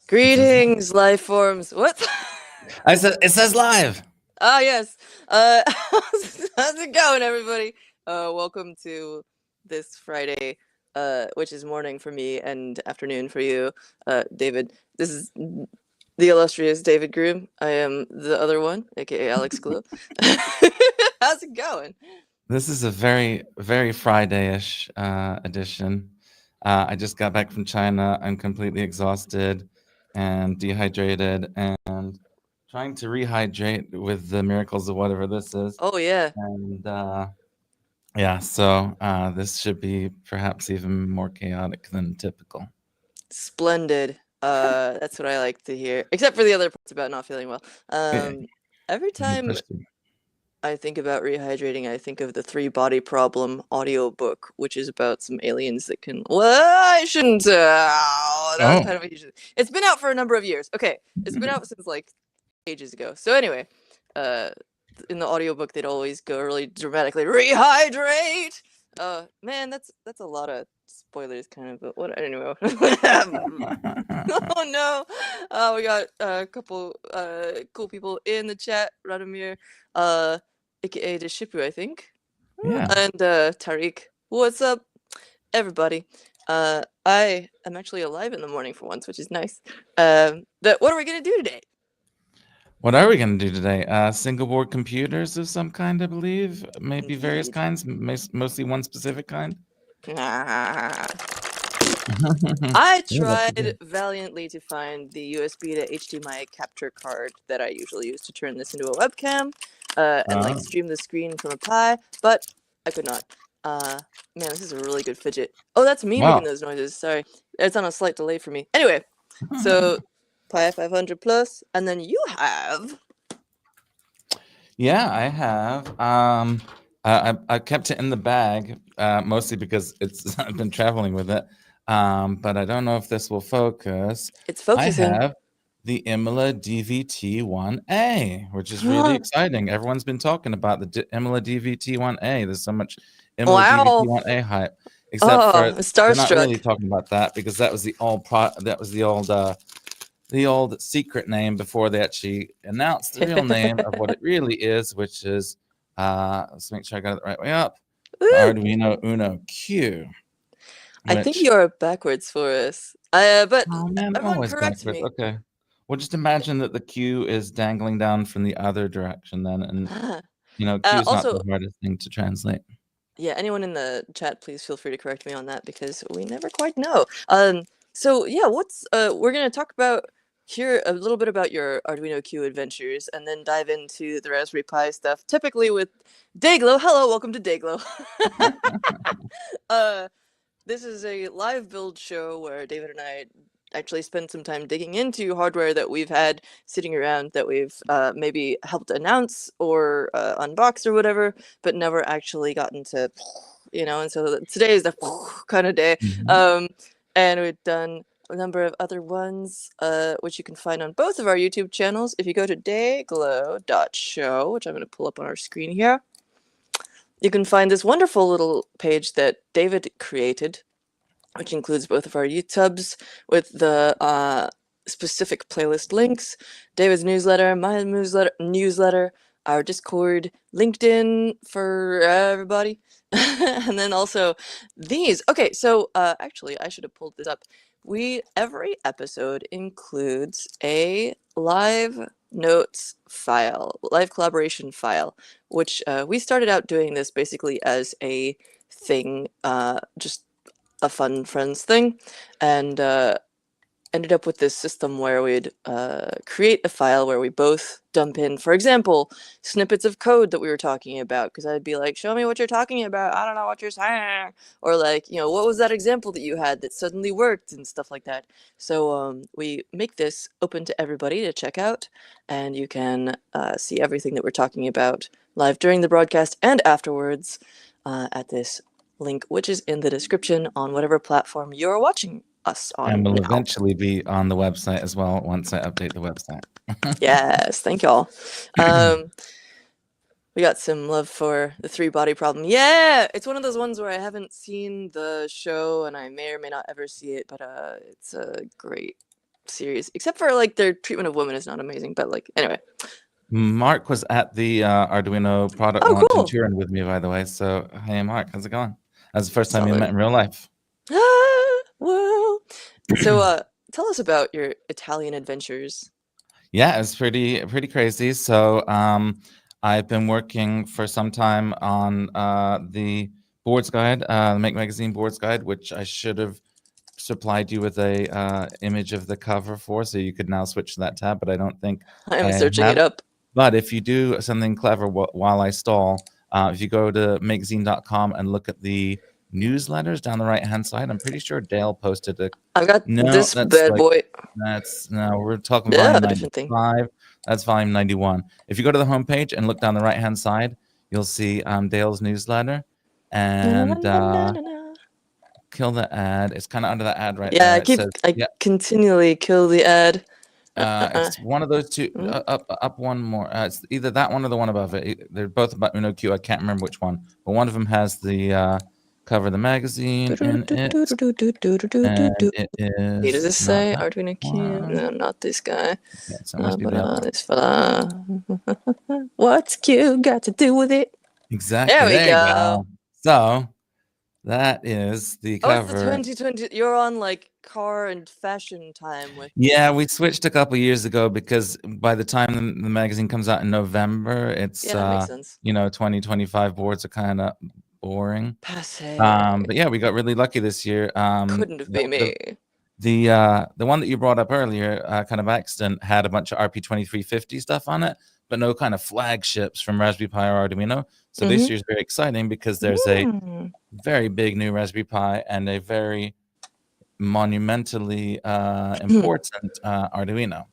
Greetings, life forms. What? It says live. Ah, yes. How's it going, everybody? Welcome to this Friday, which is morning for me and afternoon for you, David. This is the illustrious David Groom. I am the other one, aka Alex Glue. How's it going? This is a very, very Friday-ish edition. I just got back from China. I'm completely exhausted and dehydrated and trying to rehydrate with the miracles of whatever this is. Oh yeah, And yeah, so this should be perhaps even more chaotic than typical. splendid. That's what I like to hear. Except for the other parts about not feeling well. Yeah, Every you time pushed it. I think about rehydrating, I think of the Three Body Problem audiobook, which is about some aliens that can. Well, I shouldn't. That was Oh. kind of a huge. It's been out for a number of years. Okay, it's been out since like ages ago. So anyway, uh, in the audiobook, they'd always go really dramatically rehydrate. Man, that's a lot of spoilers, kind of. But what anyway? Oh no! We got a couple cool people in the chat. Radomir, aka Deshipu, I think. Yeah. And Tariq. What's up, everybody? I am actually alive in the morning for once, which is nice. But what are we gonna do today? What are we going to do today? Single board computers of some kind, I believe. Maybe various Indeed. kinds, mostly one specific kind. Ah. I Yeah, that's a tried good. valiantly to find the USB to HDMI capture card that I usually use to turn this into a webcam and like Uh, stream the screen from a Pi, but I could not. Man, this is a really good fidget. Oh, that's me making wow. those noises. Sorry, it's on a slight delay for me. Anyway, so Pi 500 plus, and then you have. Yeah, I have. I kept it in the bag, mostly because it's I've been traveling with it. But I don't know if this will focus. It's I focusing. have the Imola DVT-1A, which is really exciting. Everyone's been talking about the Imola DVT-1A. There's so much Imola Wow. DVT-1A hype, except Oh, for I'm they're not really starstruck. talking about that because that was the old secret name before they actually announced the real name of what it really is, which is, let's make sure I got it the right way up, the Woo! Arduino Uno Q, I think which, you're backwards for us. But oh man, I'm everyone always correct backwards. me. Okay. Well, just imagine that the Q is dangling down from the other direction then, and, Q is not Also, the hardest thing to translate. yeah, anyone in the chat, please feel free to correct me on that because we never quite know. So yeah, we're gonna talk about here a little bit about your Arduino Q adventures, and then dive into the Raspberry Pi stuff. Typically with Dayglow. Hello, welcome to Dayglow. uh, this is a live build show where David and I actually spend some time digging into hardware that we've had sitting around that we've maybe helped announce or unbox or whatever, but never actually gotten to, and so today is the kind of day. Mhm. Um, and we've done a number of other ones, which you can find on both of our YouTube channels. If you go to dayglow.show, which I'm going to pull up on our screen here, you can find this wonderful little page that David created, which includes both of our YouTubes with the specific playlist links, David's newsletter, my newsletter, our Discord, LinkedIn for everybody, and then also these. Okay, so actually, I should have pulled this up. Every episode includes a live notes file, live collaboration file, which we started out doing this basically as a thing, just a fun friends thing, and ended up with this system where we'd create a file where we both dump in, for example, snippets of code that we were talking about, because I'd be like, show me what you're talking about, I don't know what you're saying, or like, what was that example that you had that suddenly worked, and stuff like that. So we make this open to everybody to check out, and you can see everything that we're talking about live during the broadcast and afterwards at this link, which is in the description on whatever platform you're watching us on And will now. eventually be on the website as well once I update the website. Yes, thank y'all. We got some love for the Three Body Problem. Yeah, it's one of those ones where I haven't seen the show and I may or may not ever see it, but it's a great series, except for like their treatment of women is not amazing. But like anyway. Mark was at the Arduino product Oh, launch in cool. Turin with me, by the way. So, hey, Mark, how's it going? That's the first time you Solid. met in real life. Ah, well. So, tell us about your Italian adventures. Yeah, it's pretty crazy. So, I've been working for some time on the boards guide, the Make Magazine boards guide, which I should have supplied you with a image of the cover for, so you could now switch to that tab, but I don't think I'm I searching it have. up. But if you do something clever while I stall, if you go to magazine.com and look at the newsletters down the right-hand side, I'm pretty sure Dale posted a. I've got No, this that's bad like boy. no, we're talking Yeah, volume a different thing. 95. That's volume 91. If you go to the homepage and look down the right-hand side, you'll see Dale's newsletter, Na, na, na, and na, na, na, na. kill the ad. It's kind of under the ad right Yeah, there. It says, I yeah, continually kill the ad. it's one of those two. Mm. Up one more. It's either that one or the one above it. They're both about Uno Q. I can't remember which one, but one of them has the cover of the magazine in it, and it Hey, does is this not say that Arduino Q? one. No, not this guy. Yeah, so it must be the other one. This fella. What's Q got to do with it? Exactly. There we There you go. go. So that is the Oh, it's the cover. 2020. You're on like car and fashion time with. Yeah, we switched a couple years ago because by the time the magazine comes out in November, it's Yeah, that makes sense. 2025 boards are kind of boring. Passe. But yeah, we got really lucky this year. Couldn't have been me. The one that you brought up earlier, kind of accident, had a bunch of RP2350 stuff on it, but no kind of flagships from Raspberry Pi or Arduino. So this year's very exciting because there's a very big new Raspberry Pi and a very monumentally important Arduino.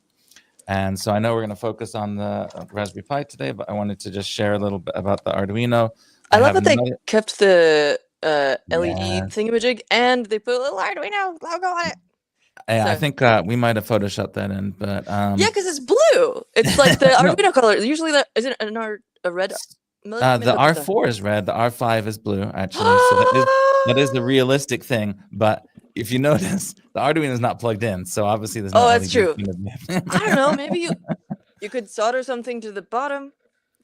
And so I know we're going to focus on the Raspberry Pi today, but I wanted to just share a little bit about the Arduino. I love that they kept the LED thingamajig and they put a little Arduino logo on it. I think we might have photoshopped that in, but yeah, because it's blue. It's like the Arduino color. Usually, isn't a red? The R4 is red. The R5 is blue, actually. So that is the realistic thing. But if you notice, the Arduino is not plugged in, so obviously there's no. Oh, that's LED true. I don't know. Maybe you could solder something to the bottom.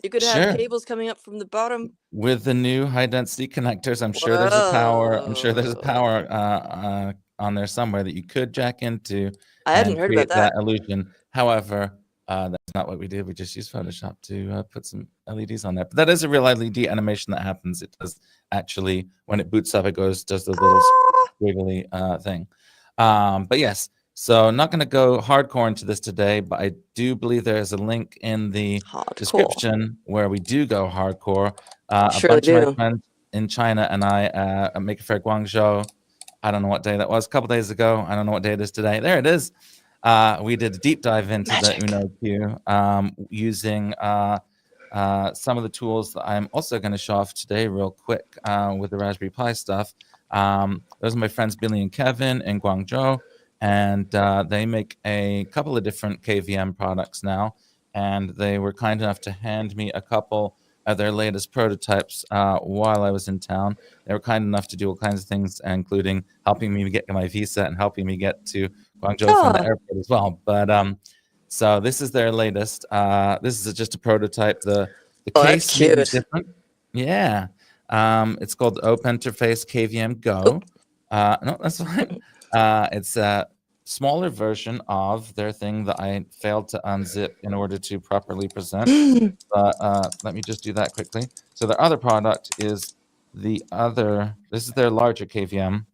You could have cables coming up from the bottom. With the new high density connectors, I'm sure there's a power. I'm sure there's a power on there somewhere that you could jack into. I hadn't heard about that illusion. However, that's not what we did. We just used Photoshop to put some LEDs on there. But that is a real LED animation that happens. It does actually, when it boots up, it does the little squiggly thing. But yes, so not going to go hardcore into this today, but I do believe there is a link in the description where we do go hardcore. A bunch of my friends in China and I at Maker Faire Guangzhou, I don't know what day that was, a couple days ago. I don't know what day it is today. There it is. We did a deep dive into the Uno Q using some of the tools that I'm also going to show off today real quick with the Raspberry Pi stuff. Those are my friends Billy and Kevin in Guangzhou, and they make a couple of different KVM products now, and they were kind enough to hand me a couple of their latest prototypes while I was in town. They were kind enough to do all kinds of things, including helping me get my visa and helping me get to Guangzhou from the airport as well. But so this is their latest. This is just a prototype. The case is different. Yeah. It's called the Open Interface KVM Go. No, that's fine. It's a smaller version of their thing that I failed to unzip in order to properly present. But let me just do that quickly. So their other product is this is their larger KVM.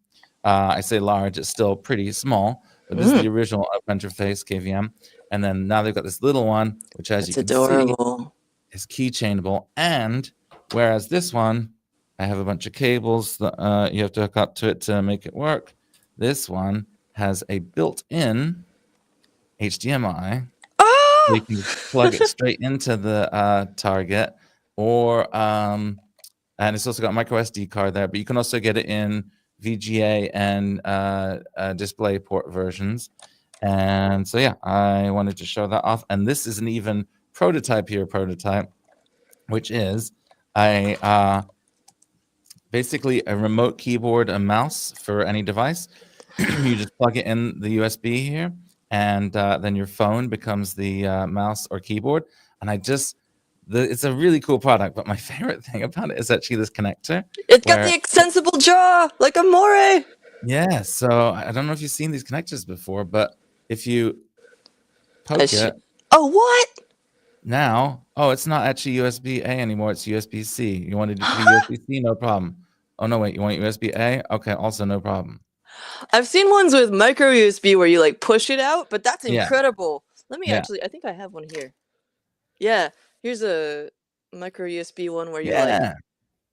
I say large, it's still pretty small, but this is the original Open Interface KVM. And then now they've got this little one, which as you can see, is keychainable. And whereas this one, I have a bunch of cables that you have to hook up to it to make it work. This one has a built-in HDMI. So you can plug it straight into the target, and it's also got a micro SD card there. But you can also get it in VGA and DisplayPort versions. And so yeah, I wanted to show that off. And this is an even prototype, which is basically a remote keyboard and mouse for any device. You just plug it in the USB here, and then your phone becomes the mouse or keyboard. And it's a really cool product, but my favorite thing about it is actually this connector. It's got Where the extensible jaw, like a moray. Yeah, so I don't know if you've seen these connectors before, but if you I poke should. it Oh, what? now, oh, it's not actually USB-A anymore, it's USB-C. You wanted it to be USB-C, no problem. Oh, no, wait, you want USB-A? Okay, also no problem. I've seen ones with micro USB where you like push it out, but that's Yeah, incredible. Let me yeah, actually, I think I have one here. Yeah, here's a micro USB one where you like yeah,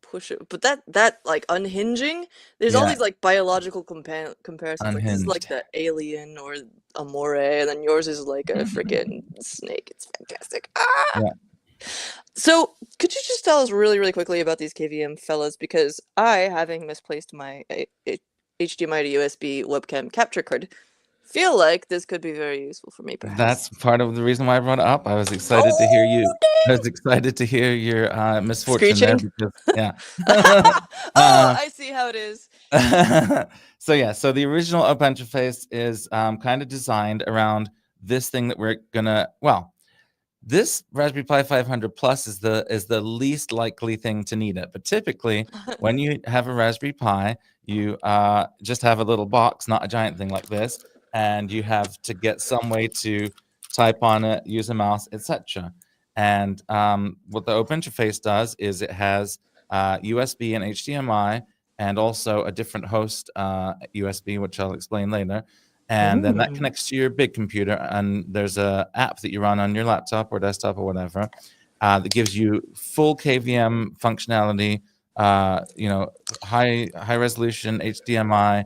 push it, but that like unhinging. There's all yeah, these like biological comparisons. Like this is like unhinged. the alien or a moray, and then yours is like a freaking snake. It's fantastic. Ah! Yeah, So, could you just tell us really, really quickly about these KVM fellas? Because I, having misplaced my HDMI to USB webcam capture card, feel like this could be very useful for me, that's perhaps. part of the reason why I brought it up. I was excited to hear Oh, you. I was excited to hear your misfortune there screeching. because, yeah. Oh, I see how it is. So yeah, so the original Up interface is kind of designed around this thing that we're gonna. Well, this Raspberry Pi 500 Plus is the least likely thing to need it. But typically, when you have a Raspberry Pi, you just have a little box, not a giant thing like this, and you have to get some way to type on it, use a mouse, etc. And what the Open Interface does is it has USB and HDMI, and also a different host USB, which I'll explain later. And then that Mm. connects to your big computer, and there's a app that you run on your laptop or desktop or whatever that gives you full KVM functionality, high resolution HDMI,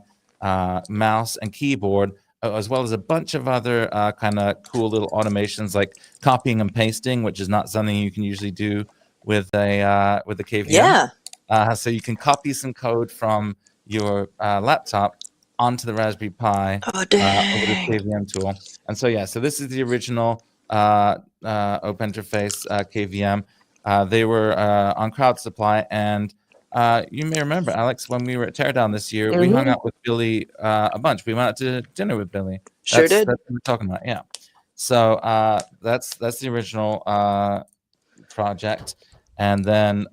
mouse and keyboard, as well as a bunch of other kind of cool little automations like copying and pasting, which is not something you can usually do with a KVM. Yeah. So you can copy some code from your laptop onto the Raspberry Pi Oh, over this dang. KVM tool. And so, yeah, so this is the original Open Interface KVM. They were on Crowd Supply, and you may remember, Alex, when we were at Teardown this year, we hung Mm-hmm. out with Billy a bunch. We went out to dinner with Billy. Sure did. That's what we're talking about, yeah. So that's the original project. And then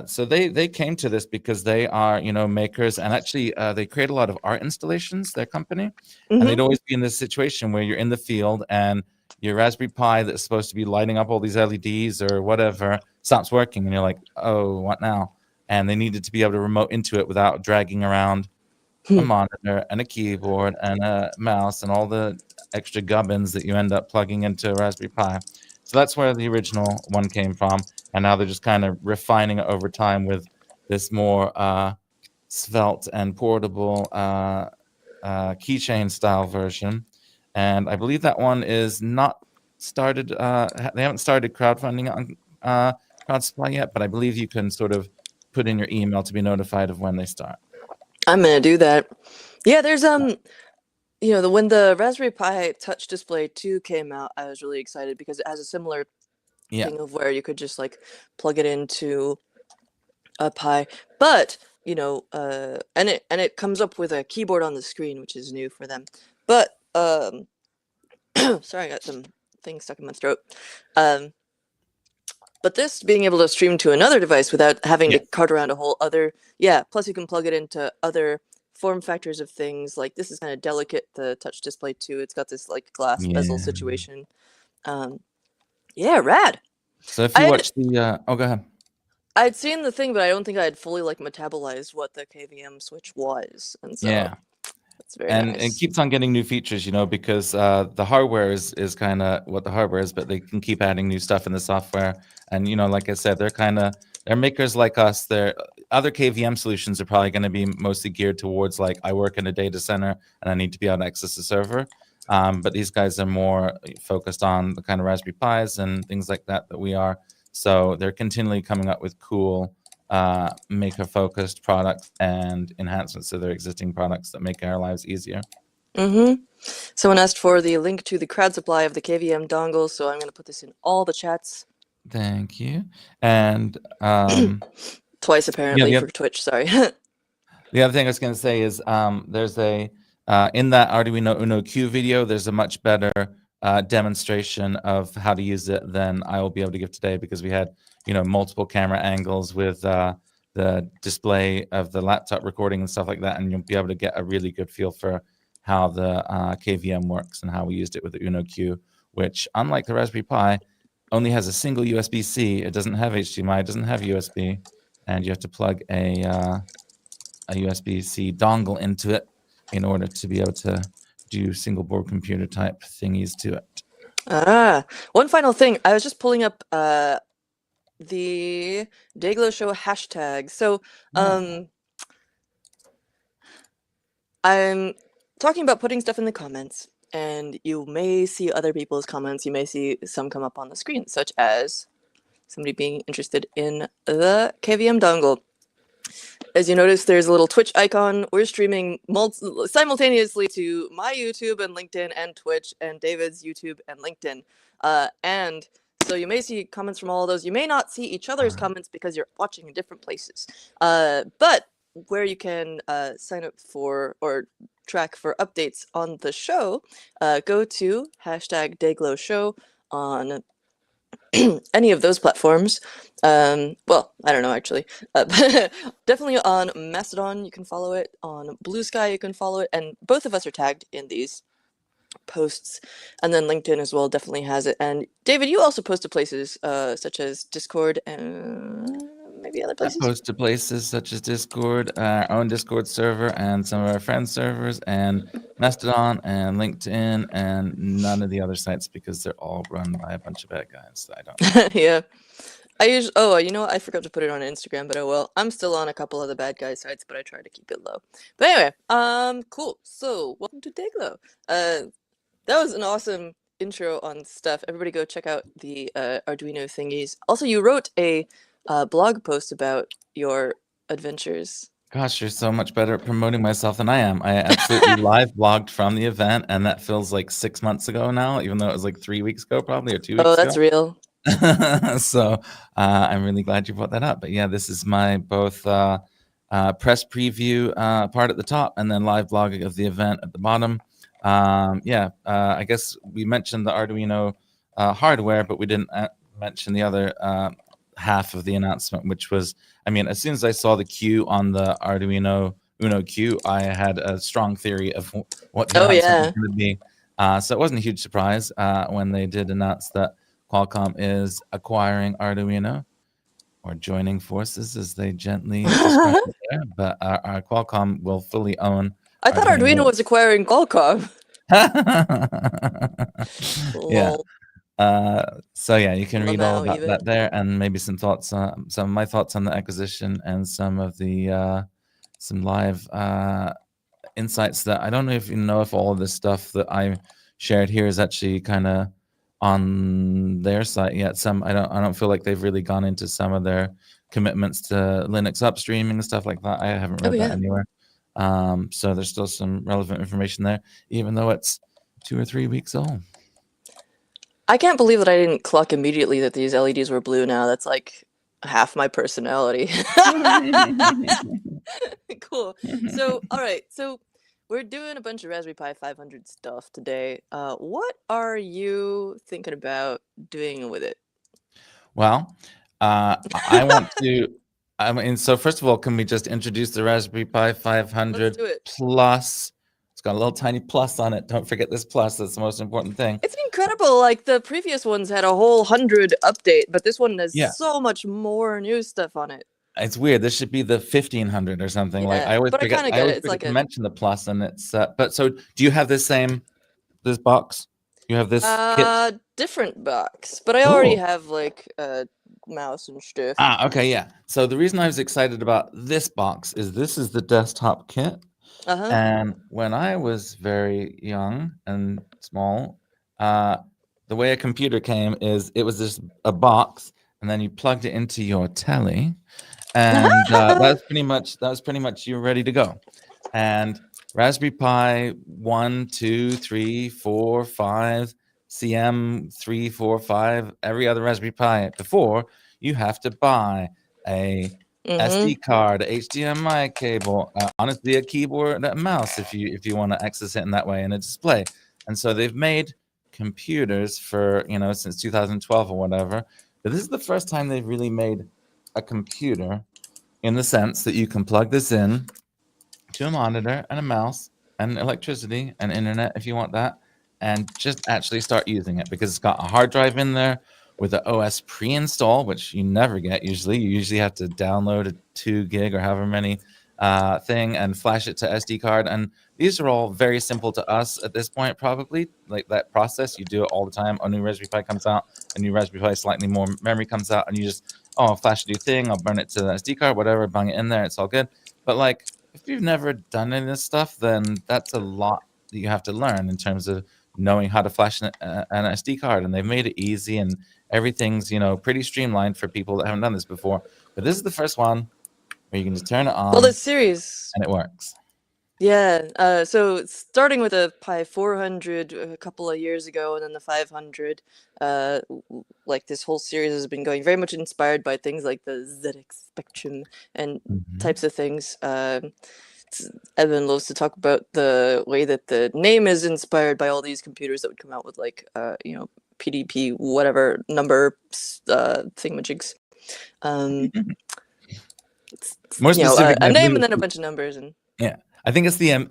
so they came to this because they are makers, and actually they create a lot of art installations, their company. And they'd Mm-hmm. always be in this situation where you're in the field and your Raspberry Pi that's supposed to be lighting up all these LEDs or whatever stops working, and you're like, oh, what now? And they needed to be able to remote into it without dragging around a monitor and a keyboard and a mouse and all the extra gubbins that you end up plugging into a Raspberry Pi. So that's where the original one came from, and now they're just kind of refining it over time with this more svelte and portable keychain style version. And I believe that one is not started. They haven't started crowdfunding on Crowd Supply yet, but I believe you can sort of put in your email to be notified of when they start. I'm gonna do that. Yeah, there's when the Raspberry Pi Touch Display 2 came out, I was really excited because it has a similar Yeah. thing of where you could just like plug it into a Pi, but and it comes up with a keyboard on the screen, which is new for them. But sorry, I got some things stuck in my throat. But this being able to stream to another device without having to Yeah. cart around a whole other, plus you can plug it into other form factors of things. Like this is kind of delicate, the Touch Display 2. It's got this like glass bezel Yeah. situation. Yeah, rad. So if I you had watch the go ahead. I'd seen the thing, but I don't think I had fully like metabolized what the KVM switch was, and so Yeah. it's very And it nice. keeps on getting new features, because the hardware is kind of what the hardware is, but they can keep adding new stuff in the software. And like I said, they're makers like us. They're other KVM solutions are probably going to be mostly geared towards like I work in a data center and I need to be able to access the server. But these guys are more focused on the kind of Raspberry Pis and things like that we are. So they're continually coming up with cool maker-focused products and enhancements to their existing products that make our lives easier. Mm-hmm. Someone asked for the link to the crowd supply of the KVM dongle, so I'm going to put this in all the chats. Thank you. And twice apparently yeah, for Twitch. Sorry. the other thing I was going to say is there's a in that Arduino Uno Q video, there's a much better demonstration of how to use it than I will be able to give today, because we had, multiple camera angles with the display of the laptop recording and stuff like that, and you'll be able to get a really good feel for how the KVM works and how we used it with the Uno Q, which, unlike the Raspberry Pi, only has a single USB-C. It doesn't have HDMI, it doesn't have USB, and you have to plug a USB-C dongle into it in order to be able to do single board computer type thingies to it. One final thing. I was just pulling up the Dayglow Show hashtag. So, I'm talking about putting stuff in the comments, and you may see other people's comments. You may see some come up on the screen, such as somebody being interested in the KVM dongle. As you notice, there's a little Twitch icon. We're streaming simultaneously to my YouTube and LinkedIn and Twitch and David's YouTube and LinkedIn. And so you may see comments from all of those. You may not see each other's comments because you're watching in different places. But where you can sign up for or track for updates on the show, go to hashtag Dayglow Show on any of those platforms. Well, I don't know, actually. Definitely on Mastodon, you can follow it. On Blue Sky, you can follow it. And both of us are tagged in these posts. And then LinkedIn as well definitely has it. And David, you also post to places such as Discord and maybe other places? I post to places such as Discord, our own Discord server, and some of our friends' servers, and Mastodon, and LinkedIn, and none of the other sites, because they're all run by a bunch of bad guys that I don't know. Yeah. I usually, you know what? I forgot to put it on Instagram, but oh well. I'm still on a couple of the bad guy sites, but I try to keep it low. But anyway, cool. So, welcome to Dayglow. That was an awesome intro on stuff. Everybody go check out the Arduino thingies. Also, you wrote a blog post about your adventures. Gosh, you're so much better at promoting myself than I am. I absolutely live blogged from the event, and that feels like 6 months ago now, even though it was like 3 weeks ago, probably, or 2 weeks ago. Oh, that's real. So I'm really glad you brought that up. But yeah, this is my both press preview part at the top, and then live blogging of the event at the bottom. I guess we mentioned the Arduino hardware, but we didn't mention the other half of the announcement, which was, as soon as I saw the Q on the Arduino Uno Q, I had a strong theory of what the announcement was going to be. So it wasn't a huge surprise when they did announce that Qualcomm is acquiring Arduino, or joining forces, as they gently describe it there. But our Qualcomm will fully own. I thought Arduino was acquiring Qualcomm. Yeah. So yeah, you can read all about that there, and maybe some thoughts, some of my thoughts on the acquisition, and some of the some live insights that I don't know if all of this stuff that I shared here is actually kind of on their site yet. Some I don't feel like they've really gone into some of their commitments to Linux upstreaming and stuff like that. I haven't read that anywhere. So there's still some relevant information there, even though it's 2 or 3 weeks old. I can't believe that I didn't clock immediately that these LEDs were blue now. That's like half my personality. Cool. So, all right. So we're doing a bunch of Raspberry Pi 500 stuff today. What are you thinking about doing with it? Well, I want to... so first of all, can we just introduce the Raspberry Pi 500 Plus? It's got a little tiny plus on it. Don't forget this plus. That's the most important thing. It's incredible. Like, the previous ones had a whole 100 update, but this one has so much more new stuff on it. It's weird. This should be the 1500 or something. Like, I always forget to mention the plus, and it's but so do you have this box? You have this kit? Different box, but I already have like a mouse and stuff. Okay, yeah. So the reason I was excited about this box is this is the desktop kit. And when I was very young and small, the way a computer came is it was just a box, and then you plugged it into your telly, and that was pretty much you were ready to go. And Raspberry Pi 1, 2, 3, 4, 5, CM 3, 4, 5, every other Raspberry Pi before, you have to buy a Mm-hmm. SD card, HDMI cable, honestly, a keyboard, a mouse, if you want to access it in that way, and a display. And so they've made computers for since 2012 or whatever. But this is the first time they've really made a computer in the sense that you can plug this in to a monitor and a mouse and electricity and internet if you want that, and just actually start using it, because it's got a hard drive in there with the OS pre-install, which you never get usually. You usually have to download a 2 gig or however many thing and flash it to SD card. And these are all very simple to us at this point, probably. Like that process, you do it all the time. A new Raspberry Pi comes out, a new Raspberry Pi, slightly more memory comes out, and you just, I'll flash a new thing, I'll burn it to the SD card, whatever, bung it in there, it's all good. But like, if you've never done any of this stuff, then that's a lot that you have to learn in terms of knowing how to flash an SD card. And they've made it easy, and everything's pretty streamlined for people that haven't done this before. But this is the first one where you can just turn it on. Well, this series, and it works. Yeah. So starting with a Pi 400 a couple of years ago, and then the 500, like this whole series has been going very much inspired by things like the ZX Spectrum and types of things. Evan loves to talk about the way that the name is inspired by all these computers that would come out with like PDP whatever number thingamajigs. More specifically, a name and then a bunch of numbers. And yeah, I think it's the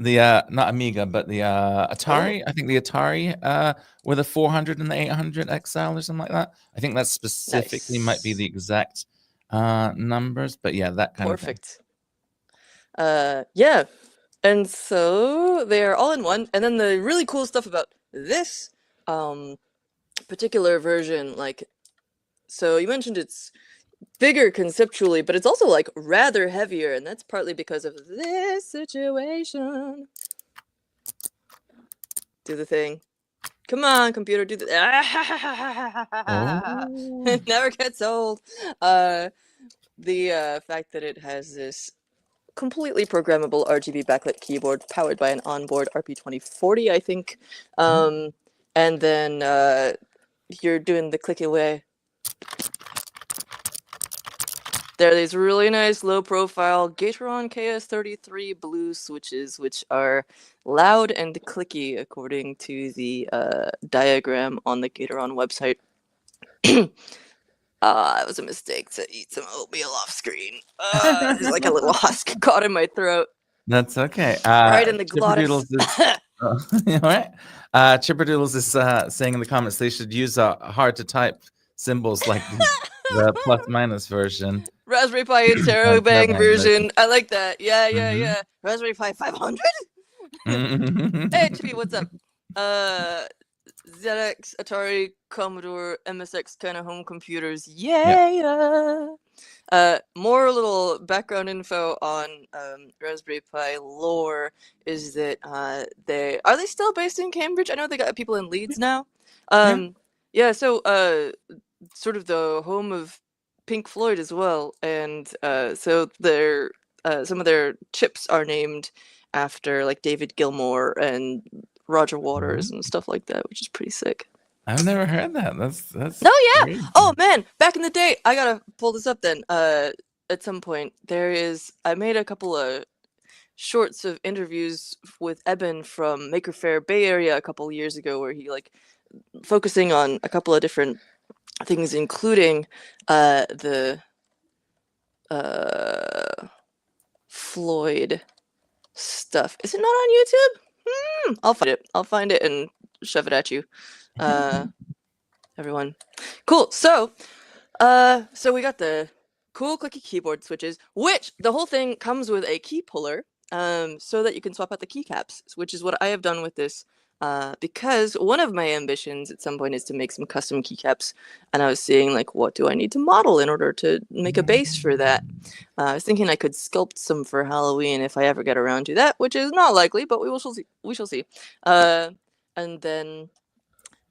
not Amiga, but the Atari. I think the Atari with a 400 and the 800 XL or something like that. I think that specifically might be the exact numbers, but yeah, that kind of thing. Yeah, and so they're all in one. And then the really cool stuff about this particular version, like, so you mentioned it's bigger conceptually, but it's also like rather heavier, and that's partly because of this situation. Do the thing. Come on, computer, do the It never gets old. The fact that it has this completely programmable RGB backlit keyboard powered by an onboard RP2040, I think. And then you're doing the clicky way. There are these really nice low-profile Gateron KS33 blue switches, which are loud and clicky, according to the diagram on the Gateron website. It was a mistake to eat some oatmeal off screen. There's like a little husk caught in my throat. That's okay. Right in the glottis. All right. Chipperdoodles is saying in the comments they should use hard-to-type symbols like the plus-minus version. Raspberry Pi Interrobang version. I like that. Yeah. Raspberry Pi 500? Hey, Chippy, what's up? ZX, Atari, Commodore, MSX kind of home computers. Yeah. More little background info on Raspberry Pi lore is that are they still based in Cambridge? I know they got people in Leeds now. Yeah, so sort of the home of Pink Floyd as well, and so their some of their chips are named after like David Gilmour and Roger Waters and stuff like that, which is pretty sick. I've never heard that. That's oh yeah crazy. Oh man, back in the day, I gotta pull this up then. At some point I made a couple of shorts of interviews with Eben from Maker Faire Bay Area a couple years ago, where he like focusing on a couple of different things, including the Floyd stuff. Is it not on YouTube? I'll find it and shove it at you, everyone. Cool. So we got the cool clicky keyboard switches, which the whole thing comes with a key puller, so that you can swap out the keycaps, which is what I have done with this. Because one of my ambitions at some point is to make some custom keycaps, and I was seeing like, what do I need to model in order to make a base for that? I was thinking I could sculpt some for Halloween if I ever get around to that, which is not likely, but we shall see. And then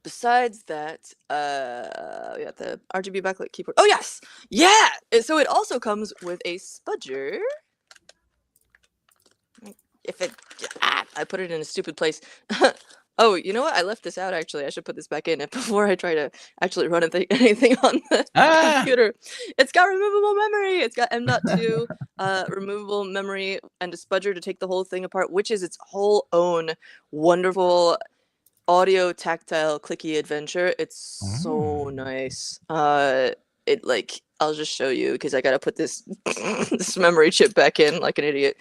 besides that, we got the RGB backlit keyboard. Oh yes, yeah. So it also comes with a spudger. I put it in a stupid place. Oh, you know what? I left this out actually. I should put this back in before I try to actually run anything on the Ah! computer. It's got removable memory. It's got M.2 removable memory and a spudger to take the whole thing apart, which is its whole own wonderful audio tactile clicky adventure. It's so nice. It like I'll just show you because I gotta put this this memory chip back in like an idiot.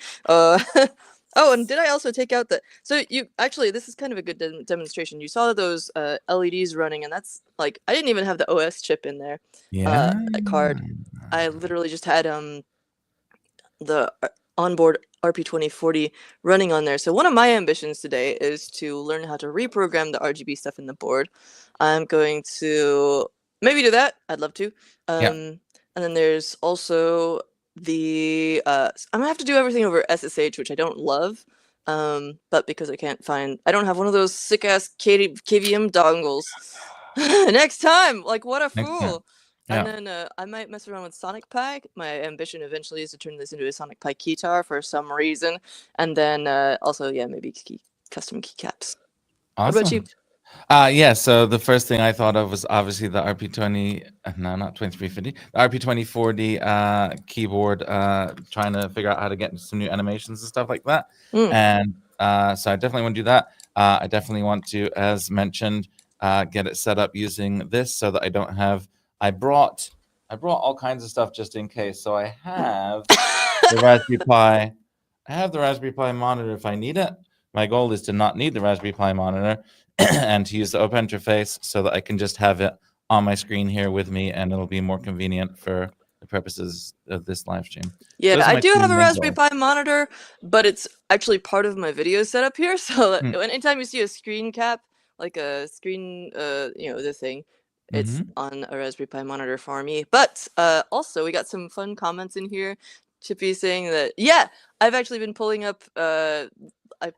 Oh, and did I also take out the? So you actually, this is kind of a good demonstration. You saw those LEDs running, and that's like I didn't even have the OS chip in there. Yeah. Card. I literally just had the onboard RP2040 running on there. So one of my ambitions today is to learn how to reprogram the RGB stuff in the board. I'm going to maybe do that. I'd love to. Yeah. And then there's also the I'm gonna have to do everything over SSH, which I don't love. But because I don't have one of those sick ass KVM dongles. Next time, like what a Next time. fool. Yeah. And then I might mess around with Sonic Pi. My ambition eventually is to turn this into a Sonic Pi keytar for some reason. And then also, yeah, maybe custom keycaps. Awesome. What about you? Yeah, so the first thing I thought of was obviously the RP20, no, not 2350, the RP2040 keyboard, trying to figure out how to get some new animations and stuff like that. And so I definitely want to do that. I definitely want to, as mentioned, get it set up using this so that I don't have, I brought all kinds of stuff just in case. So I have the Raspberry Pi. I have the Raspberry Pi monitor if I need it. My goal is to not need the Raspberry Pi monitor and to use the open interface so that I can just have it on my screen here with me, and it'll be more convenient for the purposes of this live stream. Yeah, Those are I my do two have a main Raspberry goals. Pi monitor, but it's actually part of my video setup here. So anytime you see a screen cap, like a screen, the thing, it's on a Raspberry Pi monitor for me. But also, we got some fun comments in here. Chippy saying that, yeah, I've actually been pulling up, I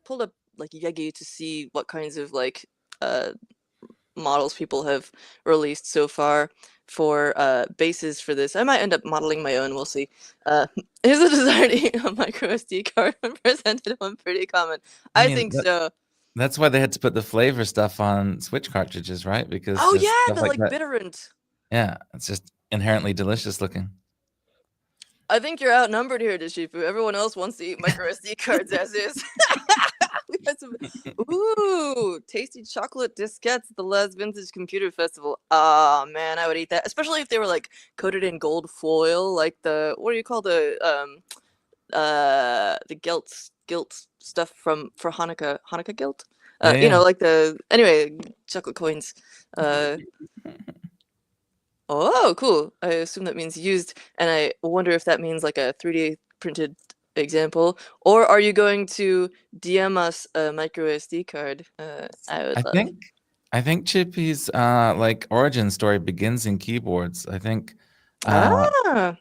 pulled up like Yegi to see what kinds of like models people have released so far for bases for this. I might end up modeling my own, we'll see. Is the desire to eat a micro SD card when presented one pretty common? I mean, think so. That's why they had to put the flavor stuff on Switch cartridges, right? Because the like bitterant. Yeah, it's just inherently delicious looking. I think you're outnumbered here, Dishifu. Everyone else wants to eat micro SD cards as is. We got some, tasty chocolate diskettes at the last Vintage Computer Festival. Ah, man, I would eat that, especially if they were like coated in gold foil, like the what do you call the gilt stuff for Hanukkah gilt. You know, like anyway, chocolate coins. Oh, cool. I assume that means used, and I wonder if that means like a 3D printed example, or are you going to DM us a micro SD card? I think Chippy's like origin story begins in keyboards. I think I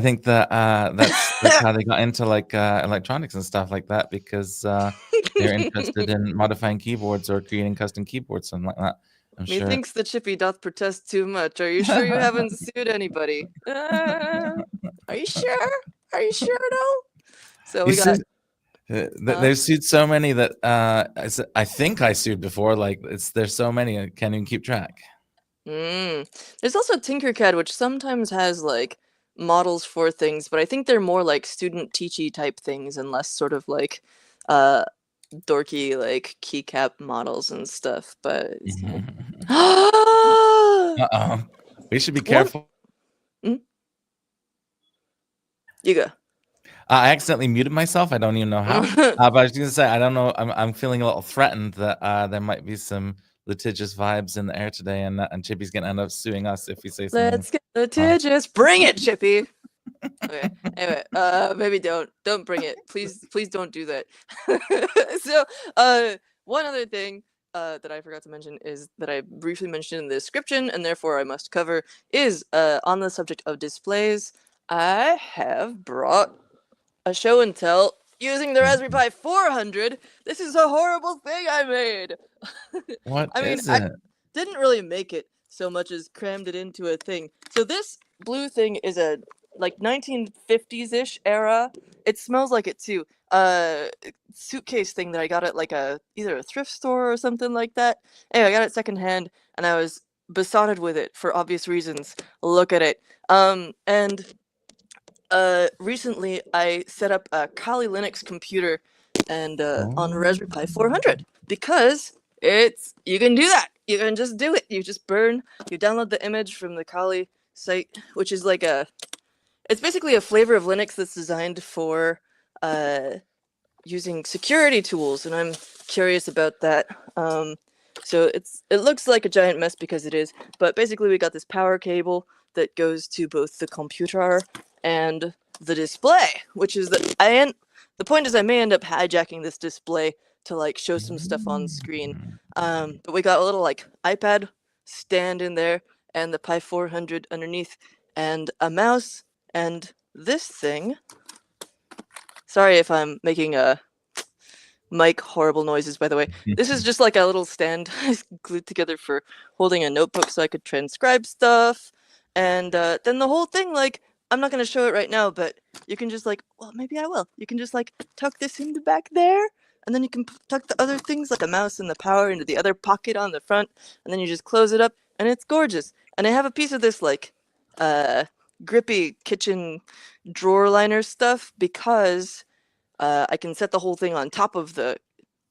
think that that's how they got into like electronics and stuff like that, because they're interested in modifying keyboards or creating custom keyboards, something like that. Methinks the Chippy doth protest too much. Are you sure you haven't sued anybody? Are you sure? Are you sure though? So we got. They've sued so many that I think I sued before. Like there's so many I can't even keep track. There's also Tinkercad, which sometimes has like models for things, but I think they're more like student teachy type things and less sort of like dorky like keycap models and stuff. But we should be careful. You go. I accidentally muted myself. I don't even know how. But I was gonna say I don't know. I'm feeling a little threatened that there might be some litigious vibes in the air today, and Chippy's gonna end up suing us if we say something. Let's get litigious. Bring it, Chippy. Okay. Anyway, maybe don't bring it. Please don't do that. So, one other thing that I forgot to mention is that I briefly mentioned in the description, and therefore I must cover, is on the subject of displays. I have brought a show and tell using the Raspberry Pi 400. This is a horrible thing I made. What I mean, is it? I didn't really make it so much as crammed it into a thing. So this blue thing is a like 1950s-ish era. It smells like it too. suitcase thing that I got at like either a thrift store or something like that. Anyway, I got it secondhand, and I was besotted with it for obvious reasons. Look at it. And recently I set up a Kali Linux computer and on a Oh. Raspberry Pi 400 because you can do that. You can just do it. You download the image from the Kali site, which is like it's basically a flavor of Linux that's designed for using security tools, and I'm curious about that. So it looks like a giant mess because it is, but basically we got this power cable that goes to both the computer and the display, which is the point is I may end up hijacking this display to like show some stuff on screen. But we got a little like iPad stand in there and the Pi 400 underneath and a mouse and this thing. Sorry if I'm making mic horrible noises, by the way. This is just like a little stand I glued together for holding a notebook so I could transcribe stuff. And then the whole thing, like, I'm not going to show it right now, but you can just like, well, maybe I will. You can just like tuck this into back there. And then you can tuck the other things like a mouse and the power into the other pocket on the front. And then you just close it up and it's gorgeous. And I have a piece of this like grippy kitchen drawer liner stuff because I can set the whole thing on top of the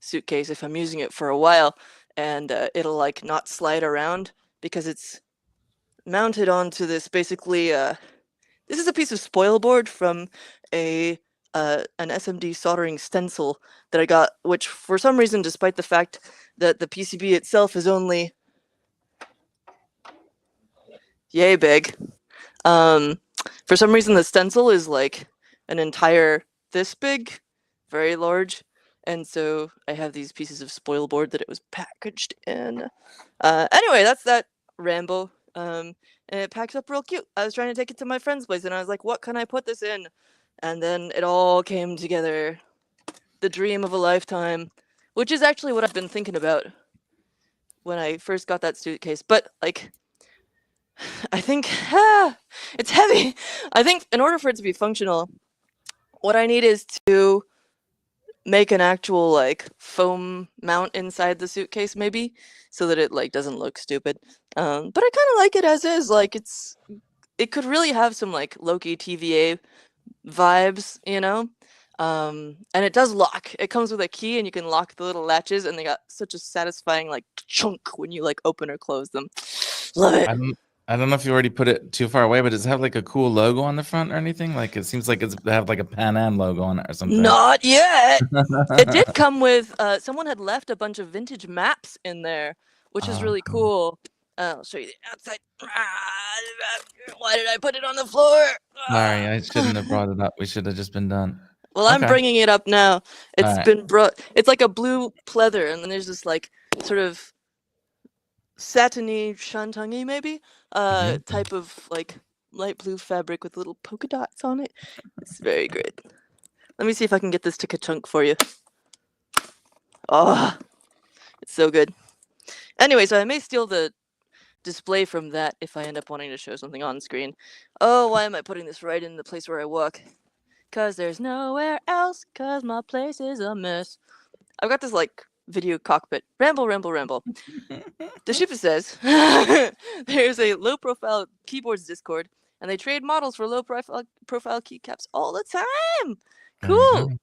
suitcase if I'm using it for a while, and it'll like not slide around because it's mounted onto this basically. This is a piece of spoil board from an SMD soldering stencil that I got, which for some reason, despite the fact that the PCB itself is only yay big, for some reason the stencil is like an entire this big, very large, and so I have these pieces of spoil board that it was packaged in. Anyway, that's that ramble. And it packs up real cute. I was trying to take it to my friend's place, and I was like, "What can I put this in?" And then it all came together. The dream of a lifetime, which is actually what I've been thinking about when I first got that suitcase. But like, I think it's heavy. I think in order for it to be functional, what I need is to make an actual like foam mount inside the suitcase maybe so that it like doesn't look stupid. But I kind of like it as is. Like it could really have some like low-key TVA vibes, you know? And it does lock. It comes with a key and you can lock the little latches and they got such a satisfying like chunk when you like open or close them. Love it. I don't know if you already put it too far away, but does it have like a cool logo on the front or anything? Like it seems like it's have like a Pan Am logo on it or something. Not yet. It did come with someone had left a bunch of vintage maps in there, which is really cool. I'll show you the outside. Why did I put it on the floor? Sorry, I shouldn't have brought it up. We should have just been done. Well, I'm bringing it up now. It's right. been brought. It's like a blue pleather, and then there's this like sort of satiny, shantangi maybe type of like light blue fabric with little polka dots on it. It's very great. Let me see if I can get this to ka-chunk for you. Oh, it's so good. Anyway, so I may steal the display from that if I end up wanting to show something on screen. Oh, why am I putting this right in the place where I walk? Cause there's nowhere else, cause my place is a mess. I've got this like video cockpit. Ramble, ramble, ramble. The ship says there's a low profile keyboards Discord and they trade models for low profile keycaps all the time. Cool.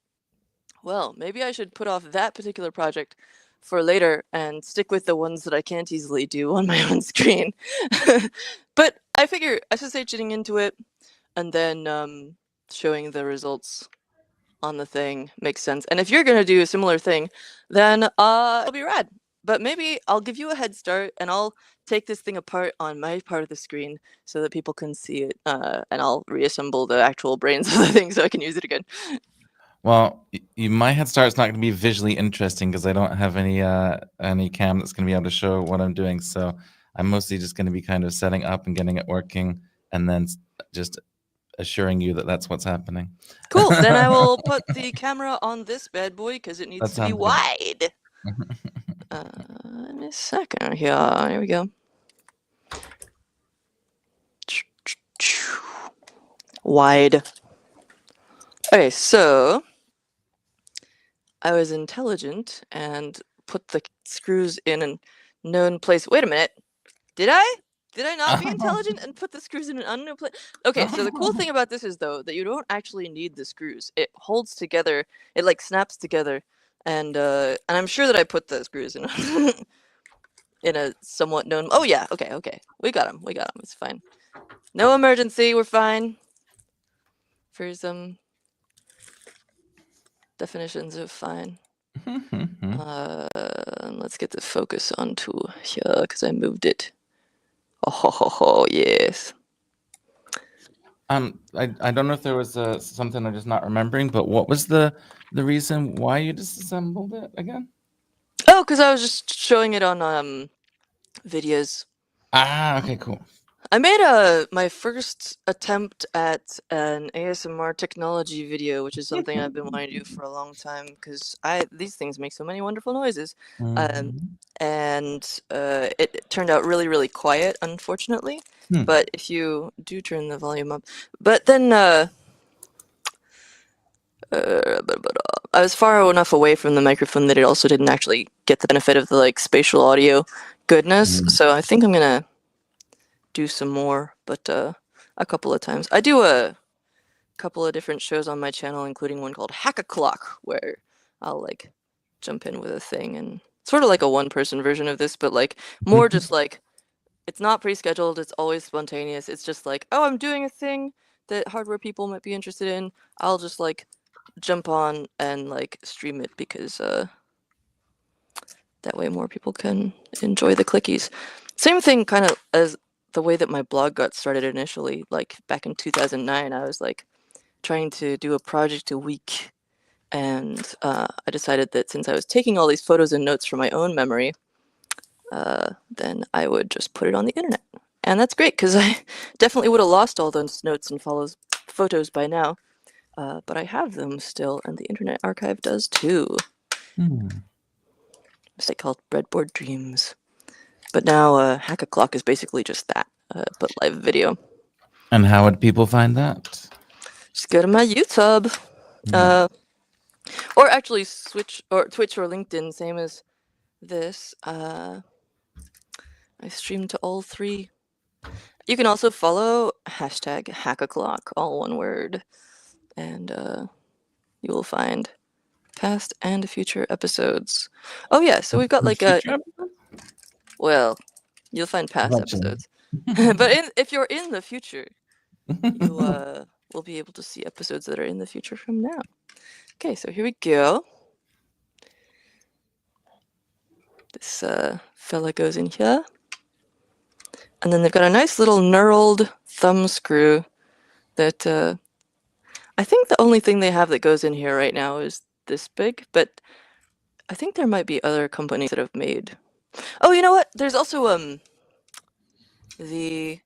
Well, maybe I should put off that particular project for later and stick with the ones that I can't easily do on my own screen. But I figure I should say getting into it and then showing the results on the thing makes sense. And if you're going to do a similar thing, then it'll be rad. But maybe I'll give you a head start and I'll take this thing apart on my part of the screen so that people can see it. And I'll reassemble the actual brains of the thing so I can use it again. Well, my head start's not going to be visually interesting because I don't have any cam that's going to be able to show what I'm doing. So I'm mostly just going to be kind of setting up and getting it working and then just assuring you that that's what's happening. Cool. Then I will put the camera on this bad boy because it needs to be wide. In a second here. Here we go. Wide. Okay, so I was intelligent and put the screws in a known place. Wait a minute. Did I? Did I not be intelligent and put the screws in an unknown place? Okay, so the cool thing about this is, though, that you don't actually need the screws. It holds together. It, like, snaps together. And I'm sure that I put the screws in in a somewhat known... Oh, yeah. Okay. We got them. It's fine. No emergency. We're fine. For some definitions of fine. Let's get the focus onto here, because I moved it. Oh, yes. I don't know if there was something I'm just not remembering, but what was the reason why you disassembled it again? Oh, because I was just showing it on videos. Okay, cool. I made my first attempt at an ASMR technology video, which is something I've been wanting to do for a long time, because these things make so many wonderful noises. And it turned out really, really quiet, unfortunately. But if you do turn the volume up, but then I was far enough away from the microphone that it also didn't actually get the benefit of the like spatial audio goodness. So I think I'm gonna do some more, but a couple of times. I do a couple of different shows on my channel, including one called Hack-a-Clock, where I'll like jump in with a thing, and sort of like a one-person version of this, but like more just like, it's not pre-scheduled, it's always spontaneous. It's just like, oh, I'm doing a thing that hardware people might be interested in. I'll just like jump on and like stream it, because that way more people can enjoy the clickies. Same thing kind of as the way that my blog got started initially. Like back in 2009, I was like trying to do a project a week, and I decided that since I was taking all these photos and notes from my own memory, then I would just put it on the internet. And that's great, because I definitely would have lost all those notes and photos by now. But I have them still, and the Internet Archive does too. Mistake called Breadboard Dreams. But now Hack-a-Clock is basically just that, but live video. And how would people find that? Just go to my YouTube. Or actually Twitch or LinkedIn, same as this. I stream to all three. You can also follow #Hack-a-Clock, all one word. And you will find past and future episodes. Oh yeah, so we've got like a... Well, you'll find past episodes. But if you're in the future, you will be able to see episodes that are in the future from now. Okay, so here we go. This fella goes in here. And then they've got a nice little knurled thumb screw that I think the only thing they have that goes in here right now is this big, but I think there might be other companies that have made... Oh, you know what? There's also the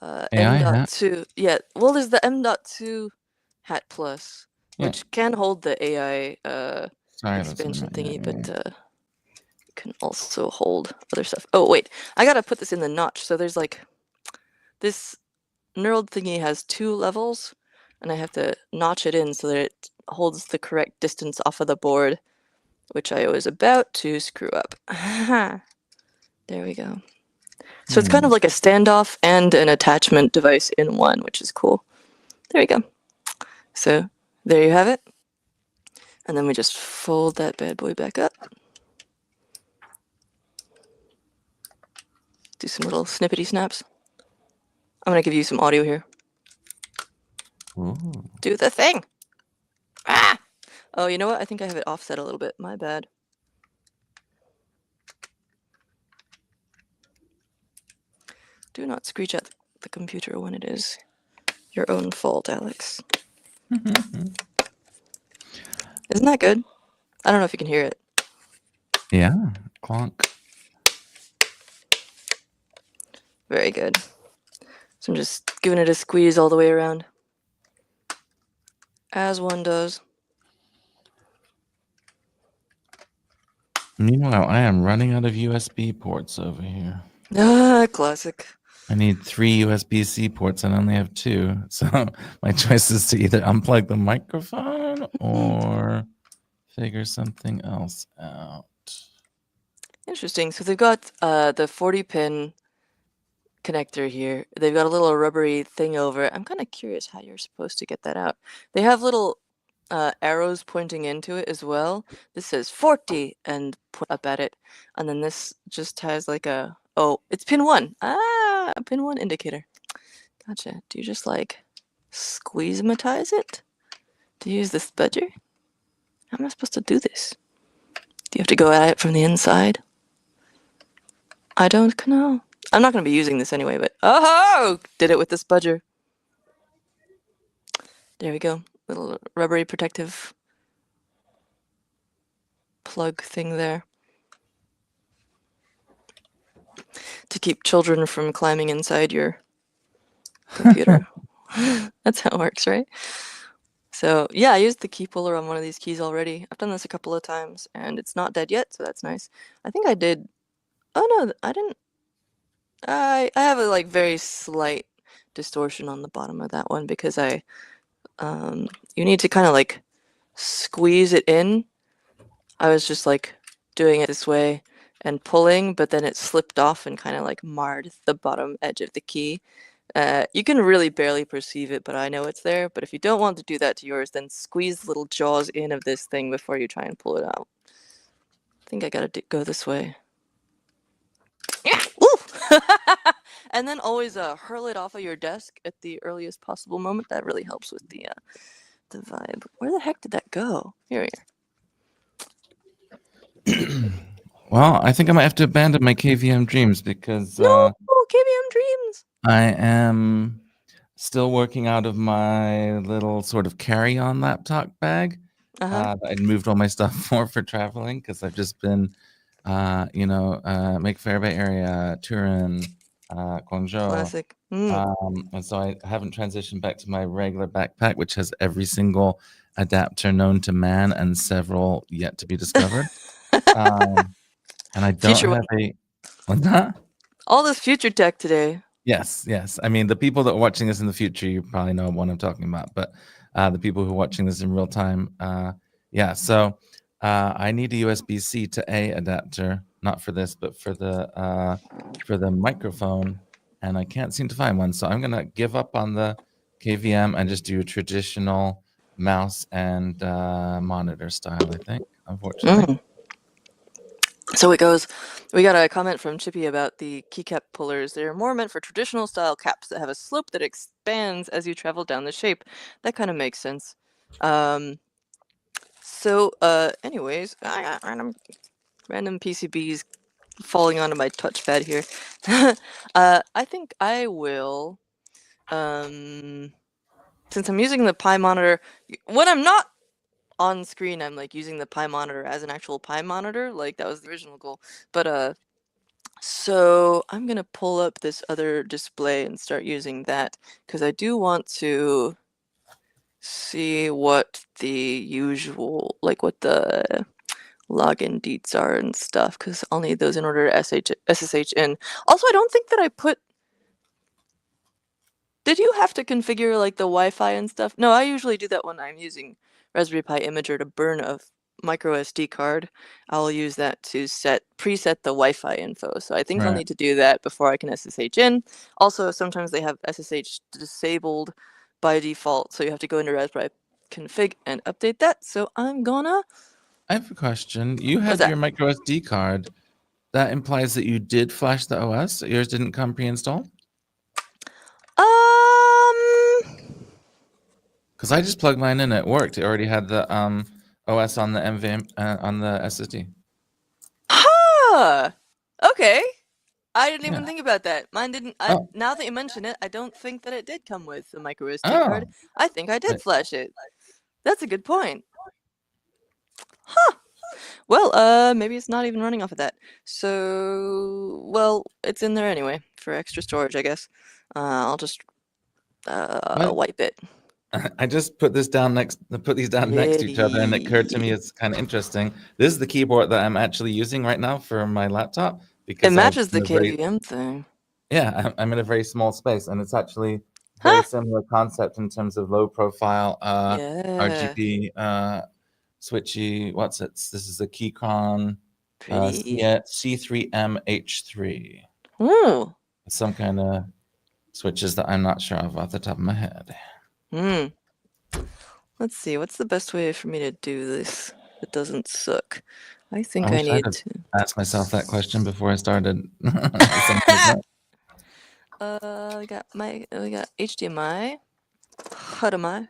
M.2. Yeah, well, there's the M.2 Hat Plus, which can hold the AI expansion thingy, but can also hold other stuff. Oh, wait, I gotta put this in the notch. So there's like... This knurled thingy has 2 levels, and I have to notch it in so that it holds the correct distance off of the board, which I was about to screw up. There we go. So it's kind of like a standoff and an attachment device in one, which is cool. There we go. So there you have it. And then we just fold that bad boy back up. Do some little snippety snaps. I'm going to give you some audio here. Do the thing. Ah! Oh, you know what? I think I have it offset a little bit. My bad. Do not screech at the computer when it is your own fault, Alex. Isn't that good? I don't know if you can hear it. Yeah, clonk. Very good. So I'm just giving it a squeeze all the way around, as one does. Meanwhile, I am running out of USB ports over here. Ah, classic. I need 3 USB-C ports and I only have 2. So my choice is to either unplug the microphone or figure something else out. Interesting. So they've got the 40-pin connector here. They've got a little rubbery thing over it. I'm kind of curious how you're supposed to get that out. They have little arrows pointing into it as well. This says 40 and point up at it. And then this just has like a, oh, it's pin 1. Ah, pin 1 indicator. Gotcha. Do you just like squeeze-matize it to use the spudger? How am I supposed to do this? Do you have to go at it from the inside? I don't know. I'm not going to be using this anyway, but oh, did it with the spudger. There we go. Little rubbery protective plug thing there to keep children from climbing inside your computer. That's how it works, right? So yeah, I used the key puller on one of these keys already. I've done this a couple of times and it's not dead yet, so that's nice. I think I did. Oh no, I didn't. I have a like very slight distortion on the bottom of that one because you need to kind of like squeeze it in. I was just like doing it this way and pulling, but then it slipped off and kind of like marred the bottom edge of the key. You can really barely perceive it, but I know it's there. But if you don't want to do that to yours, then squeeze the little jaws in of this thing before you try and pull it out. I think I gotta go this way. Yeah! Woo! And then always hurl it off of your desk at the earliest possible moment. That really helps with the vibe. Where the heck did that go? Here we are. Well, I think I might have to abandon my KVM dreams because No, KVM dreams. I am still working out of my little sort of carry-on laptop bag. Uh-huh. I moved all my stuff for traveling because I've just been, Make Fair Bay Area, Turin, Guangzhou. Classic. And so I haven't transitioned back to my regular backpack, which has every single adapter known to man and several yet to be discovered. And I don't have a... What's that? All this future tech today. Yes. I mean, the people that are watching this in the future, you probably know what I'm talking about. But the people who are watching this in real time, So I need a USB-C to A adapter, not for this, but for the microphone, and I can't seem to find one. So I'm gonna give up on the KVM and just do a traditional mouse and monitor style. I think, unfortunately. So it goes. We got a comment from Chippy about the keycap pullers. They're more meant for traditional style caps that have a slope that expands as you travel down the shape. That kind of makes sense. Anyways, I got random PCBs falling onto my touchpad here. I think I will, since I'm using the Pi monitor, when I'm not on screen, I'm like using the Pi monitor as an actual Pi monitor, like that was the original goal. But so I'm gonna pull up this other display and start using that because I do want to see what the usual, like what the login deets are and stuff, because I'll need those in order to SSH in. Also, I don't think that I put... Did you have to configure like the Wi-Fi and stuff? No, I usually do that when I'm using Raspberry Pi Imager to burn a micro SD card. I'll use that to preset the Wi-Fi info. So I think I'll need to do that before I can SSH in. Also, sometimes they have SSH disabled by default, so you have to go into Raspberry config and update that. So I'm gonna... I have a question. You had your micro SD card. That implies that you did flash the OS. Yours didn't come pre-installed? Because I just plugged mine in, it worked. It already had the OS on the NVMe on the SSD. Huh. Okay. I didn't even think about that. Mine didn't. Now that you mention it, I don't think that it did come with the micro SD card. I think I did flash it. That's a good point. Huh. Well, maybe it's not even running off of that. So, well, it's in there anyway for extra storage, I guess. I'll just wipe it. I just put these down next to each other, and it occurred to me it's kind of interesting. This is the keyboard that I'm actually using right now for my laptop because it matches the KVM thing. Yeah, I'm in a very small space, and it's actually very similar concept in terms of low profile RGB switchy. What's it? This is a Keychron Pretty. C3MH3. Oh. Some kind of switches that I'm not sure of off the top of my head. Hmm. Let's see. What's the best way for me to do this that doesn't suck? I think I wish I'd need have to asked myself that question before I started. Something like that. we got HDMI, HDMI.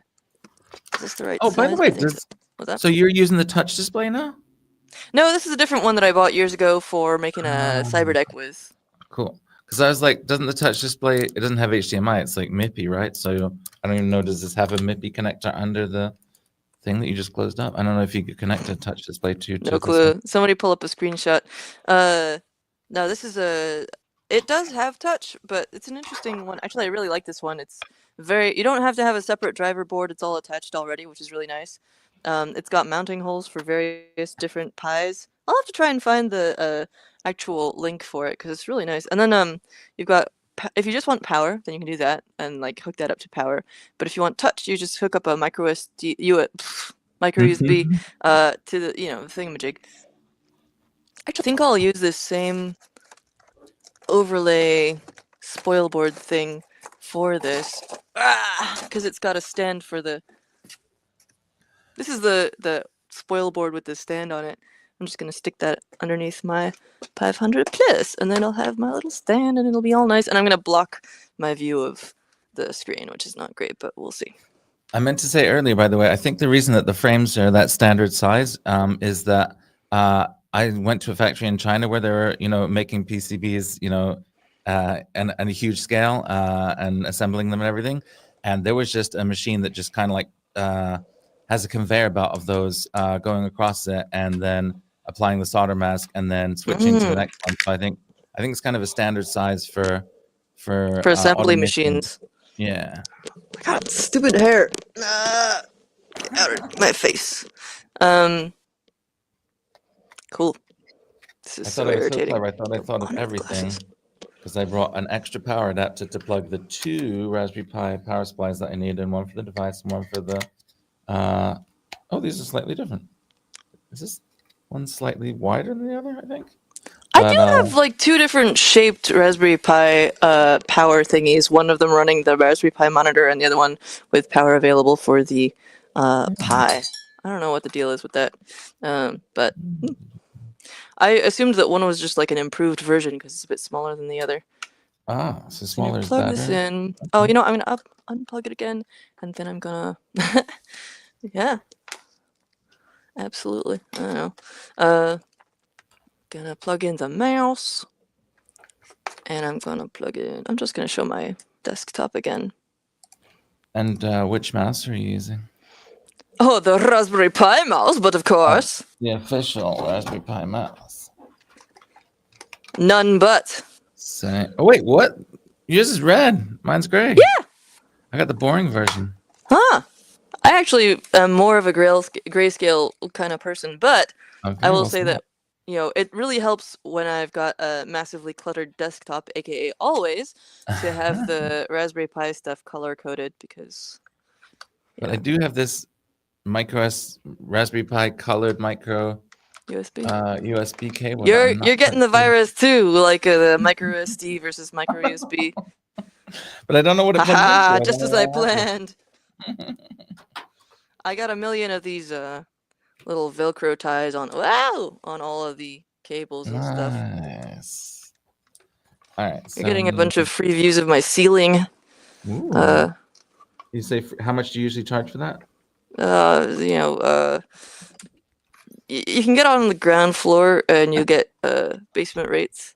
Is this the right Oh, by the size? way, I think so. What's that? so you're using the touch display now? No, this is a different one that I bought years ago for making a Ah, cyberdeck with. cool. Because I was like, doesn't the touch display? It doesn't have HDMI. It's like MIPI, right? So I don't even know. Does this have a MIPI connector under the thing that you just closed up? I don't know if you could connect a touch display to No this one. clue. Somebody pull up a screenshot. No, this is a. It does have touch, but it's an interesting one. Actually, I really like this one. It's very. You don't have to have a separate driver board. It's all attached already, which is really nice. It's got mounting holes for various different Pis. I'll have to try and find the actual link for it because it's really nice. And then you've got. If you just want power, then you can do that and like hook that up to power. But if you want touch, you just hook up a micro SD. Micro USB to the thingamajig. I think I'll use this same overlay spoil board thing for this because it's got a stand for the. This is the spoil board with the stand on it. I'm just gonna stick that underneath my 500 plus, and then I'll have my little stand, and it'll be all nice. And I'm gonna block my view of the screen, which is not great, but we'll see. I meant to say earlier, by the way, I think the reason that the frames are that standard size is that I went to a factory in China where they were, making PCBs, and a huge scale and assembling them and everything. And there was just a machine that just kind of like has a conveyor belt of those going across it and then applying the solder mask and then switching to the next one. So I think it's kind of a standard size for assembly automation. machines. Yeah. God, stupid hair. Get out of my face. Cool. This is so irritating. I thought of everything because I brought an extra power adapter to plug the two Raspberry Pi power supplies that I need, and one for the device and one for the. Oh, these are slightly different. Is this one slightly wider than the other? I think. I do have like two different shaped Raspberry Pi power thingies. One of them running the Raspberry Pi monitor, and the other one with power available for the Pi. I don't know what the deal is with that, but I assumed that one was just like an improved version because it's a bit smaller than the other. Ah, so smaller is plug better. this in. Oh, I'm gonna unplug it again, and then I'm gonna. Yeah. Absolutely. I don't know. Gonna plug in the mouse, and I'm gonna plug in. I'm just gonna show my desktop again. And which mouse are you using? Oh, the Raspberry Pi mouse, but of course. The official Raspberry Pi mouse. None but. Oh wait, what? Yours is red. Mine's gray. Yeah. I got the boring version. Huh. I actually am more of a grayscale kind of person, but I will say that it really helps when I've got a massively cluttered desktop, aka always, to have the Raspberry Pi stuff color coded because. But I do have this Raspberry Pi colored micro USB cable. You're getting the virus too, like the micro SD versus micro USB. But I don't know what it plugs into. Just as I planned. I got a million of these little Velcro ties on all of the cables and stuff. Nice. All right. You're getting a bunch of free views of my ceiling. You say how much do you usually charge for that? You can get on the ground floor and you get basement rates.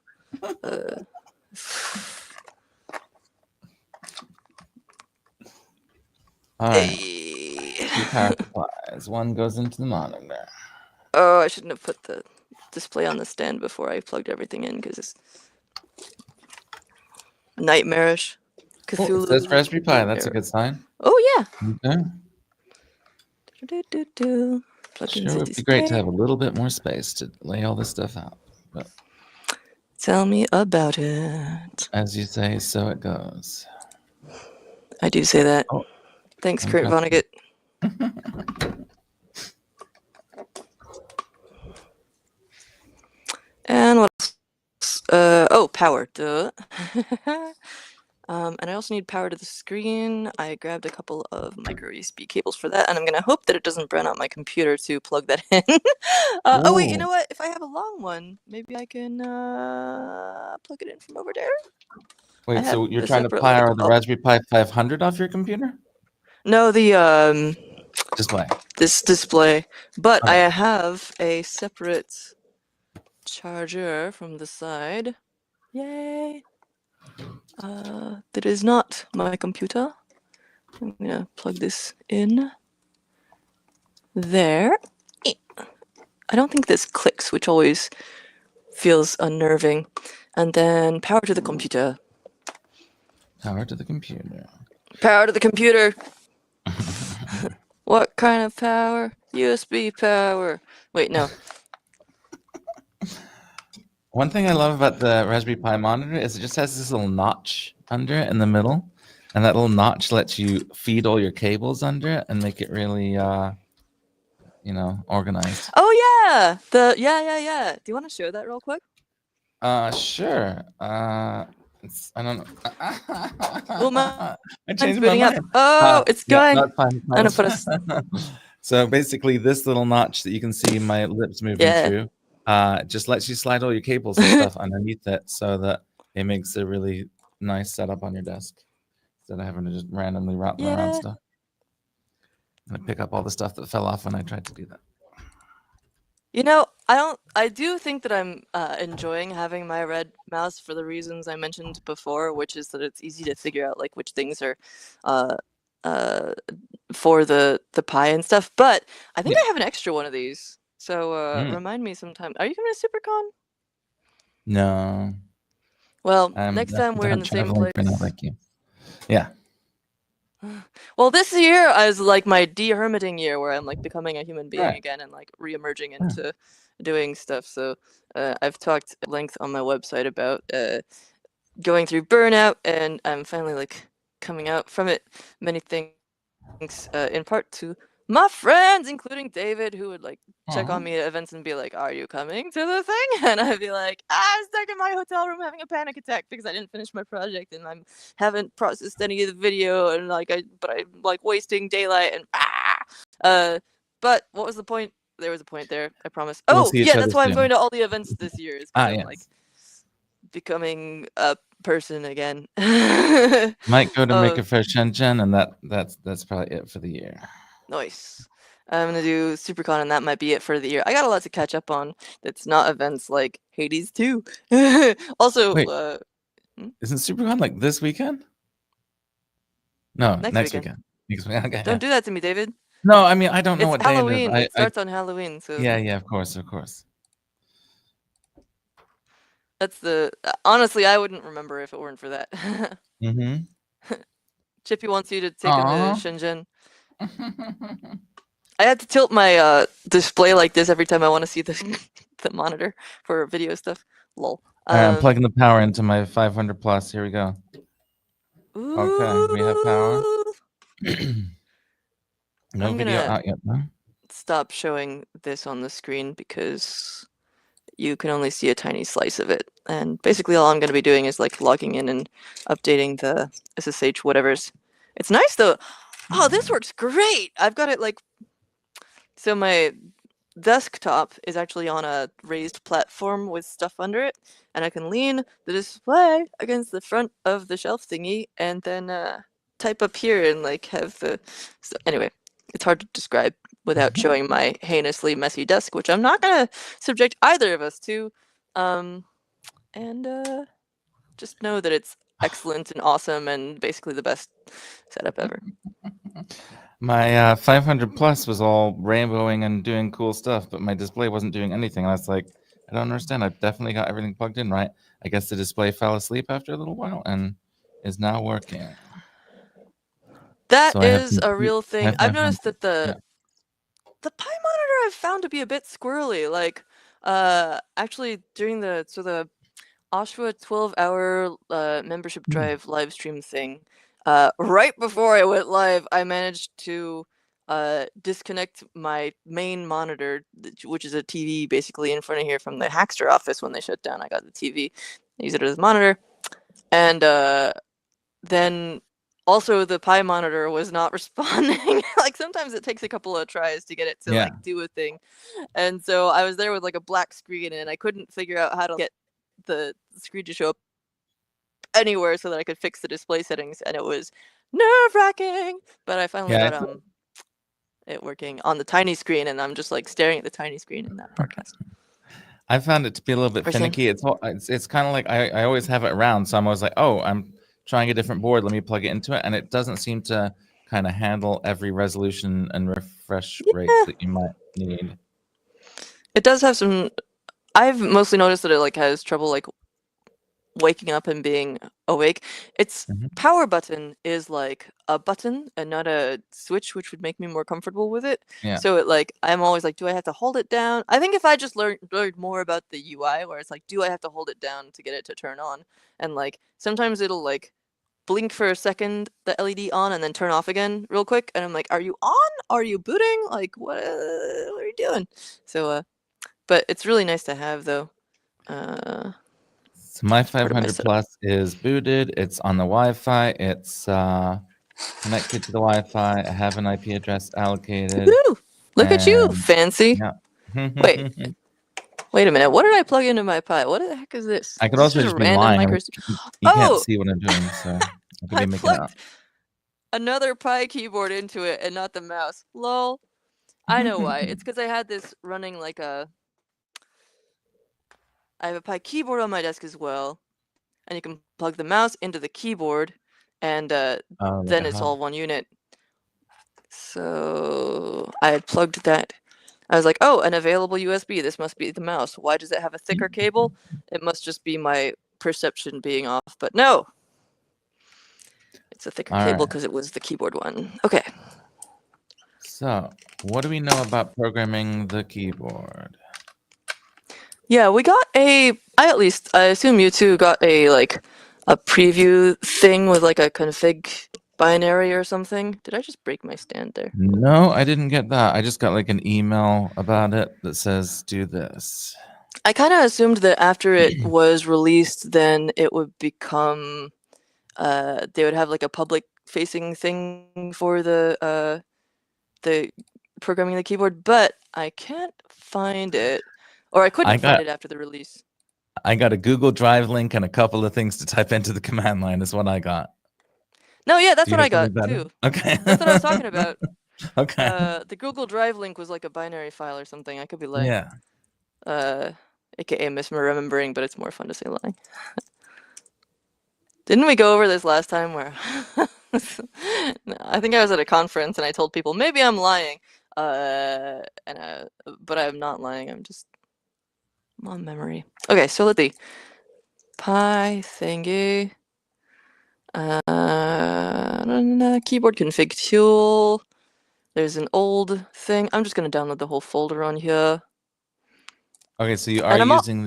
All right. Two power supplies. One goes into the monitor. Oh, I shouldn't have put the display on the stand before I plugged everything in because it's nightmarish. Cthulhu. It says Raspberry Pi. That's a good sign. Oh yeah. Okay. Sure would be great to have a little bit more space to lay all this stuff out. But tell me about it. As you say, so it goes. I do say that. Oh, thanks, Kurt Vonnegut. And what else? Oh, power. Duh. And I also need power to the screen. I grabbed a couple of micro USB cables for that, and I'm gonna hope that it doesn't burn out my computer to plug that in. Oh wait, you know what? If I have a long one, maybe I can plug it in from over there. Wait, so you're trying to power the Raspberry Pi 500 off your computer? No, the display. This display, but okay. I have a separate charger from the side. Yay! That is not my computer. I'm gonna plug this in there. I don't think this clicks, which always feels unnerving. And then power to the computer. Power to the computer. Power to the computer. What kind of power? USB power. Wait, no. One thing I love about the Raspberry Pi monitor is it just has this little notch under it in the middle. And that little notch lets you feed all your cables under it and make it really, you know, organized. Oh, yeah. Yeah. Do you want to show that real quick? Sure. I don't know. Well, I changed my mind. Oh, it's going. Yeah, fine. I'm gonna put a... So basically, this little notch that you can see my lips moving through, just lets you slide all your cables and stuff underneath it, so that it makes a really nice setup on your desk instead of having to just randomly route around stuff. And I pick up all the stuff that fell off when I tried to do that. You know, I do think that I'm enjoying having my red mouse for the reasons I mentioned before, which is that it's easy to figure out like which things are for the Pi and stuff. But I think I have an extra one of these. So remind me sometime. Are you coming to SuperCon? No. Well, next time we're in the same place. Like you. Yeah. Well, this year is like my de-hermiting year, where I'm like becoming a human being again and like re-emerging into doing stuff. So I've talked at length on my website about going through burnout, and I'm finally like coming out from it. Many things in part to my friends, including David, who would like check on me at events and be like, "Are you coming to the thing?" And I'd be like, "I'm stuck in my hotel room having a panic attack because I didn't finish my project and I haven't processed any of the video, and like I'm like wasting daylight and But what was the point? There was a point there. I promise. Oh yeah, that's why I'm going to all the events this year. Is because I'm like becoming a person again. Might go to Maker Faire Shenzhen, and that's probably it for the year. Nice. I'm gonna do SuperCon, and that might be it for the year. I got a lot to catch up on. That's not events like Hades 2. Also, wait, isn't SuperCon like this weekend? No, next weekend. Okay, don't do that to me, David. No, I mean I don't know what Halloween. day it is. It starts on Halloween. So yeah, of course. That's the honestly, I wouldn't remember if it weren't for that. Chippy wants you to take him to Shenzhen. I have to tilt my display like this every time I want to see the monitor for video stuff. Lol. I'm plugging the power into my 500 plus. Here we go. Okay, we have power. No video out yet, though. Stop showing this on the screen because you can only see a tiny slice of it. And basically all I'm going to be doing is like logging in and updating the SSH whatevers. It's nice though. Oh, this works great. I've got it like, so my desktop is actually on a raised platform with stuff under it, and I can lean the display against the front of the shelf thingy and then type up here and like have the, so anyway, it's hard to describe without showing my heinously messy desk, which I'm not gonna subject either of us to. And just know that it's excellent and awesome and basically the best setup ever. My 500 plus was all rainbowing and doing cool stuff, but my display wasn't doing anything. I was like, I don't understand. I've definitely got everything plugged in right. I guess the display fell asleep after a little while and is now working. That is a real thing. I've noticed that the Pi monitor I've found to be a bit squirrely. Like, actually during the Oshua 12-hour membership drive live stream thing, right before I went live, I managed to disconnect my main monitor, which is a TV basically in front of here from the Hackster office when they shut down. I got the TV, I use it as a monitor, and then also the Pi monitor was not responding. Like sometimes it takes a couple of tries to get it to like do a thing, and so I was there with like a black screen and I couldn't figure out how to get the screen to show up anywhere so that I could fix the display settings, and it was nerve-wracking, but I finally got it working on the tiny screen, and I'm just like staring at the tiny screen in that broadcast. I found it to be a little bit finicky. It's kind of like I always have it around, so I'm always like, oh, I'm trying a different board, let me plug it into it, and it doesn't seem to kind of handle every resolution and refresh rates that you might need. It does have some. I've mostly noticed that it like has trouble like waking up and being awake. Its power button is like a button and not a switch, which would make me more comfortable with it. So it like I'm always like, do I have to hold it down? I think if I just learned more about the UI, where it's like, do I have to hold it down to get it to turn on? And like sometimes it'll like blink for a second, the LED on, and then turn off again real quick, and I'm like, are you on? Are you booting? Like what are you doing? So but it's really nice to have though. So my 500 plus is booted. It's on the Wi-Fi. It's connected to the Wi-Fi. I have an IP address allocated. Woo! Look at you, fancy. Yeah. Wait a minute. What did I plug into my Pi? What the heck is this? I could also just be lying. You can't see what I'm doing, so I could be making it up. Another Pi keyboard into it and not the mouse. Lol. I know why. It's because I had this running like a. I have a Pi keyboard on my desk as well, and you can plug the mouse into the keyboard, and then it's all one unit. So I had plugged that. I was like, oh, an available USB. This must be the mouse. Why does it have a thicker cable? It must just be my perception being off. But no, it's a thicker cable because it was the keyboard one. Okay. So what do we know about programming the keyboard? Yeah, we got I assume you two got a like a preview thing with like a config binary or something. Did I just break my stand there? No, I didn't get that. I just got like an email about it that says do this. I kind of assumed that after it was released, then it would become they would have like a public facing thing for the programming the keyboard, but I can't find it. Or I couldn't find it after the release. I got a Google Drive link and a couple of things to type into the command line is what I got. No, yeah, that's what I got too. Okay. That's what I was talking about. Okay. The Google Drive link was like a binary file or something. I could be lying. Yeah. AKA misremembering, but it's more fun to say lying. Didn't we go over this last time where no, I think I was at a conference and I told people maybe I'm lying. But I'm not lying. I'm just on memory. Okay, so let's see. Pi thingy. Keyboard config tool. There's an old thing. I'm just gonna download the whole folder on here. Okay, so you are using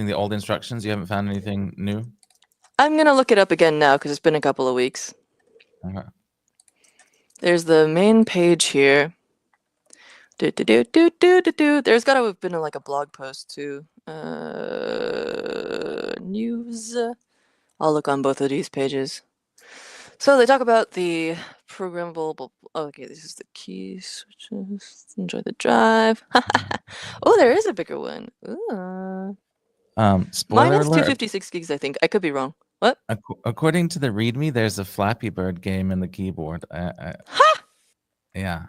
the old instructions. You haven't found anything new. I'm gonna look it up again now because it's been a couple of weeks. Okay. There's the main page here. There's gotta have been like a blog post too. News. I'll look on both of these pages. So they talk about the programmable. Okay, this is the key switches. Enjoy the drive. Oh, there is a bigger one. Ooh. Spoiler Mine is alert. 256 gigs, I think. I could be wrong. What? According to the README, there's a Flappy Bird game in the keyboard. Yeah.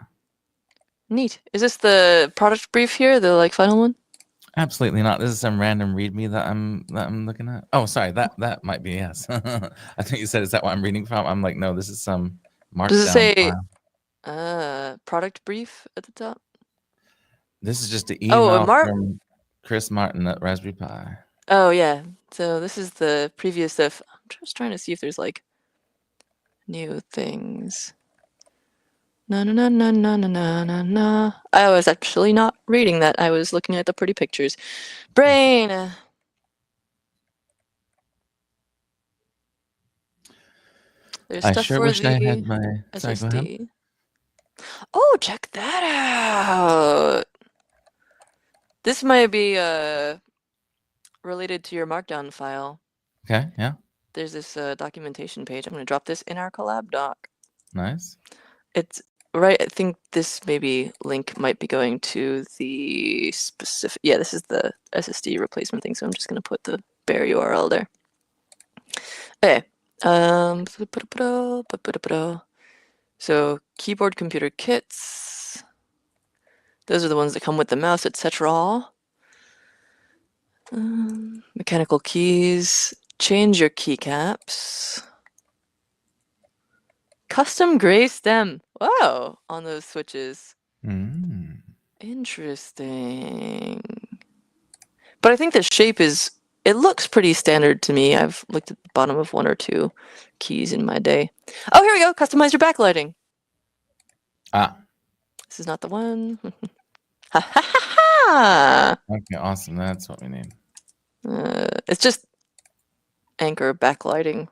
Neat. Is this the product brief here, the like final one? Absolutely not. This is some random README that I'm looking at. Oh, sorry. That might be yes. I think you said, is that what I'm reading from? I'm like, no, this is some markdown. Does it say product brief at the top? This is just the email from Chris Martin at Raspberry Pi. Oh yeah. So this is the previous stuff. I'm just trying to see if there's like new things. No. I was actually not reading that. I was looking at the pretty pictures. Brain. There's I stuff sure for wish the I had my SSD. Oh, check that out. This might be related to your Markdown file. Okay, yeah. There's this documentation page. I'm going to drop this in our collab doc. Nice. It's right. I think this maybe link might be going to the specific. Yeah, this is the SSD replacement thing. So I'm just going to put the bare URL there. Okay. So keyboard computer kits. Those are the ones that come with the mouse, etc. Mechanical keys. Change your keycaps. Custom gray stem. Wow, on those switches. Interesting. But I think the shape is, it looks pretty standard to me. I've looked at the bottom of one or two keys in my day. Oh, here we go. Customize your backlighting. This is not the one. Ha ha ha ha! Okay, awesome. That's what we need. It's just anchor backlighting.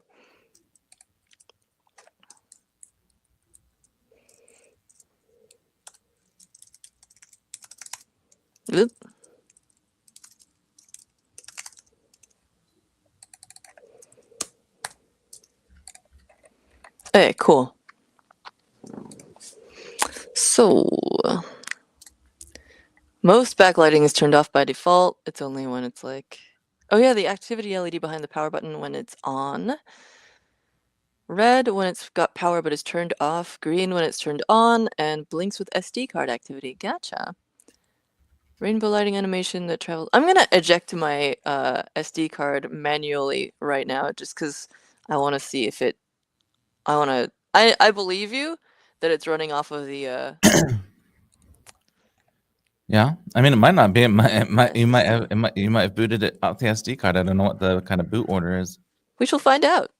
Oop. Hey, cool. So, most backlighting is turned off by default. It's only when it's like, oh yeah, the activity LED behind the power button when it's on. Red when it's got power but is turned off. Green when it's turned on, and blinks with SD card activity. Gotcha. Rainbow lighting animation that travels. I'm gonna eject my SD card manually right now, just because I want to see if it. I believe you that it's running off of the. Yeah, I mean, it might not be. You might have booted it off the SD card. I don't know what the kind of boot order is. We shall find out.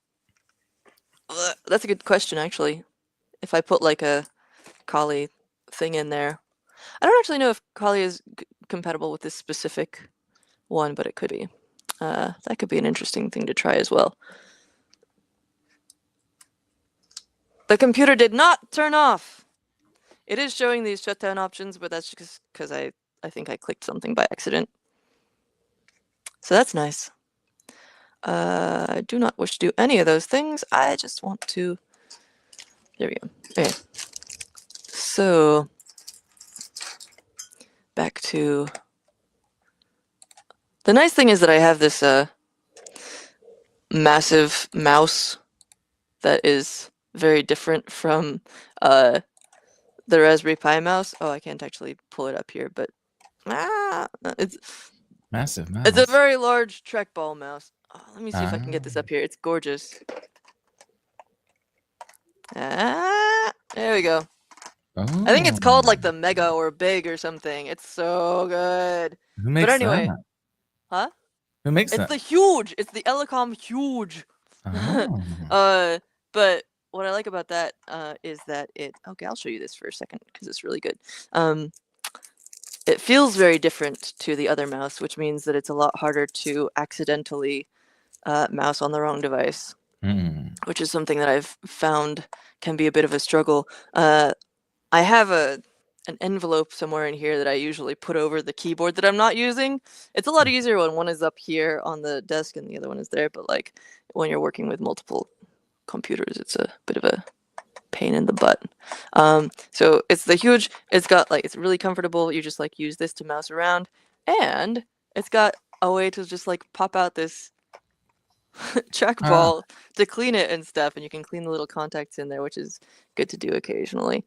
That's a good question, actually. If I put like a Kali thing in there, I don't actually know if Kali is compatible with this specific one, but it could be. That could be an interesting thing to try as well. The computer did not turn off. It is showing these shutdown options, but that's just because I think I clicked something by accident. So that's nice. I do not wish to do any of those things. I just want to. There we go. Okay. So back to. The nice thing is that I have this massive mouse that is very different from the Raspberry Pi mouse. Oh, I can't actually pull it up here, but it's Massive mouse. It's a very large trackball mouse. Oh, let me see if I can get this up here. It's gorgeous. There we go. Oh. I think it's called like the Mega or Big or something. It's so good. Who makes but anyway, that? Huh? Who makes it's that? It's the huge. It's the Elecom huge. Oh. But what I like about that is that it. Okay, I'll show you this for a second because it's really good. It feels very different to the other mouse, which means that it's a lot harder to accidentally mouse on the wrong device, which is something that I've found can be a bit of a struggle. I have an envelope somewhere in here that I usually put over the keyboard that I'm not using. It's a lot easier when one is up here on the desk and the other one is there, but like when you're working with multiple computers, it's a bit of a pain in the butt. So it's the huge, it's got like, it's really comfortable. You just like use this to mouse around, and it's got a way to just like pop out this trackball to clean it and stuff, and you can clean the little contacts in there, which is good to do occasionally.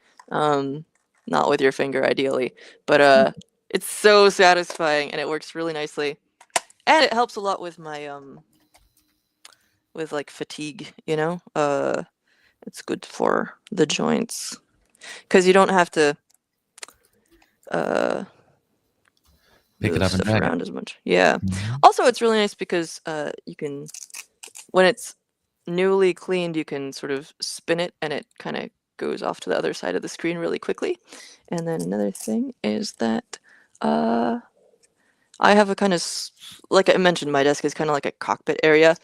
Not with your finger ideally, but it's so satisfying and it works really nicely, and it helps a lot with my with like fatigue, you know. It's good for the joints because you don't have to pick it up and stuff drag around as much. Yeah. Also, it's really nice because you can, when it's newly cleaned, you can sort of spin it and it kind of goes off to the other side of the screen really quickly. And then another thing is that I have a kind of, like I mentioned, my desk is kind of like a cockpit area,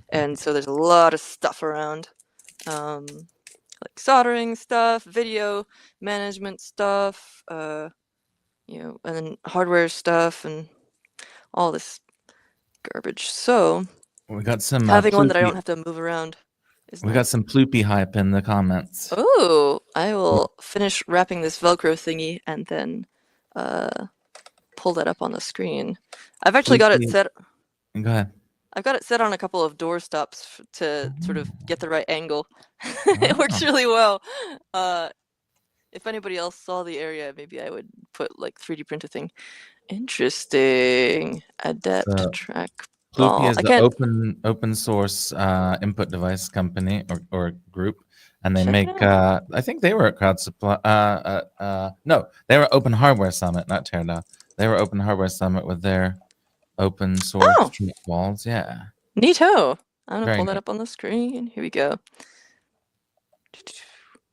and so there's a lot of stuff around. like soldering stuff, video management stuff, and then hardware stuff and all this garbage. So We got some having one that I ploopy. don't have to move around is We got nice. some ploopy hype in the comments. Oh, I will finish wrapping this Velcro thingy and then pull that up on the screen. I've actually got it Ploopy. set. Go ahead. I've got it set on a couple of door stops to sort of get the right angle. It works Oh. really well. If anybody else saw the area, maybe I would put like 3D print a thing. Interesting. Adept So Ploopy trackball. is I the can't open source input device company or group, and they check it make. out. I think they were at Crowd Supply. No, they were Open Hardware Summit, not Teardown. They were Open Hardware Summit with their open source Oh, trackballs. Yeah, neato. I'm gonna very pull that neat. up on the screen. Here we go.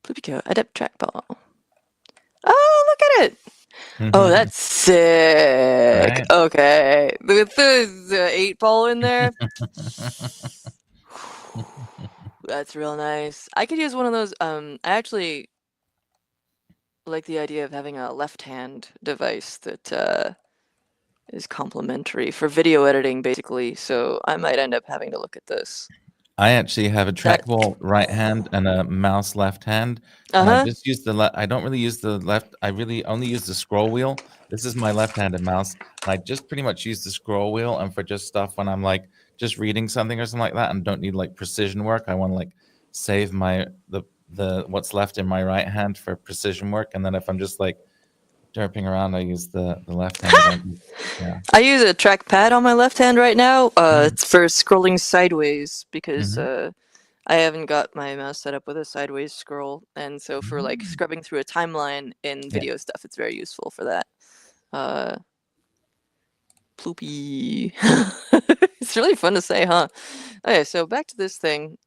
Bloopy Adept trackball. Oh, look at it. Oh, that's sick. Right. Okay. With the 8-ball in there. That's real nice. I could use one of those. I actually like the idea of having a left-hand device that is complementary for video editing, basically. So I might end up having to look at this. I actually have a That. trackball right hand and a mouse left hand, and I Uh-huh. just use the left. I don't really use the left. I really only use the scroll wheel. This is my left-handed mouse, and I just pretty much use the scroll wheel. And for just stuff when I'm like just reading something or something like that, and don't need like precision work, I want to like save the what's left in my right hand for precision work. And then if I'm just like derping around, I use the left hand. Yeah. I use a trackpad on my left hand right now. It's for scrolling sideways because I haven't got my mouse set up with a sideways scroll, and so for like scrubbing through a timeline in video stuff, it's very useful for that. Ploopy. It's really fun to say, huh? Okay, so back to this thing.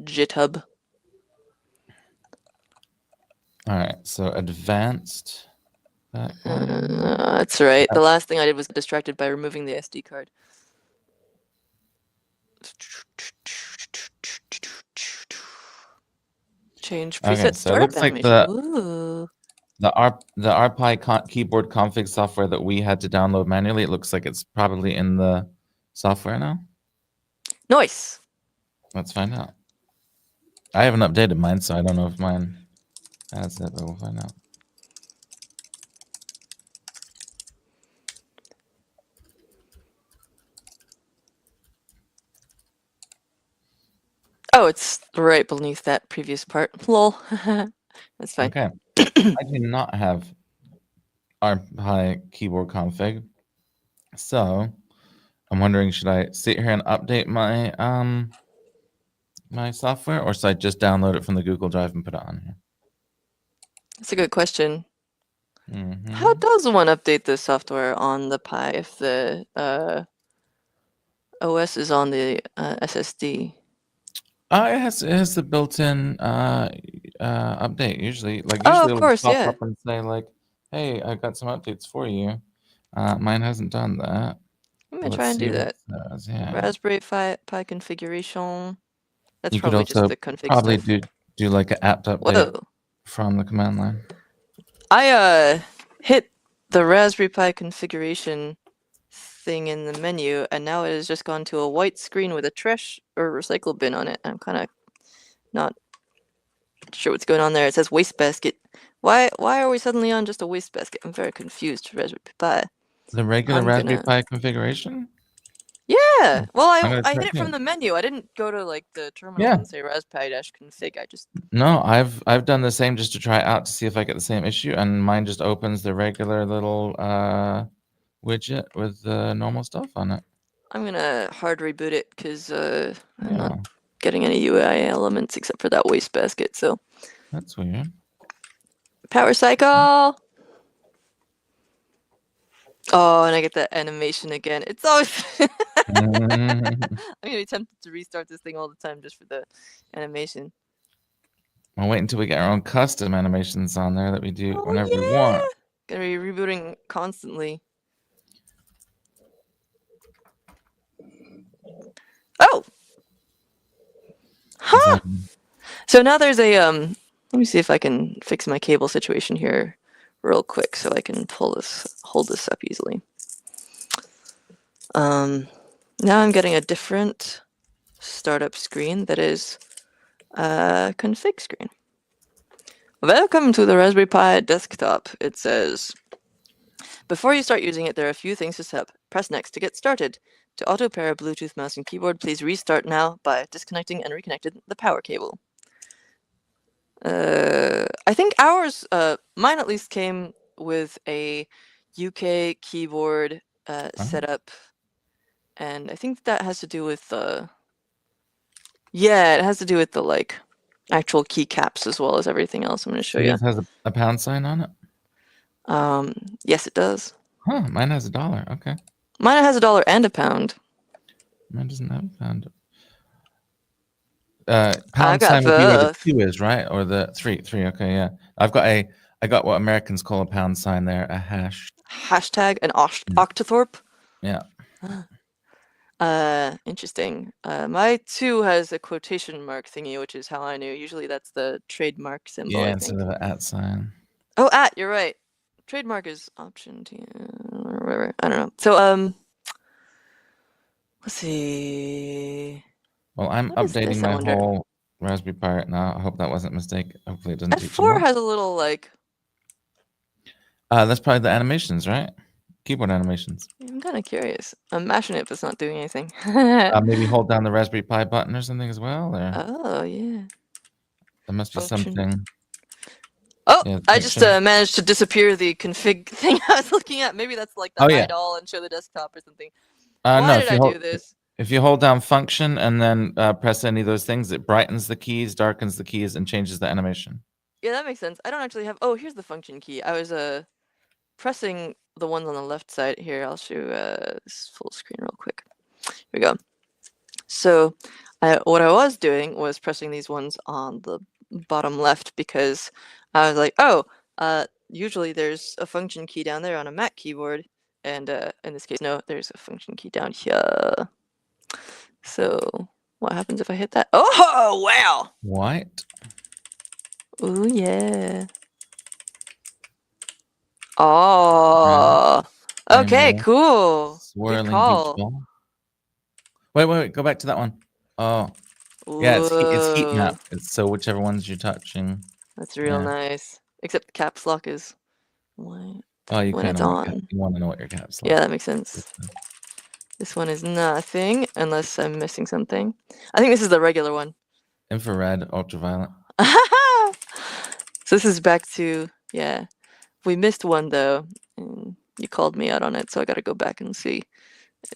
GitHub. All right. So advanced. That's right. The last thing I did was get distracted by removing the SD card. Change preset Okay, so it looks startup like animation. Ooh. the RPi keyboard config software that we had to download manually. It looks like it's probably in the software now. Nice. Let's find out. I haven't updated mine, so I don't know if mine has it, but we'll find out. Oh, it's right beneath that previous part. Lol. That's fine. Okay. I do not have RPi keyboard config, so I'm wondering, should I sit here and update my my software, or should I just download it from the Google Drive and put it on here? That's a good question. How does one update the software on the Pi if the OS is on the SSD? It has the built-in update usually. Like Oh, usually of it'll course, pop yeah. up and say like, "Hey, I got some updates for you." Mine hasn't done that. I'm gonna try and do that. Says. Yeah. Raspberry Pi configuration. That's You could probably just also the config probably stuff. do like an apt update Whoa. from the command line. I hit the Raspberry Pi configuration thing in the menu, and now it has just gone to a white screen with a trash or recycle bin on it. I'm kind of not sure what's going on there. It says wastebasket. Why are we suddenly on just a wastebasket? I'm very confused, Raspberry Pi. The regular Raspberry Pi configuration? Yeah. Well, I hit check it from the menu. I didn't go to like the terminal Yeah. and say raspi-config. I just No, I've done the same just to try it out to see if I get the same issue, and mine just opens the regular little widget with the normal stuff on it. I'm gonna hard reboot it because I'm not getting any UI elements except for that wastebasket. So that's weird. Power cycle. Oh, and I get that animation again. It's always. I'm gonna be tempted to restart this thing all the time just for the animation. I'll wait until we get our own custom animations on there that we do whenever we want. Gonna be rebooting constantly. Oh! design. So now there's a let me see if I can fix my cable situation here real quick so I can hold this up easily. Now I'm getting a different startup screen that is a config screen. Welcome to the Raspberry Pi desktop, it says. Before you start using it, there are a few things to set up. Press next to get started. To auto pair a Bluetooth mouse and keyboard, please restart now by disconnecting and reconnecting the power cable. I think ours, mine at least, came with a UK keyboard setup, and I think that has to do with yeah, it has to do with the like actual keycaps as well as everything else. I'm going to show So you. yours has a pound sign on it? Yes, it does. Huh, mine has $1. Okay. Mine has $1 and a pound. Mine doesn't have a pound. I Pound got sign would be where the both. 2 is, right? Or the 3. Okay, yeah. I got what Americans call a pound sign there, a hash. Hashtag an octothorpe. Yeah. Interesting. My 2 has a quotation mark thingy, which is how I knew. Usually that's the trademark symbol, Yeah, I instead think. of an @ sign. Oh, you're right. Trademark is option T or whatever. I don't know. So, let's see. Well, I'm What is updating this, I my wonder? whole Raspberry Pi right now. I hope that wasn't a mistake. Hopefully it doesn't teach you F4 more. has a little like. That's probably the animations, right? Keyboard animations. I'm kind of curious. I'm mashing it, but it's not doing anything. Maybe hold down the Raspberry Pi button or something as well. Or Oh yeah. there must be Function. something. Oh, Yeah, I just function. managed to disappear the config thing I was looking at. Maybe that's like the Oh yeah. hide all and show the desktop or something. No, Why did I do this? if you hold down function and then press any of those things, it brightens the keys, darkens the keys, and changes the animation. Yeah, that makes sense. I don't actually have. Oh, here's the function key. I was pressing the ones on the left side here. I'll show this full screen real quick. Here we go. So what I was doing was pressing these ones on the bottom left because I was like, oh, usually there's a function key down there on a Mac keyboard, and in this case, no, there's a function key down here. So what happens if I hit that? Oh, wow! What? Oh, yeah. Oh, okay, Rainbow. cool. Good Swirling beach call. ball. Wait, go back to that one. Oh. Whoa. Yeah, it's heat map. So whichever ones you're touching. That's real Yeah. nice. Except the caps lock is white Oh, you when kind it's of on. want to know what your caps lock. Yeah, that makes sense. This one is nothing unless I'm missing something. I think this is the regular one. Infrared, ultraviolet. So this is back to, yeah. We missed one though, and you called me out on it, so I gotta go back and see.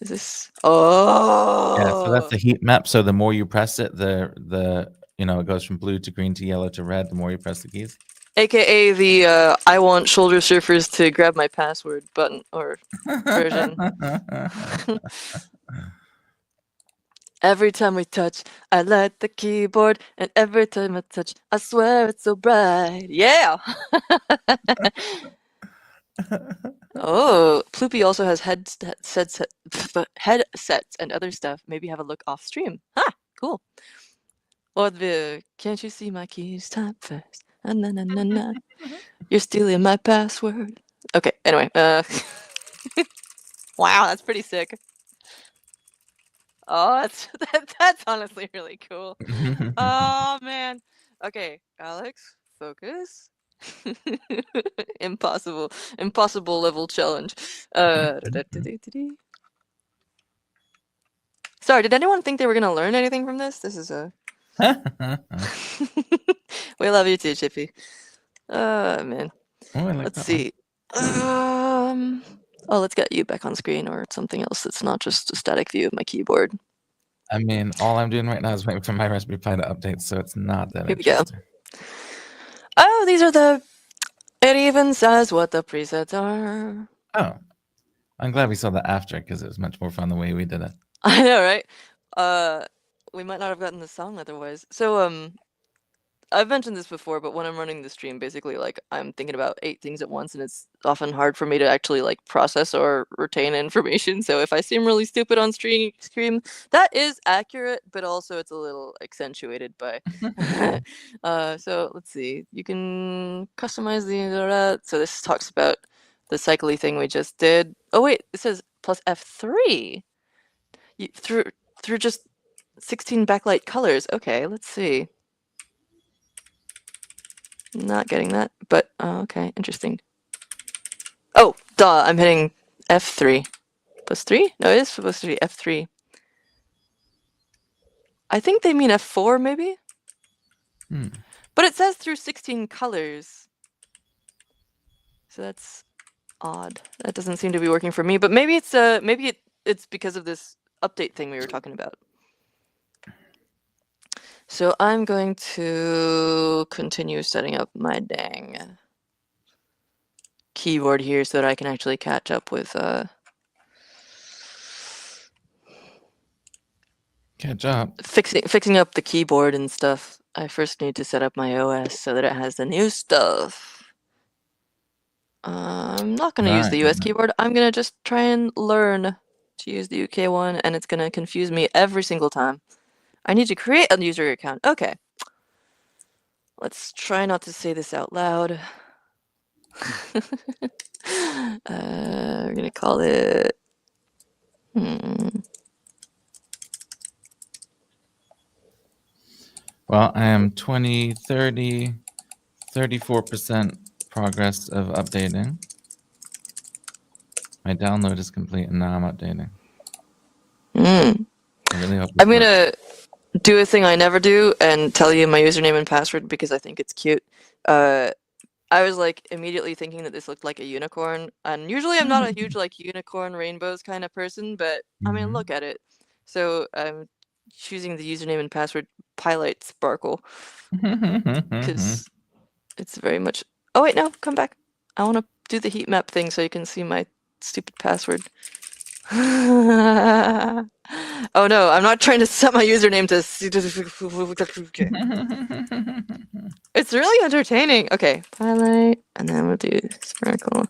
Is this? Oh. Yeah, so that's the heat map. So the more you press it, the it goes from blue to green to yellow to red. The more you press the keys. AKA the I want shoulder surfers to grab my password button or version. Every time we touch, I light the keyboard, and every time I touch, I swear it's so bright. Yeah! Oh, Ploopy also has headsets and other stuff. Maybe have a look off stream. Ah, cool. Or the can't you see my keys type first? Na na na na. You're stealing my password. Okay, anyway, wow, that's pretty sick. Oh, that's honestly really cool. Oh man. Okay, Alex, focus. Impossible level challenge. Sorry, did anyone think they were gonna learn anything from this? This is a. We love you too, Chippy. Man. Oh, I like Let's that see. Oh, let's get you back on screen or something else that's not just a static view of my keyboard. I mean, all I'm doing right now is waiting for my Raspberry Pi to update, so it's not that Here we go. interesting. Oh, these are the. It even says what the presets are. Oh, I'm glad we saw that after because it was much more fun the way we did it. I know, right? We might not have gotten the song otherwise. So, I've mentioned this before, but when I'm running the stream, basically, like, I'm thinking about 8 things at once, and it's often hard for me to actually, like, process or retain information, so if I seem really stupid on stream, that is accurate, but also it's a little accentuated by so let's see. You can customize the so this talks about the cycly thing we just did. Oh wait, it says plus F3 through just 16 backlight colors. Okay, let's see. Not getting that, but okay, interesting. Oh, duh, I'm hitting F3. Plus 3? No, it is supposed to be F3. I think they mean F4, maybe? But it says through 16 colors. So that's odd. That doesn't seem to be working for me, but maybe it's because of this update thing we were talking about. So I'm going to continue setting up my dang keyboard here so that I can actually catch up with fixing up the keyboard and stuff. I first need to set up my OS so that it has the new stuff. I'm not going to use the US keyboard. I'm going to just try and learn to use the UK one, and it's going to confuse me every single time. I need to create a user account. Okay. Let's try not to say this out loud. We're going to call it... Well, I am 20, 30, 34% progress of updating. My download is complete, and now I'm updating. I really hope I'm going to do a thing I never do and tell you my username and password because I think it's cute. I was like immediately thinking that this looked like a unicorn, and usually I'm not a huge like unicorn rainbows kind of person, but I mean, look at it. So I'm choosing the username and password Pilot Sparkle because it's very much. Oh wait, no, come back. I want to do the heat map thing so you can see my stupid password. Oh no, I'm not trying to set my username to. It's really entertaining. Okay, Pilot, and then we'll do Sparkle.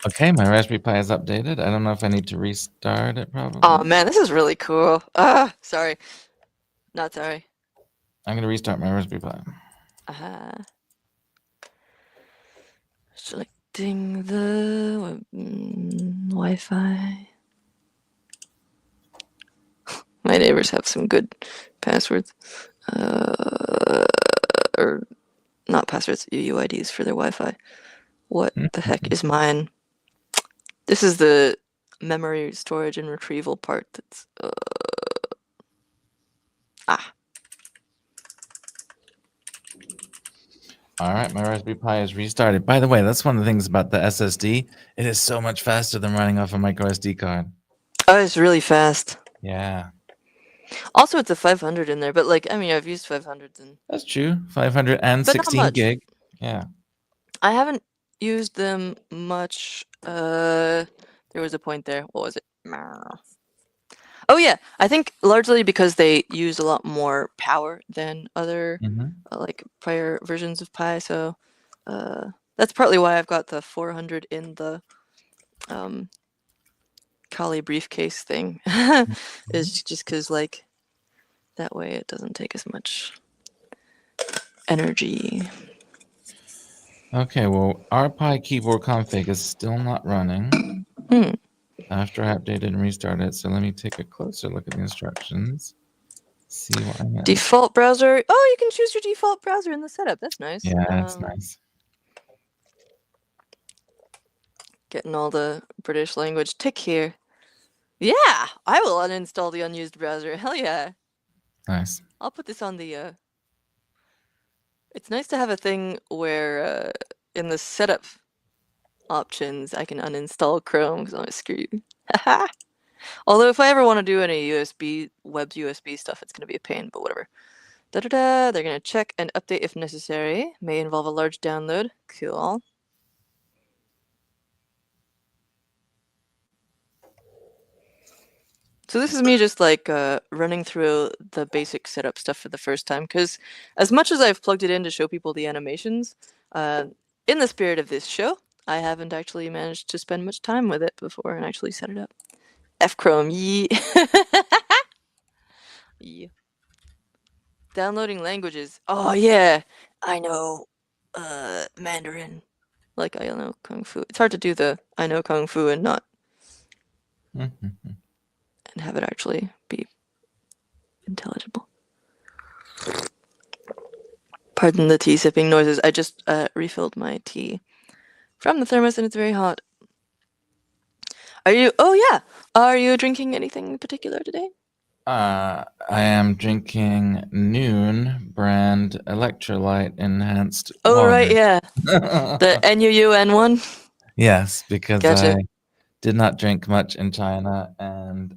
Okay, my Raspberry Pi is updated. I don't know if I need to restart it, probably. Oh man, this is really cool. Sorry. Not sorry. I'm going to restart my Raspberry Pi. Selecting the Wi-Fi. My neighbors have some good passwords. Or not passwords, UUIDs for their Wi-Fi. What the heck is mine? This is the memory storage and retrieval part that's... All right, my Raspberry Pi is restarted. By the way, that's one of the things about the SSD. It is so much faster than running off a micro SD card. Oh, it's really fast. Yeah. Also, it's a 500 in there, but like, I mean, I've used 500s and... That's true. 500 and but 16 gig. Yeah. I haven't used them much. There was a point there. What was it? Oh yeah, I think largely because they use a lot more power than other like prior versions of Pi. So that's partly why I've got the 400 in the Kali briefcase thing. Is just because like that way it doesn't take as much energy. Okay, well, our Pi keyboard config is still not running after I updated and restarted. So let me take a closer look at the instructions. See what I meant. Default browser. Oh, you can choose your default browser in the setup. That's nice. Yeah, that's nice. Getting all the British language tick here. Yeah, I will uninstall the unused browser. Hell yeah. Nice. I'll put this on the... It's nice to have a thing where in the setup options I can uninstall Chrome because I'm gonna screw you. Although if I ever want to do any web USB stuff, it's gonna be a pain, but whatever. They're gonna check and update if necessary. May involve a large download. Cool. So So this is me just like running through the basic setup stuff for the first time, because as much as I've plugged it in to show people the animations, in the spirit of this show, I haven't actually managed to spend much time with it before and actually set it up. F-Chrome, yee. Yeah. Downloading languages. Oh yeah, I know Mandarin. Like I know Kung Fu. It's hard to do the I know Kung Fu and not and have it actually be intelligible. Pardon the tea sipping noises. I just refilled my tea from the thermos and it's very hot. Are you? Oh yeah. Are you drinking anything in particular today? I am drinking Noon brand electrolyte enhanced Oh water. right, yeah. The NUUN one. Yes, because Gotcha. I did not drink much in China, and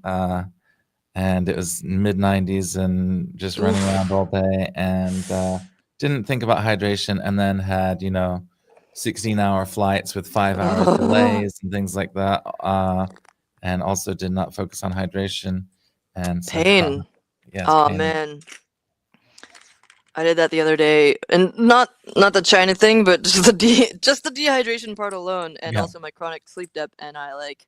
it was mid-90s and just running around all day, and didn't think about hydration, and then had 16-hour flights with 5-hour delays and things like that, and also did not focus on hydration, and so Pain. yes, Oh pain. man. I did that the other day, and not the China thing, but just the dehydration part alone, and Yeah. also my chronic sleep debt, and I like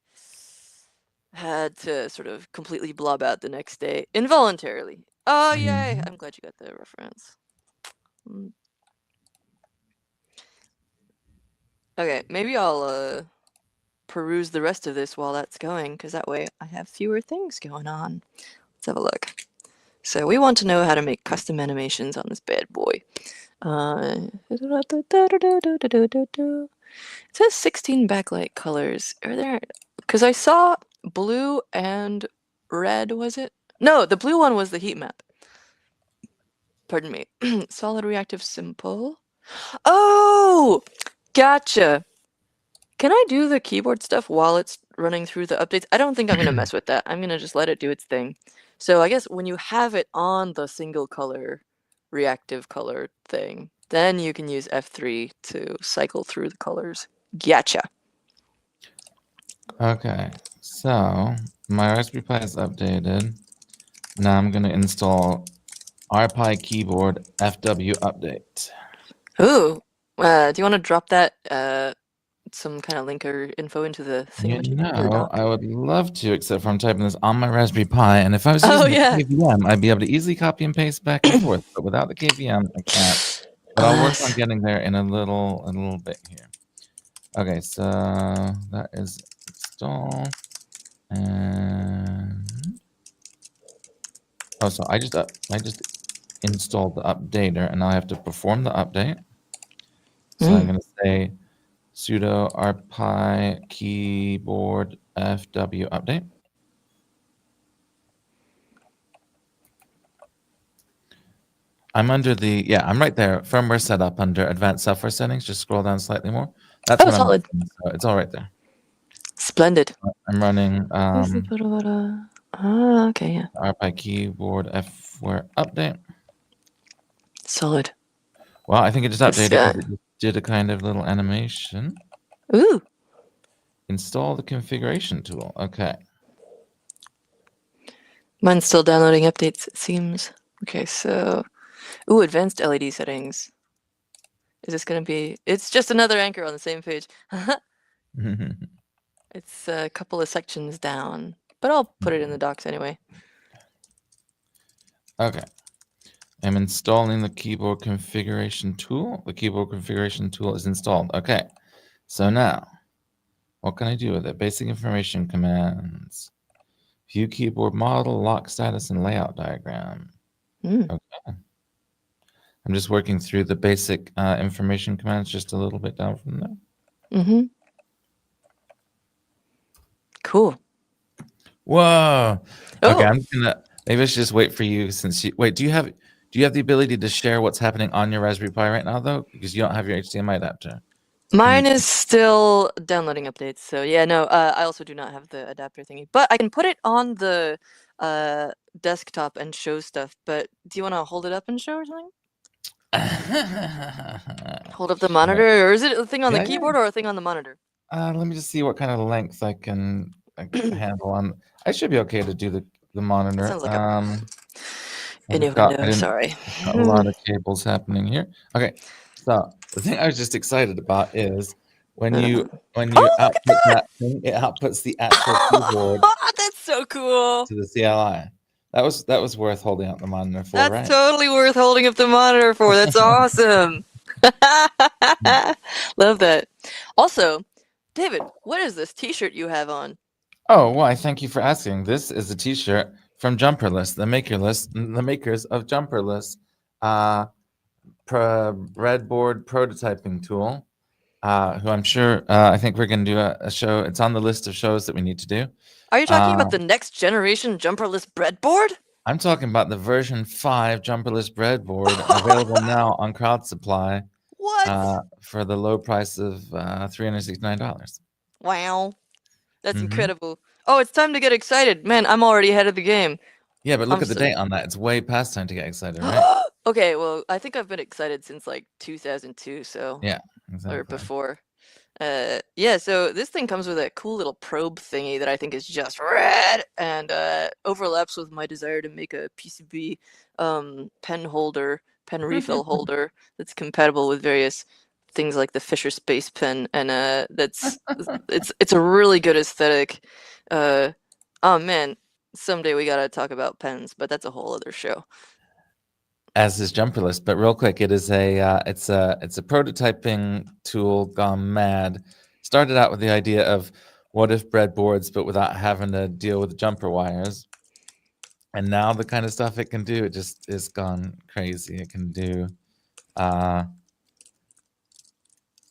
had to sort of completely blob out the next day involuntarily. Oh yay! I'm glad you got the reference. Okay, maybe I'll peruse the rest of this while that's going, because that way I have fewer things going on. Let's have a look. So we want to know how to make custom animations on this bad boy. It says 16 backlight colors. Are there? Because I saw blue and red, was it? No, the blue one was the heat map. Pardon me. Solid reactive simple. Oh! Gotcha. Can I do the keyboard stuff while it's running through the updates? I don't think I'm going to mess with that. I'm going to just let it do its thing. So I guess when you have it on the single color, reactive color thing, then you can use F3 to cycle through the colors. Gotcha. Okay, so my Raspberry Pi is updated. Now I'm going to install RPi keyboard FW update. Ooh. Do you want to drop that some kind of link or info into the thing? I would love to, except for I'm typing this on my Raspberry Pi, and if I was Oh, using yeah. the KVM, I'd be able to easily copy and paste back and forth. But without the KVM, I can't. But I'll work on getting there in a little bit here. Okay, so that is install, and so I just installed the updater, and now I have to perform the update. So I'm going to say sudo rpi keyboard fw update. I'm under I'm right there. Firmware setup under advanced software settings. Just scroll down slightly more. That's what solid. So it's all right there. Splendid. I'm running okay, yeah. rpi keyboard fware update. Solid. Well, I think it just updated because it did a kind of little animation. Ooh. Install the configuration tool. Okay. Mine's still downloading updates, it seems. Okay, so... Ooh, advanced LED settings. Is this going to be... It's just another anchor on the same page. It's a couple of sections down. But I'll put it in the docs anyway. Okay. I'm installing the keyboard configuration tool. The keyboard configuration tool is installed. Okay. So now, what can I do with it? Basic information commands. View keyboard model, lock status, and layout diagram. Okay. I'm just working through the basic information commands just a little bit down from there. Cool. Whoa. Okay, I'm gonna maybe I should just wait for you since you do you have the ability to share what's happening on your Raspberry Pi right now though? Because you don't have your HDMI adapter. Mine is still downloading updates, so yeah, no, I also do not have the adapter thingy. But I can put it on the desktop and show stuff, but do you want to hold it up and show or something? Hold up the monitor, or is it a thing on the keyboard or a thing on the monitor? Let me just see what kind of length I can handle on. I should be okay to do the That monitor. sounds like a I didn't. sorry. Got a lot of cables happening here. Okay, so the thing I was just excited about is when you Oh, look at output that! that thing, it outputs the actual keyboard That's so cool. to the CLI. That was worth holding up the monitor for, That's right? totally worth holding up the monitor for. That's awesome. Love that. Also, David, what is this t-shirt you have on? Oh, well, I thank you for asking. This is a T-shirt from Jumperless, the makers of Jumperless, breadboard prototyping tool. Who I'm sure I think we're going to do a show. It's on the list of shows that we need to do. Are you talking about the next generation jumperless breadboard? I'm talking about the version 5 Jumperless breadboard available now on Crowd Supply What? for the low price of $369. Wow. That's Mm-hmm. incredible. Oh, it's time to get excited. Man, I'm already ahead of the game. Yeah, but look I'm at the so... date on that. It's way past time to get excited, right? Okay, well, I think I've been excited since like 2002, so... Yeah, exactly. Or before. Yeah, so this thing comes with a cool little probe thingy that I think is just rad and overlaps with my desire to make a PCB pen refill holder that's compatible with various things like the Fisher Space Pen, and it's a really good aesthetic. Oh man, someday we gotta talk about pens, but that's a whole other show. As is Jumperless, but real quick, it is it's a prototyping tool gone mad. Started out with the idea of what if breadboards, but without having to deal with jumper wires. And now the kind of stuff it can do, it just is gone crazy. It can do,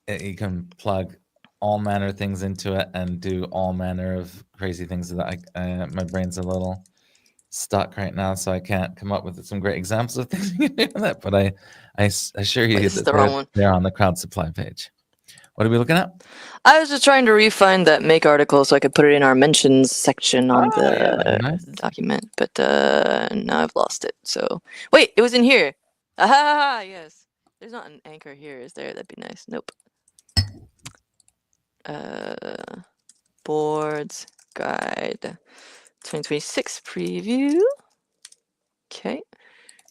you can plug all manner of things into it and do all manner of crazy things. That my brain's a little stuck right now, so I can't come up with some great examples of things you can do with that. But I assure you that they're on the Crowd Supply page. What are we looking at? I was just trying to refine that make article so I could put it in our mentions section on the document, but now I've lost it. So wait, it was in here. Ah, yes. There's not an anchor here, is there? That'd be nice. Nope. Boards guide 2026 preview. Okay.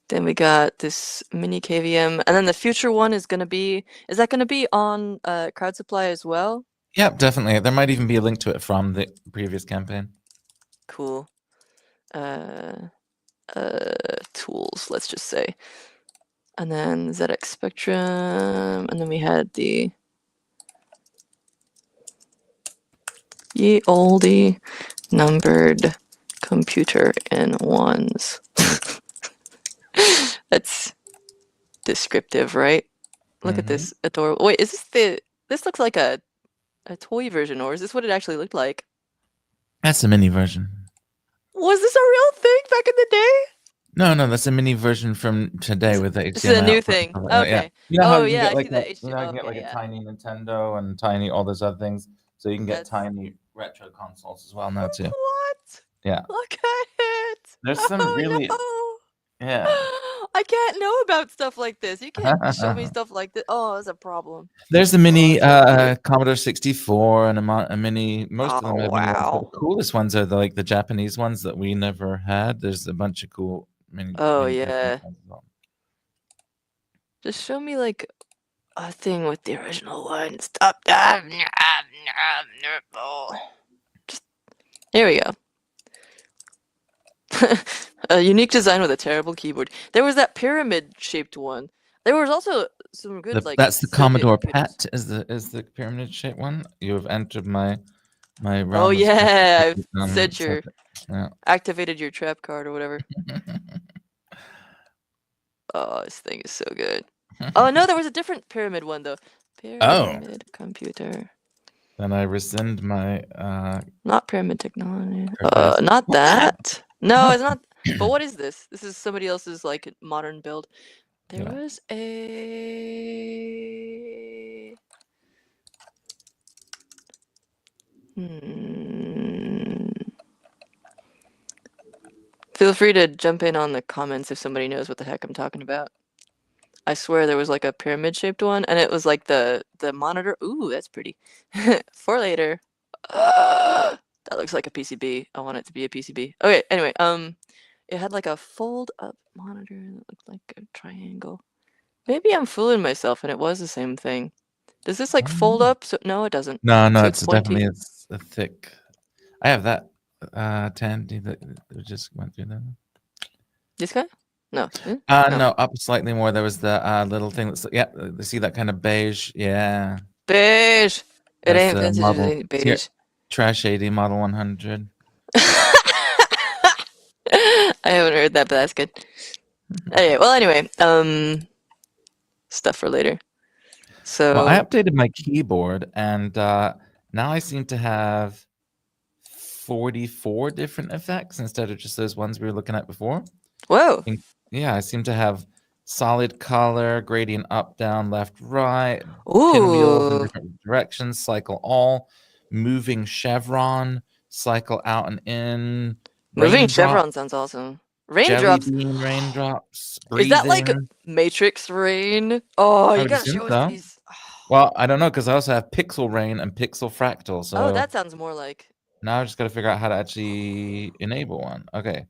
Then we got this mini KVM, and then the future one is gonna be. Is that gonna be on Crowd Supply as well? Yep, definitely. There might even be a link to it from the previous campaign. Cool. Tools, let's just say, and then ZX Spectrum, and then we had the ye olde numbered computer in ones. That's descriptive, right? Look at this adorable. Wait, is this this looks like a toy version, or is this what it actually looked like? That's a mini version. Was this a real thing back in the day? No, that's a mini version from today with the HDMI. This is a new thing. Okay. Yeah. You know how you I get see that. you can get like a tiny Nintendo and tiny all those other things, so you can get tiny retro consoles as well now too. What? Yeah. Look at it. There's some really. No. Yeah. I can't know about stuff like this. You can't show me stuff like this. Oh, that's a problem. There's a mini Commodore 64 and a mini. Most of them have mini ones, but the coolest ones are like the Japanese ones that we never had. There's a bunch of cool mini. Oh yeah. Just show me like a thing with the original one. Stop. Just, here we go. A unique design with a terrible keyboard. There was that pyramid-shaped one. There was also some good That's the Commodore PET. Is the pyramid-shaped one? You have entered my realm. Oh yeah, I've said activated your trap card or whatever. Oh, this thing is so good. Oh no, there was a different pyramid one though. Pyramid computer. Then I rescind my not pyramid technology. Not that. No, it's not. But what is this? This is somebody else's like modern build. There was a Feel free to jump in on the comments if somebody knows what the heck I'm talking about. I swear there was like a pyramid-shaped one, and it was like the monitor. Ooh, that's pretty. For later. That looks like a PCB. I want it to be a PCB. Okay, anyway, it had like a fold-up monitor that looked like a triangle. Maybe I'm fooling myself and it was the same thing. Does this like fold up? So no, it doesn't. No, So it's it's pointy. definitely a thick. I have that Tandy that just went through that. This guy? No. No, up slightly more. There was the little thing that's see that kind of beige? Yeah. Beige. It That's ain't the vintage. It model. ain't beige. Trash 80 Model 100. I haven't heard that, but that's good. Anyway, stuff for later. So Well, I updated my keyboard, and now I seem to have 44 different effects instead of just those ones we were looking at before. whoa. Yeah, I seem to have solid color, gradient up, down, left, right, pinwheels in Ooh. different directions, cycle all, moving chevron, cycle out and in, Moving raindrop, chevron sounds awesome. jelly Raindrops. bean raindrops, Is that like breathing. Matrix rain? Oh, I you would gotta assume show us so. these. Well, I don't know because I also have pixel rain and pixel fractal. Oh, So that sounds more like. now I just got to figure out how to actually enable one. Okay.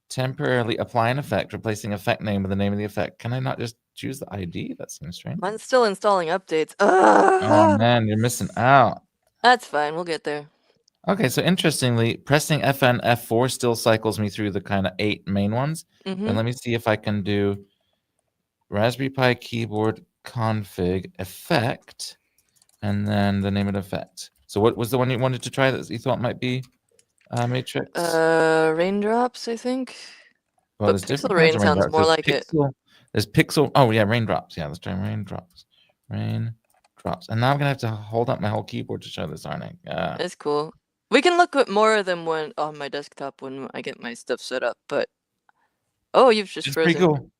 Temporarily apply an effect, replacing effect name with the name of the effect. Can I not just choose the ID? That seems strange. Mine's still installing updates. Oh man, you're missing out. That's fine. We'll get there. Okay, so interestingly, pressing FN F4 still cycles me through the kind of 8 main ones. But let me see if I can do Raspberry Pi keyboard config effect and then the name of the effect. So what was the one you wanted to try that you thought might be Matrix? Raindrops, I think. Well, But there's pixel different rain kinds of sounds raindrops. more like it. There's pixel. Oh yeah, raindrops. Yeah, let's try raindrops. Raindrops. And now I'm gonna have to hold up my whole keyboard to show this, aren't I? Yeah. It's cool. We can look at more of them when on my desktop when I get my stuff set up. But you've just It's frozen. pretty cool.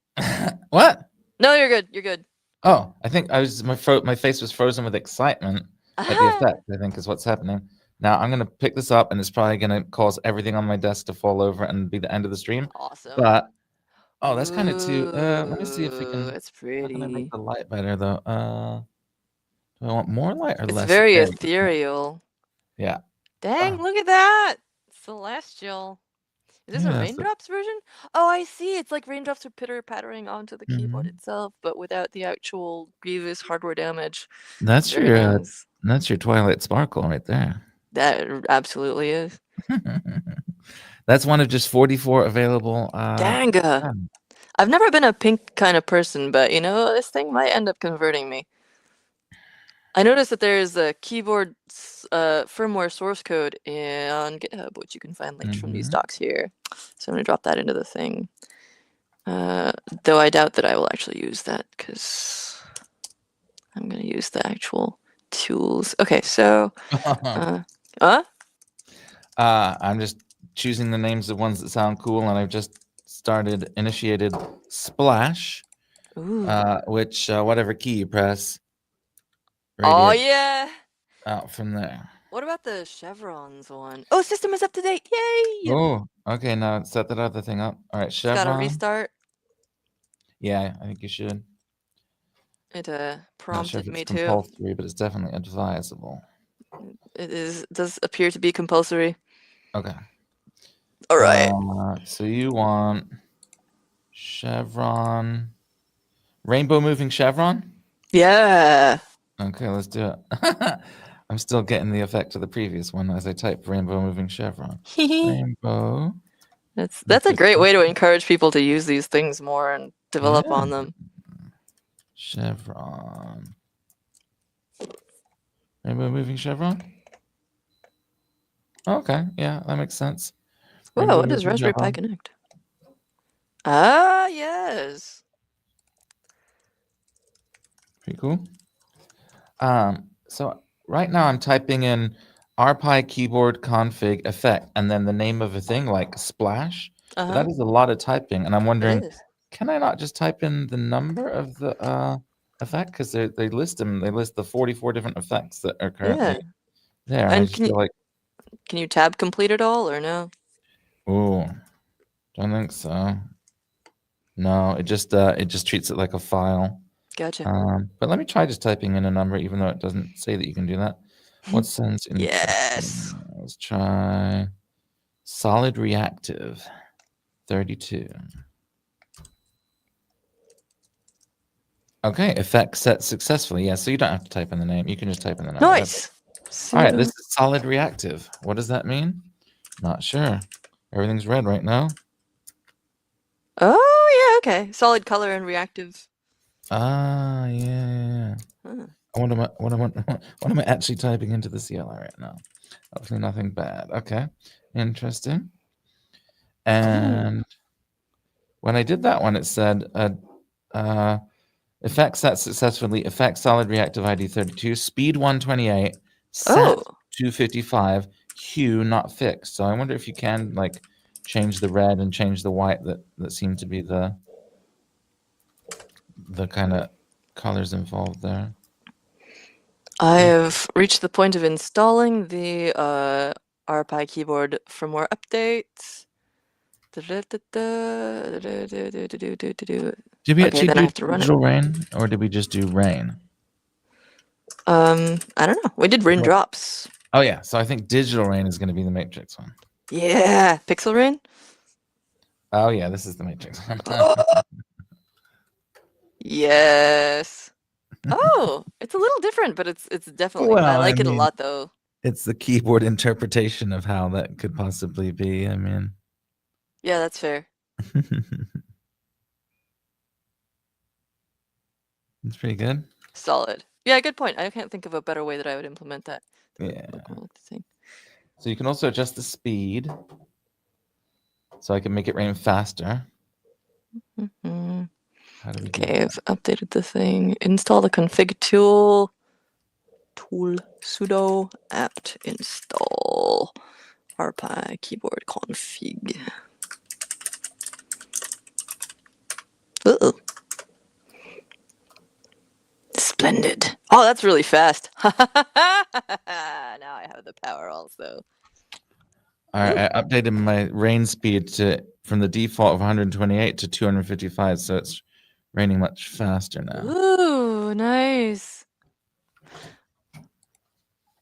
What? No, you're good. You're good. Oh, I think my face was frozen with excitement at the effect, I think is what's happening. Now I'm gonna pick this up and it's probably gonna cause everything on my desk to fall over and be the end of the stream. Awesome. But that's kind of too let me see if we can. It's How can I make pretty. the light better though? Do I want more light or It's less? very There we go. ethereal. Yeah. Dang, look at that! Celestial. Is this a Yeah, raindrops version? Oh, I see. It's like raindrops are pitter-pattering onto the keyboard itself, but without the actual grievous hardware damage. That's Very your nice. that's your Twilight Sparkle right there. That absolutely is. That's one of just 44 available. Dang. I've never been a pink kind of person, but this thing might end up converting me. I noticed that there's a keyboard firmware source code on GitHub, which you can find linked from these docs here. So I'm going to drop that into the thing. Though I doubt that I will actually use that because I'm going to use the actual tools. Okay, so... I'm just choosing the names of ones that sound cool, and I've just initiated Splash, which whatever key you press, yeah! out from there. What about the chevrons one? Oh, system is up to date! Yay! Oh, okay. Now set that other thing up. All right, chevron. Got to restart. Yeah, I think you should. It prompted Not sure if it's me to. compulsory, but it's definitely advisable. It does appear to be compulsory. Okay. All right. So you want chevron, rainbow moving chevron? Yeah. Okay, let's do it. I'm still getting the effect of the previous one as I type rainbow moving chevron. Rainbow. That's a great way to encourage people to use these things more and develop on them. Chevron. Rainbow moving chevron? Okay, yeah, that makes sense. Whoa, what does Raspberry Pi Connect? Ah, yes. Pretty cool. So right now I'm typing in RPi keyboard config effect and then the name of a thing like splash. But that is a lot of typing, and I'm wondering, can I not just type in the number of the effect? Because they list them. They list the 44 different effects that are currently there. And I just feel like, can you tab complete it all or no? Oh, don't think so. No, it just treats it like a file. Gotcha. But let me try just typing in a number, even though it doesn't say that you can do that. What sounds interesting? Yes. Let's try solid reactive 32. Okay, effect set successfully. Yeah, so you don't have to type in the name. You can just type in the number. Nice. All right, this is solid reactive. What does that mean? Not sure. Everything's red right now. Oh, yeah, okay. Solid color and reactive. Ah, yeah. Huh. What am I actually typing into the CLI right now? Hopefully nothing bad. Okay, interesting. And when I did that one, it said effect set successfully, effect solid reactive ID 32, speed 128, sat 255, hue not fixed. So I wonder if you can like change the red and change the white that seem to be the kind of colors involved there. I have reached the point of installing the RPi keyboard firmware update. Did we actually then do I have to run it. digital rain, or did we just do rain? I don't know. We did raindrops. Oh yeah, so I think digital rain is going to be the matrix one. Yeah, pixel rain. Oh yeah, this is the matrix one. Yes. Oh, it's a little different, but it's definitely. Well, I like it a mean, lot though. It's the keyboard interpretation of how that could possibly be. I mean, yeah, that's fair. It's pretty good. Solid. Yeah, good point. I can't think of a better way that I would implement that. Yeah. So you can also adjust the speed, so I can make it rain faster. Okay, I've updated the thing. Install the config tool. Sudo apt install RPi keyboard config. Splendid. Oh, that's really fast. Now I have the power also. All right, I updated my rain speed from the default of 128 to 255, so it's raining much faster now. Ooh, nice.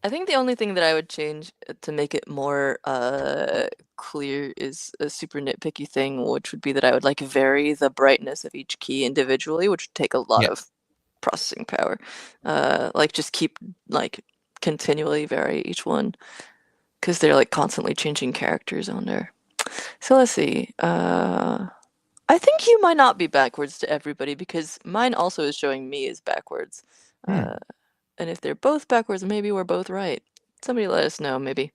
I think the only thing that I would change to make it more clear is a super nitpicky thing, which would be that I would like vary the brightness of each key individually, which would take a lot of processing power. Like just keep like continually vary each one because they're like constantly changing characters on there. So let's see. I think you might not be backwards to everybody because mine also is showing me as backwards. And if they're both backwards, maybe we're both right. Somebody let us know, maybe.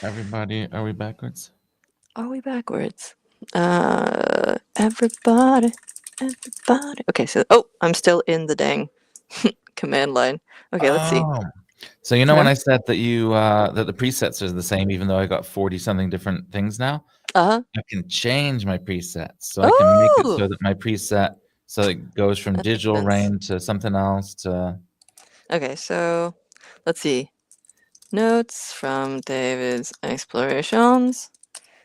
Everybody, are we backwards? Are we backwards? Everybody. Okay, so I'm still in the dang command line. Okay, let's see. So you know when I said that that the presets are the same, even though I got 40 something different things now? I can change my presets, so I can make it so that my preset it goes from digital rain to something else to. Okay, so let's see. Notes from David's explorations.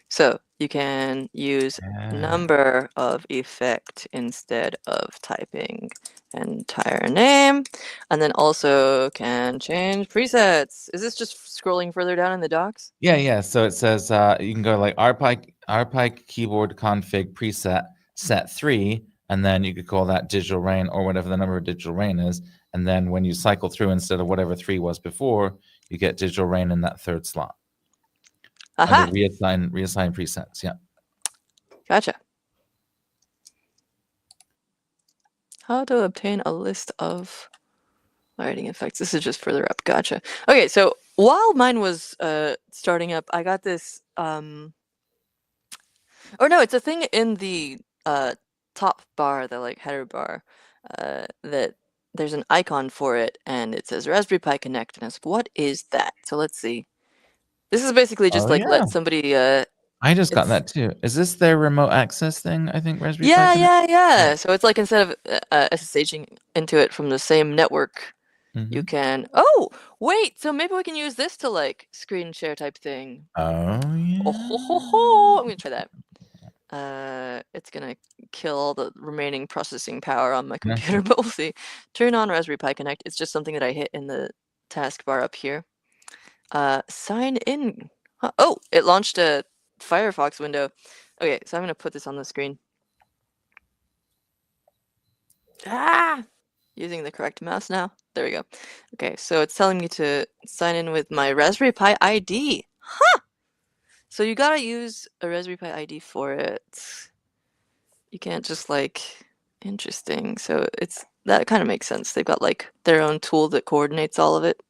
So you can use number of effect instead of typing entire name, and then also can change presets. Is this just scrolling further down in the docs? Yeah. So it says you can go like RPi keyboard config preset set 3, and then you could call that digital rain or whatever the number of digital rain is. And then when you cycle through, instead of whatever 3 was before, you get digital rain in that third slot. Under reassign presets. Yeah. Gotcha. How to obtain a list of lighting effects. This is just further up. Gotcha. Okay, so while mine was starting up, I got this. It's a thing in the top bar, the like header bar, that there's an icon for it, and it says Raspberry Pi Connect, and I was like, what is that? So let's see. This is basically just let somebody. I just got that too. Is this their remote access thing? I think Raspberry Pi Connect? Yeah. So it's like instead of SSHing into it from the same network, you can. Oh, wait. So maybe we can use this to like screen share type thing. Oh yeah. I'm gonna try that. It's gonna kill all the remaining processing power on my computer, but we'll see. Turn on Raspberry Pi Connect. It's just something that I hit in the taskbar up here. Sign in. Huh. Oh, it launched a Firefox window. Okay, so I'm gonna put this on the screen. Ah! Using the correct mouse now. There we go. Okay, so it's telling me to sign in with my Raspberry Pi ID. Huh! So you gotta use a Raspberry Pi ID for it. You can't just like... Interesting. So it's... That kind of makes sense. They've got like their own tool that coordinates all of it.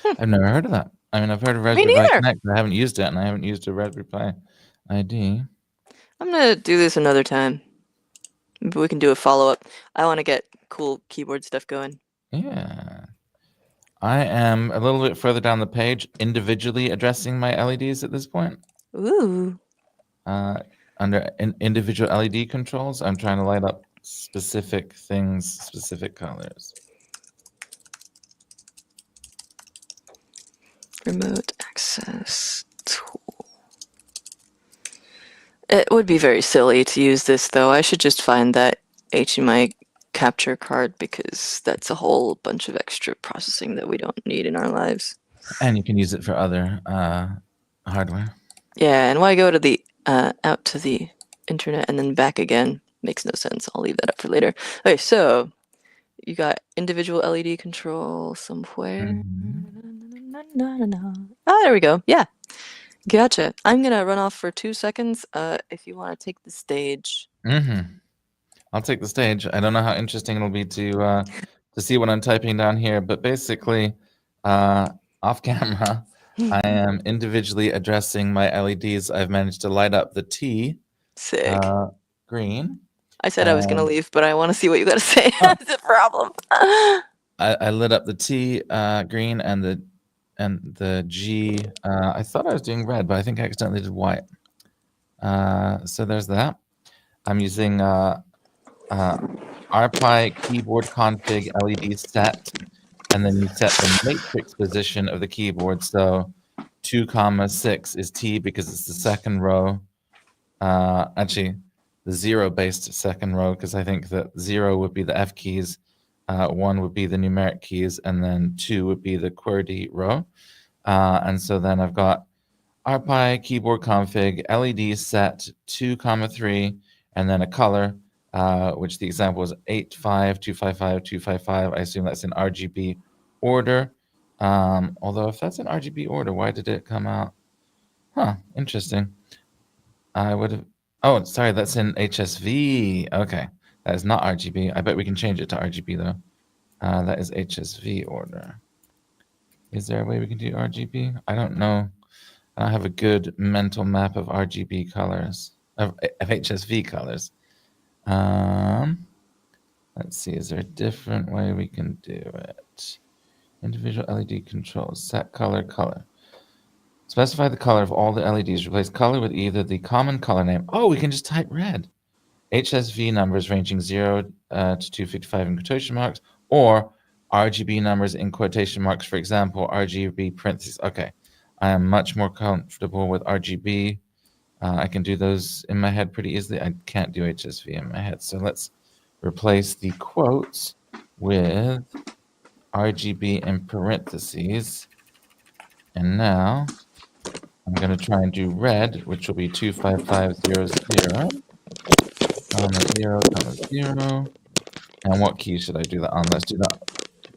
I've never heard of that. I mean, I've heard of Me Raspberry Pi neither! Connect, but I haven't used it, and I haven't used a Raspberry Pi ID. I'm gonna do this another time. Maybe we can do a follow-up. I want to get cool keyboard stuff going. Yeah. I am a little bit further down the page, individually addressing my LEDs at this point. Ooh. Under individual LED controls, I'm trying to light up specific things, specific colors. Remote access tool. It would be very silly to use this, though. I should just find that HDMI capture card because that's a whole bunch of extra processing that we don't need in our lives. And you can use it for other hardware. Yeah, and why go to the out to the internet and then back again? Makes no sense. I'll leave that up for later. Okay, so you got individual LED control somewhere. Ah, there we go. Yeah, gotcha. I'm gonna run off for 2 seconds. If you want to take the stage. I'll take the stage. I don't know how interesting it'll be to see what I'm typing down here, but basically, off camera, I am individually addressing my LEDs. I've managed to light up the T Sick. green. I said I was gonna leave, but I want to see what you got to say. That's a problem. I lit up the T green and the G. I thought I was doing red, but I think I accidentally did white. So there's that. I'm using RPi keyboard config LED set, and then you set the matrix position of the keyboard. So 2,6 is T because it's the second row. Actually, the zero-based second row, because I think that 0 would be the F keys, 1 would be the numeric keys, and then 2 would be the QWERTY row. And so then I've got RPi keyboard config LED set 2,3, and then a color, which the example is 85255 I assume that's in RGB order. Although if that's in RGB order, why did it come out? Huh, interesting. I would have... Oh, sorry, that's in HSV. Okay, that is not RGB. I bet we can change it to RGB, though. That is HSV order. Is there a way we can do RGB? I don't know. I don't have a good mental map of RGB colors, of HSV colors. Let's see, is there a different way we can do it? Individual LED controls, set color, color. Specify the color of all the LEDs. Replace color with either the common color name. Oh, we can just type red. HSV numbers ranging 0 to 255 in quotation marks, or RGB numbers in quotation marks, for example, RGB parentheses. Okay, I am much more comfortable with RGB. I can do those in my head pretty easily. I can't do HSV in my head. So let's replace the quotes with RGB in parentheses. And now I'm going to try and do red, which will be 25500, comma 0, comma 0. And what key should I do that on? Let's do that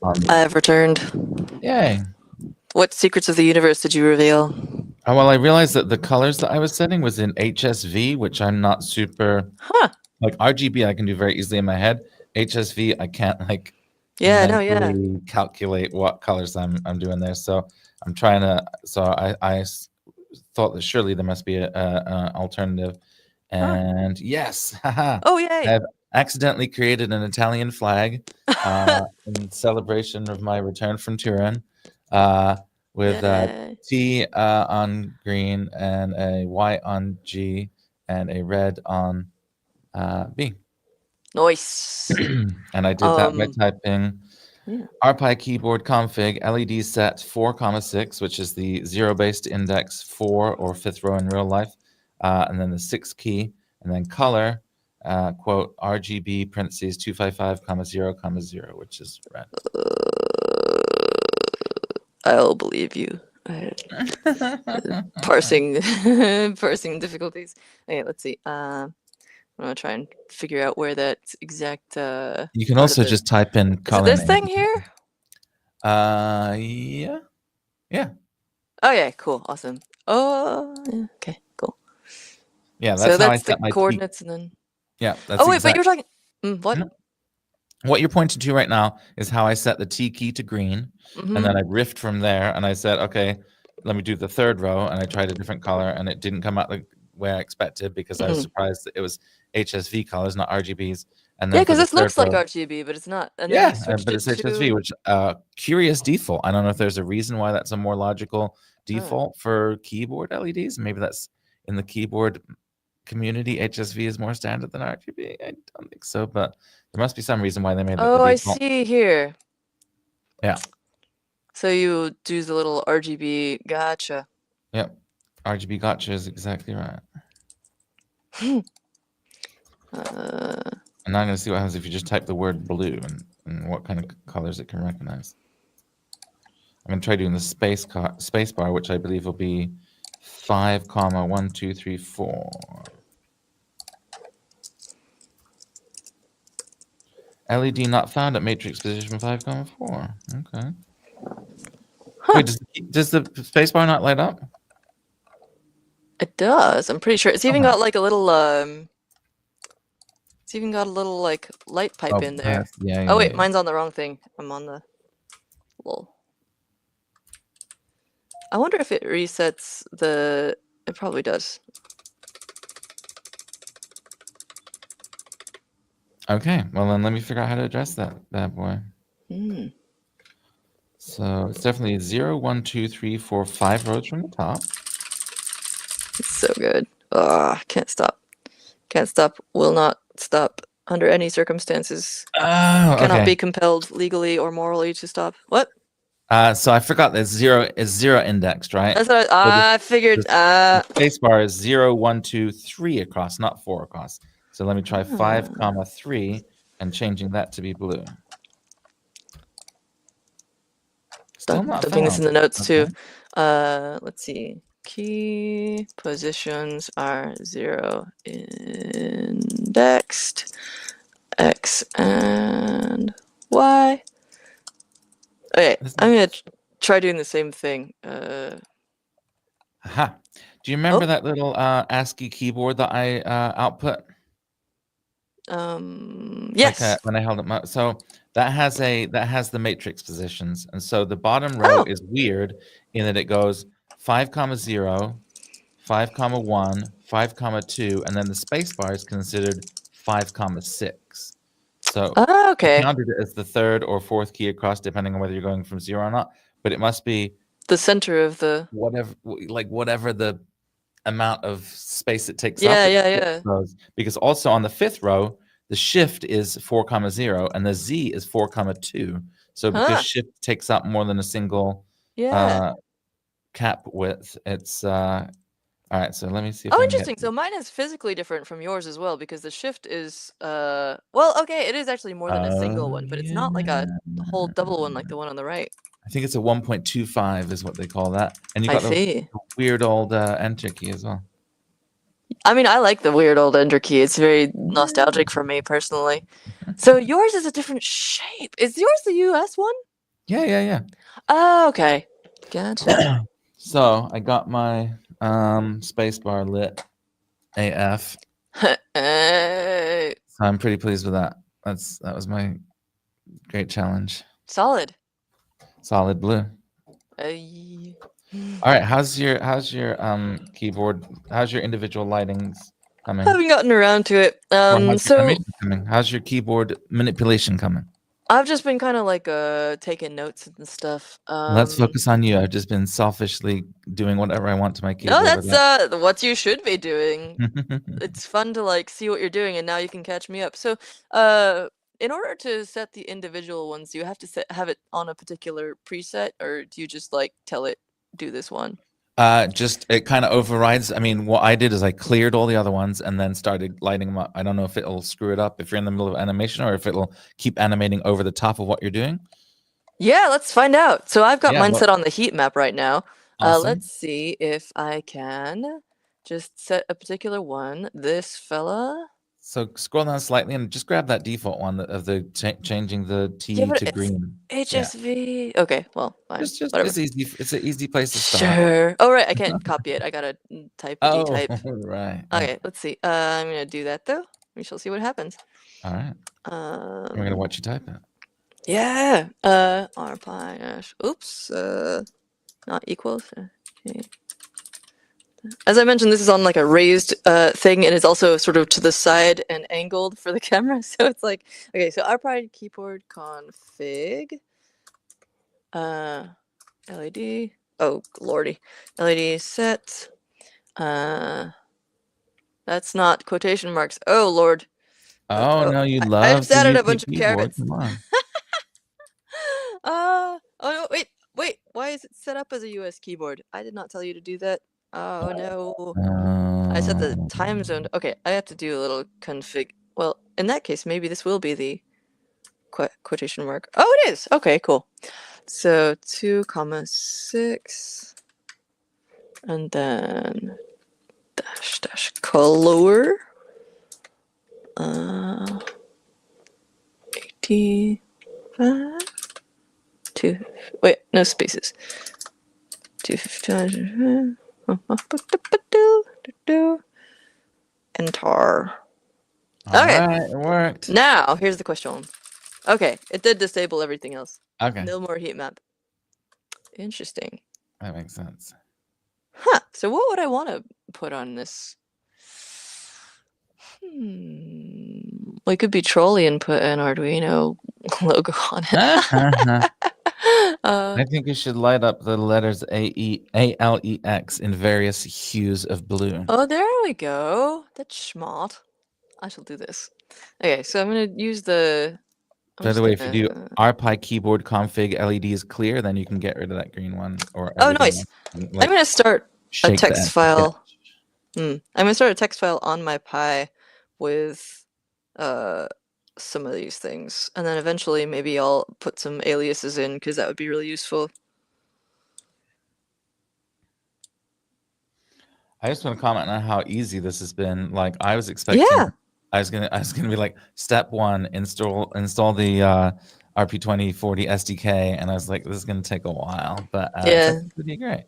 on. I have returned. Yay. What secrets of the universe did you reveal? Oh, well, I realized that the colors that I was setting was in HSV, which I'm not super... Huh. Like RGB, I can do very easily in my head. HSV, I can't like mentally calculate what colors I'm doing there. So I'm trying to... So I thought that surely there must be an alternative. And yes, oh yay! I've accidentally created an Italian flag in celebration of my return from Turin, with T on green and a Y on G and a red on B. Nice. And I did that by typing RPi keyboard config LED set 4,6, which is the 0-based index 4 or 5th row in real life, and then the 6th key, and then color, quote, RGB parentheses 255, 0, 0, which is red. I'll believe you. Parsing parsing difficulties. Okay, let's see. I'm gonna try and figure out where that exact You can part of also the just type in is it color this name. thing here? Yeah. Oh yeah, cool, awesome. Oh yeah, okay, cool. Yeah, So that's how I that's the set my T. coordinates and then Yeah, that's oh wait, but exact. you were talking what? No. What you're pointing to right now is how I set the T key to green, and then I riffed from there, and I said, okay, let me do the third row, and I tried a different color, and it didn't come out the way I expected because I was surprised that it was HSV colors, not RGBs. And Yeah, then for because the this third looks like row, RGB, but it's not. And then yeah, you switched but it it's HSV, to which curious default. I don't know if there's a reason why that's a more logical default for keyboard LEDs. Maybe that's in the keyboard community. HSV is more standard than RGB. I don't think so, but there must be some reason why they made that the I default. see here. Yeah. So you do the little RGB. Gotcha. Yep. RGB gotcha is exactly right. And now I'm going to see what happens if you just type the word blue and what kind of colors it can recognize. I'm going to try doing the space bar, which I believe will be 5, 1, 2, 3, 4. LED not found at matrix position 5, 4. Okay. Wait, does the space bar not light up? It does. I'm pretty sure it's even got like a little it's even got a little like light pipe in there. Yeah, Oh wait, yeah. mine's on the wrong thing. I'm on the little. I wonder if it resets the. It probably does. Okay, well then let me figure out how to address that bad boy. So it's definitely 0, 1, 2, 3, 4, 5 rows from the top. It's so good. Can't stop. Can't stop. Will not stop under any circumstances. Oh, Cannot okay. be compelled legally or morally to stop. What? So I forgot that 0 is 0 indexed, right? That's what I figured. The space bar is 0, 1, 2, 3 across, not 4 across. So let me try 5, 3 and changing that to be blue. Still not dumping this in the found. notes too. Let's see. Key positions are 0 indexed. X and Y. Okay, I'm gonna try doing the same thing. Aha. Do you remember that little ASCII keyboard that I output? Yes. Like, when I held it, so that has the matrix positions, and so the bottom row is weird in that it goes 5, 0, 5, 1, 5, 2, and then the space bar is considered 5, 6. So I counted it as the third or fourth key across, depending on whether you're going from 0 or not. But it must be the center of the whatever the amount of space it takes up. Yeah. Because also on the fifth row, the shift is 4, 0, and the Z is 4, 2. So because shift takes up more than a single cap width, it's all right. So let me see if I can interesting. So mine is physically different from yours as well, because the shift is well, okay, it is actually more than a single one, but it's not like a whole double one like the one on the right. I think it's a 1.25 is what they call that. And you got the weird old enter key as well. I mean, I like the weird old enter key. It's very nostalgic for me personally. So yours is a different shape. Is yours the US one? Yeah. Oh, okay. Gotcha. So I got my spacebar lit AF. So I'm pretty pleased with that. That was my great challenge. Solid blue. All right, how's your keyboard? How's your individual lightings coming? Haven't gotten around to it. How's your keyboard manipulation coming? I've just been kind of like taking notes and stuff. Let's focus on you. I've just been selfishly doing whatever I want to my keyboard. No, that's what you should be doing. It's fun to like see what you're doing, and now you can catch me up. So, in order to set the individual ones, do you have to have it on a particular preset, or do you just like tell it do this one? Just it kind of overrides. I mean, what I did is I cleared all the other ones and then started lighting them up. I don't know if it'll screw it up if you're in the middle of animation or if it'll keep animating over the top of what you're doing. Yeah, let's find out. So I've got Yeah, mine well, set on the heat map right now. Let's awesome. see if I can just set a particular one. This fella. So scroll down slightly and just grab that default one of the changing the Yeah, T but to it's green. Yeah, HSV. Okay, well, fine. just Whatever. it's easy. It's an easy place to start. Sure. Oh, right, I can't copy it. I gotta type a Oh, detype. right. Yeah. Okay, let's see. I'm gonna do that though. We shall see what happens. All right. We're gonna watch you type it. Yeah. R dash. Oops. Not equals. Okay. As I mentioned, this is on like a raised thing, and it's also sort of to the side and angled for the camera. So it's like, okay, so RPi keyboard config, LED. Oh lordy, LED set. That's not quotation marks. Oh lord. Oh Oh, no, you I love just the added a UK bunch of keyboard. carrots. Come on. Oh no, wait. Why is it set up as a US keyboard? I did not tell you to do that. Oh no. I set the time zone. Okay, I have to do a little config. Well, in that case, maybe this will be the quotation mark. Oh, it is. Okay, cool. So 2,6, and then dash color. 85. Two. Wait, no spaces. 255. Enter. All Okay. right, it worked. Now, here's the question. Okay, it did disable everything else. Okay, No more heat map. Interesting. that makes sense. Huh. So what would I want to put on this? We could be trolly and put an Arduino logo on it. I think you should light up the letters ALEX in various hues of blue. Oh, there we go. That's smart. I shall do this. Okay, so I'm gonna use the. By the way, if you do RPi keyboard config LED is clear, then you can get rid of that green one or Oh, everything nice. else. And, I'm gonna start a shake text the file. I'm gonna start a text file on my Pi with some of these things, and then eventually maybe I'll put some aliases in because that would be really useful. I just want to comment on how easy this has been. Like I was expecting, Yeah. I was gonna be like, step one, install the RP2040 SDK, and I was like, this is gonna take a while, but it's Yeah. actually pretty great.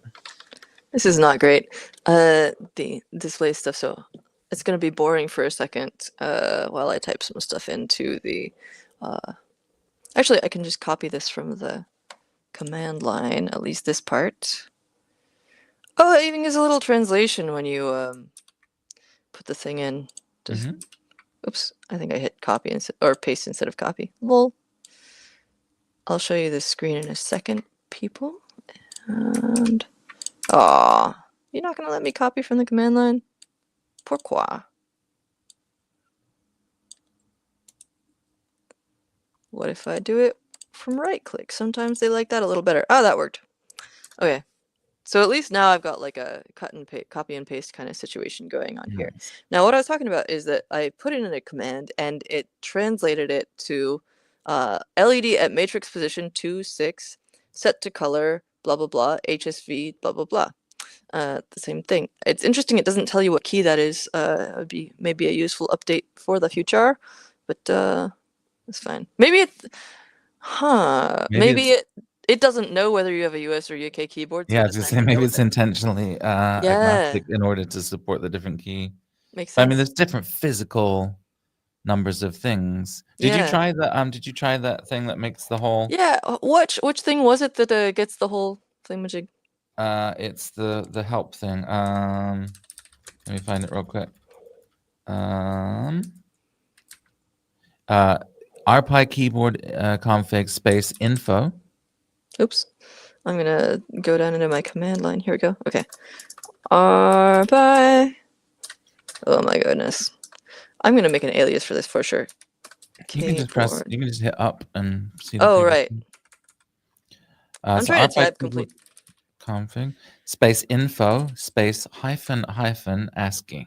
This is not great. The display stuff, so it's gonna be boring for a second while I type some stuff into the. Actually, I can just copy this from the command line, at least this part. Oh, it even gives a little translation when you put the thing in. Just, oops, I think I hit copy or paste instead of copy. Lol. I'll show you this screen in a second, people. And you're not gonna let me copy from the command line? Pourquoi? What if I do it from right click? Sometimes they like that a little better. Oh, that worked. Okay. So at least now I've got like a copy and paste kind of situation going on here. Now what I was talking about is that I put it in a command and it translated it to LED at matrix position 2, 6, set to color, blah, blah, blah, HSV, blah, blah, blah. The same thing. It's interesting it doesn't tell you what key that is. It would be maybe a useful update for the future, but it's fine. Maybe it, maybe it doesn't know whether you have a US or UK keyboard. So Yeah, I was gonna say maybe it's intentionally agnostic in order to support the different key. Makes sense. I mean, there's different physical numbers of things. Did you try the Did you try that thing that makes the whole? Yeah. Which thing was it that gets the whole thingamajig? It's the help thing. Let me find it real quick. RPi keyboard config space info. Oops. I'm gonna go down into my command line. Here we go. Okay. RPi. Oh my goodness. I'm gonna make an alias for this for sure. You can just press. You can just hit up and see. Oh right. I'm so trying to type complete. Config space info space hyphen ASCII.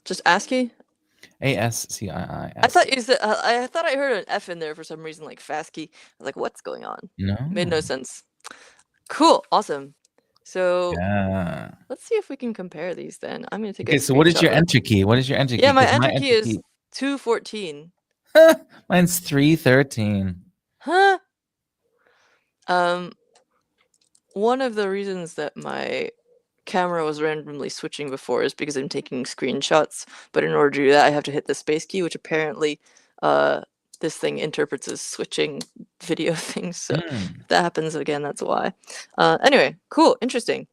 Just ASCII? ASCII. I thought you said I thought I heard an F in there for some reason, like fast key. I was like, what's going on? No. Made no sense. Cool, awesome. So Yeah. let's see if we can compare these then. I'm gonna take a Okay, so what is screenshot your real- entry key? What is your entry key? Yeah, my 'Cause enter key is 214. mine's 313. Huh? One of the reasons that my camera was randomly switching before is because I'm taking screenshots, but in order to do that, I have to hit the space key, which apparently this thing interprets as switching video things. So if that happens again, that's why. Anyway, cool, interesting.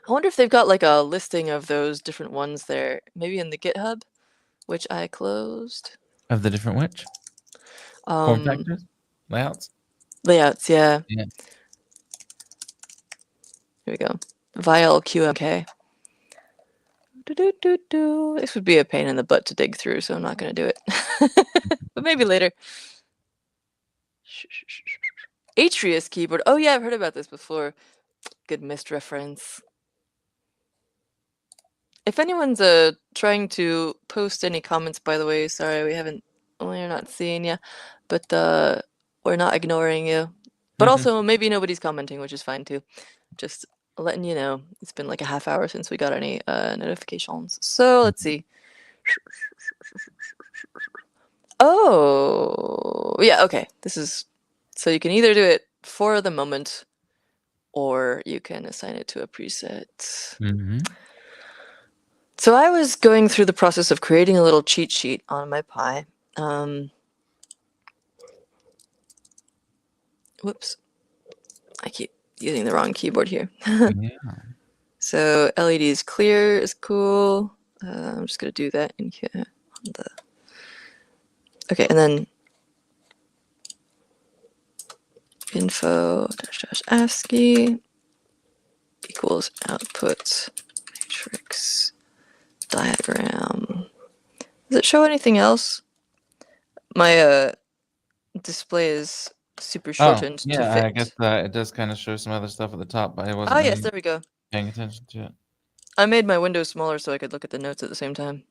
I wonder if they've got like a listing of those different ones there, maybe in the GitHub, which I closed. Of the different which? Form factors? Layouts? Layouts, yeah. Yeah. Here we go. Vial QMK. This would be a pain in the butt to dig through, so I'm not going to do it. But maybe later. Atrius keyboard. Oh yeah, I've heard about this before. Good missed reference. If anyone's trying to post any comments, by the way, sorry we're not seeing you, but we're not ignoring you. But also maybe nobody's commenting, which is fine too. Just letting you know. It's been like a half hour since we got any notifications. So let's see. Oh yeah, okay. This is so you can either do it for the moment, or you can assign it to a preset. So I was going through the process of creating a little cheat sheet on my Pi. Whoops. I keep using the wrong keyboard here. Yeah. So LEDs clear is cool. I'm just going to do that in here. On the... Okay, and then info dash ASCII equals output matrix diagram. Does it show anything else? My display is super shortened to fit. I guess it does kind of show some other stuff at the top, but I wasn't yes, there we go. paying attention to it. I made my window smaller so I could look at the notes at the same time.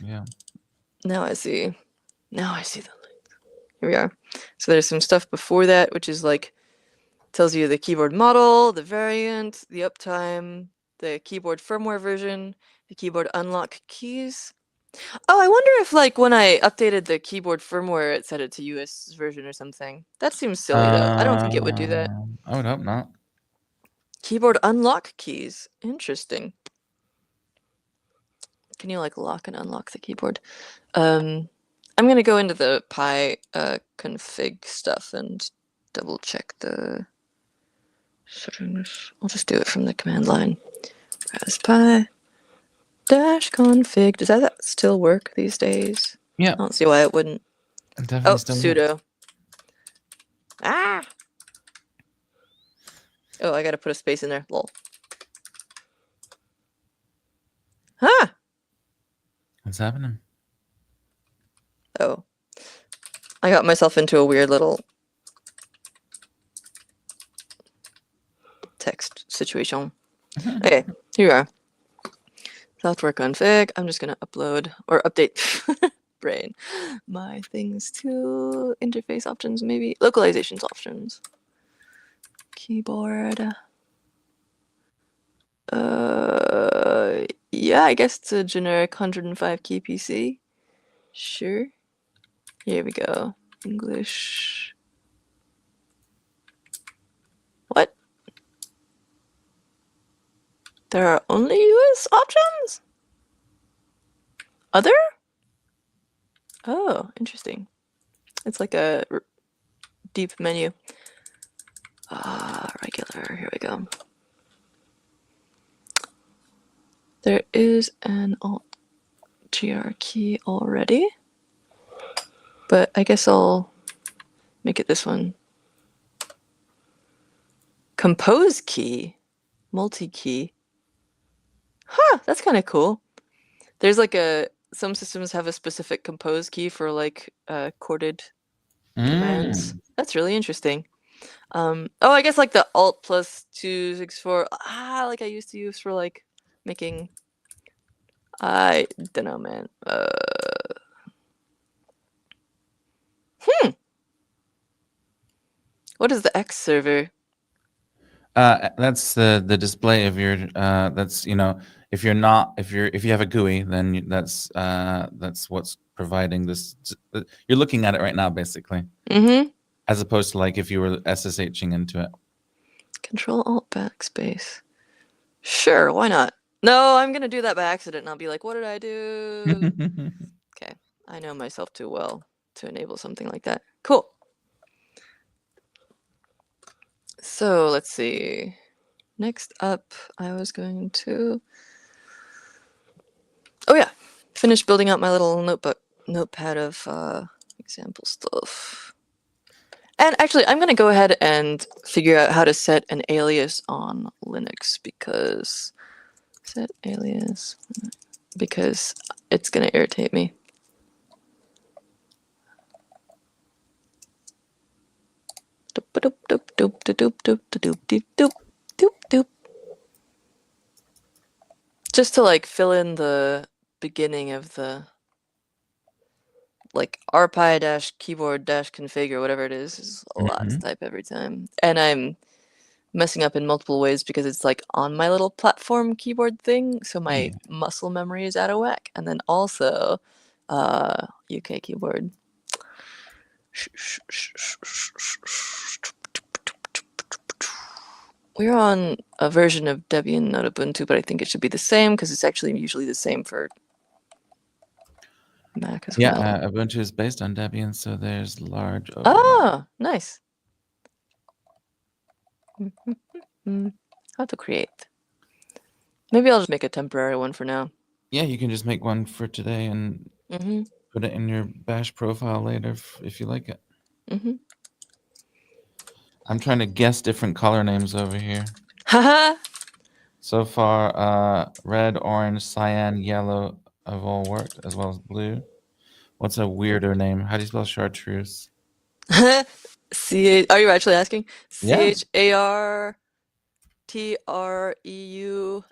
Yeah. Now I see. Now I see the links. Here we are. So there's some stuff before that, which is like tells you the keyboard model, the variant, the uptime, the keyboard firmware version, the keyboard unlock keys. Oh, I wonder if like when I updated the keyboard firmware, it set it to US version or something. That seems silly though. I don't think it would do that. I would hope not. Keyboard unlock keys. Interesting. Can you like lock and unlock the keyboard? I'm gonna go into the Pi config stuff and double check the settings. I'll just do it from the command line. Raspberry dash config. Does that still work these days? Yeah. I don't see why it wouldn't. Definitely still sudo. works. Ah. Oh, I gotta put a space in there. Lol. Huh. What's happening? Oh. I got myself into a weird little text situation. Okay, here we are. Software config. I'm just gonna upload or update brain my things to interface options, maybe localizations options. Keyboard. Yeah, I guess it's a generic 105 key PC. Sure. Here we go. English. What? There are only US options? Other? Oh, interesting. It's like a deep menu. Regular. Here we go. There is an Alt-GR key already, but I guess I'll make it this one. Compose key, multi-key. Huh, that's kind of cool. There's like some systems have a specific compose key for like chorded commands. That's really interesting. Oh, I guess like the Alt plus 264. Like I used to use for like making. I don't know, man. What is the X server? That's the display of your. That's if you're not if you have a GUI, then that's what's providing this. You're looking at it right now, basically, Mm-hmm. as opposed to like if you were SSHing into it. Control Alt Backspace. Sure, why not? No, I'm gonna do that by accident and I'll be like, what did I do? Okay, I know myself too well to enable something like that. Cool. So let's see. Next up, I was going to. Oh yeah, finish building out my little notepad of example stuff. And actually, I'm gonna go ahead and figure out how to set an alias on Linux because set alias because it's gonna irritate me. Just to like fill in the beginning of the like rpi-keyboard-config or whatever it is a lot to type every time. And I'm messing up in multiple ways because it's like on my little platform keyboard thing, so my muscle memory is out of whack. And then also UK keyboard. We're on a version of Debian, not Ubuntu, but I think it should be the same because it's actually usually the same for Mac as well. Yeah, Ubuntu is based on Debian, so there's large overlap. Ah, nice. How to create. Maybe I'll just make a temporary one for now. Yeah, you can just make one for today and put it in your bash profile later if you like it. I'm trying to guess different color names over here. Haha. So far, red, orange, cyan, yellow have all worked, as well as blue. What's a weirder name? How do you spell chartreuse? Are you actually asking? Yeah. CharTreuse.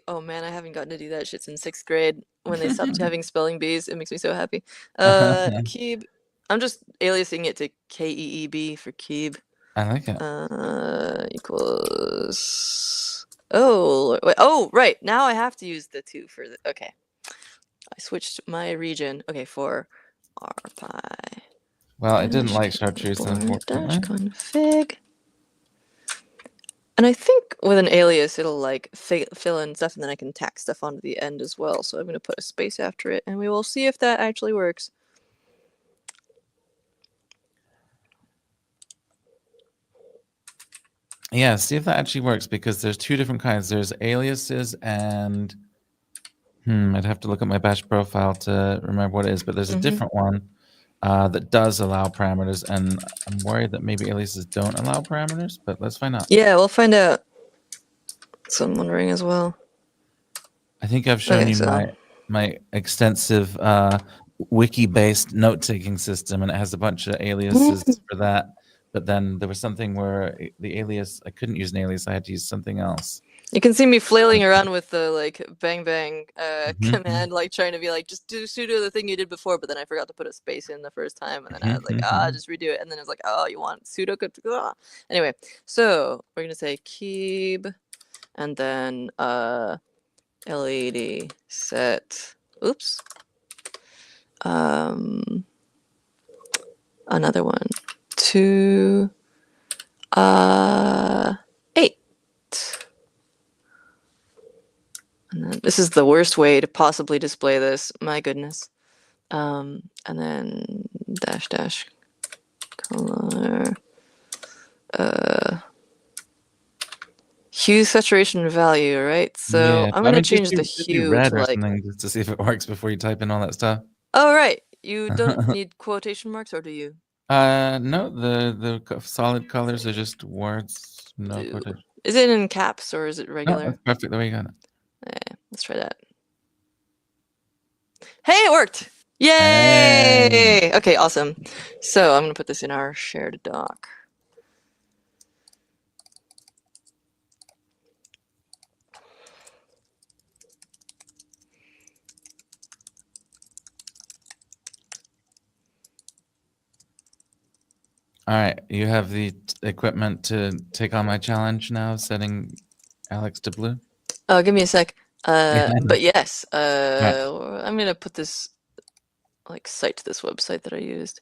Oh man, I haven't gotten to do that shit since 6th grade when they stopped having spelling bees. It makes me so happy. Keeb. I'm just aliasing it to KEEB for Keeb. I like it. Equals. Oh, wait, oh, right. Now I have to use the 2 for the. Okay. I switched my region. Okay, for rpi. Well, I didn't like chartreuse, unfortunately. -config. And I think with an alias, it'll like fill in stuff, and then I can tack stuff onto the end as well. So I'm going to put a space after it, and we will see if that actually works. Yeah, see if that actually works, because there's 2 different kinds. There's aliases and I'd have to look at my bash profile to remember what it is, but there's a different one that does allow parameters, and I'm worried that maybe aliases don't allow parameters, but let's find out. Yeah, we'll find out. So I'm wondering as well. I think I've shown you my extensive wiki-based note-taking system, and it has a bunch of aliases for that. But then there was something where the alias, I couldn't use an alias, I had to use something else. You can see me flailing around with the like bang bang command, like trying to be like, just do sudo the thing you did before, but then I forgot to put a space in the first time, and then I was like, just redo it, and then it was like, oh, you want sudo? Anyway, so we're gonna say keeb, and then LED set. Oops. Another one. 2 8. And then this is the worst way to possibly display this. My goodness. And then dash color. Hue, saturation, value, right? So I'm gonna change the hue red to or like something just to see if it works before you type in all that stuff. Oh right. You don't need quotation marks, or do you? No, the solid colors are just words, no quotation. Is it in caps or is it No, regular? that's perfect the way you got it. Let's try that. Hey, it worked! Yay! Hey. Okay, awesome. So I'm gonna put this in our shared doc. All right, you have the equipment to take on my challenge now, setting Alex to blue. Oh, give me a sec. Yeah. But yes, Right. I'm gonna put this like cite to this website that I used.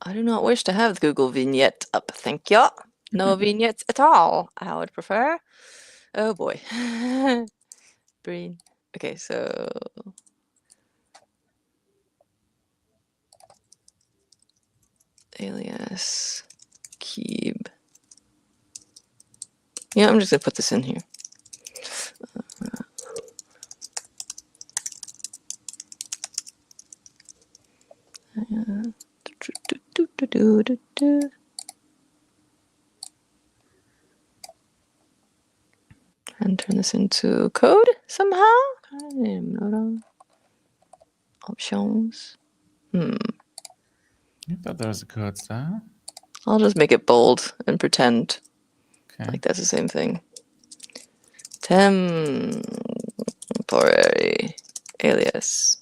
I do not wish to have the Google vignette up, thank you. No vignettes at all, I would prefer. Oh boy. Brain. Okay, so alias Keeb. Yeah, I'm just gonna put this in here. And turn this into code somehow. Options. You thought that was a code style? I'll just make it bold and pretend Okay. like that's the same thing. Temporary alias.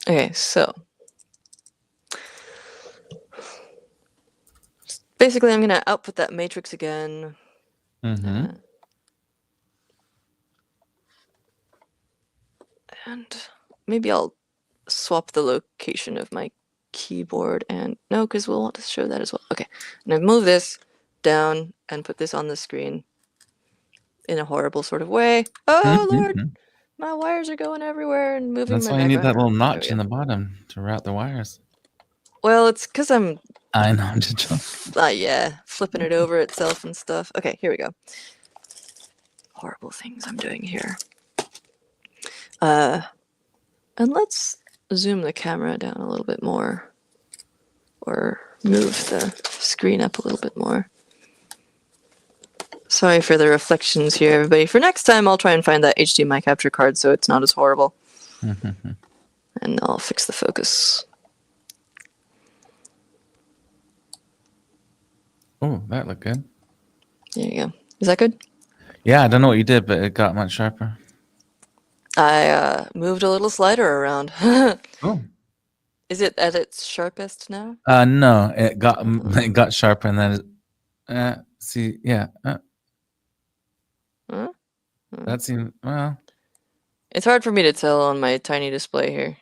Okay, so basically I'm gonna output that matrix again. Mm-hmm. And maybe I'll swap the location of my keyboard and no, because we'll want to show that as well. Okay, and I move this down and put this on the screen in a horrible sort of way. Oh Lord, my wires are going everywhere and moving That's my why you need background that little around. There we notch go. in the bottom to route the wires. Well, it's because I'm I know, I'm just joking. yeah, flipping it over itself and stuff. Okay, here we go. Horrible things I'm doing here. And let's zoom the camera down a little bit more, or move the screen up a little bit more. Sorry for the reflections here, everybody. For next time, I'll try and find that HDMI capture card so it's not as horrible. And I'll fix the focus. Oh, that looked good. There you go. Is that good? Yeah, I don't know what you did, but it got much sharper. I moved a little slider around. Oh. Is it at its sharpest now? No, it got sharper and then see, yeah. Huh? That seemed, well, It's hard for me to tell on my tiny display here.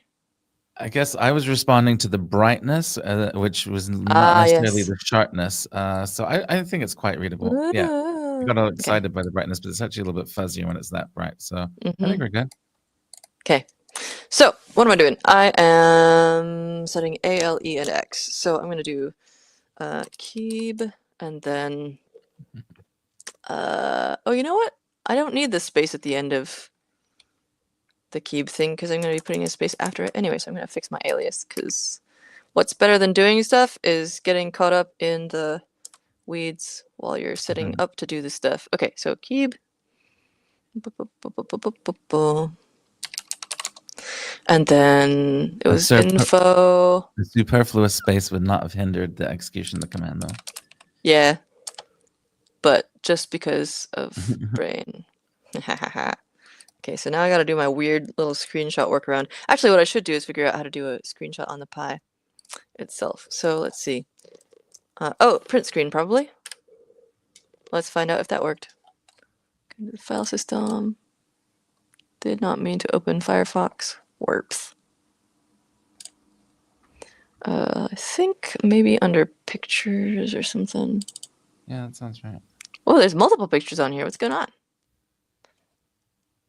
I guess I was responding to the brightness, which was not necessarily Yes. the sharpness. So I think it's quite readable. Yeah, I got all Okay. excited by the brightness, but it's actually a little bit fuzzier when it's that bright. So I think we're good. Okay. So what am I doing? I am setting A, L, E, and X. So I'm going to do Keeb and then oh, you know what? I don't need the space at the end of the Keeb thing because I'm going to be putting a space after it anyway. So I'm going to fix my alias because what's better than doing stuff is getting caught up in the weeds while you're setting up to do the stuff. Okay, so Keeb. And then it was info. The superfluous space would not have hindered the execution of the command, though. Yeah, but just because of brain. Okay, so now I gotta do my weird little screenshot workaround. Actually, what I should do is figure out how to do a screenshot on the Pi itself. So let's see. Oh, print screen probably. Let's find out if that worked. Go to the file system. Did not mean to open Firefox. Warps. I think maybe under pictures or something. Yeah, that sounds right. Oh, there's multiple pictures on here. What's going on?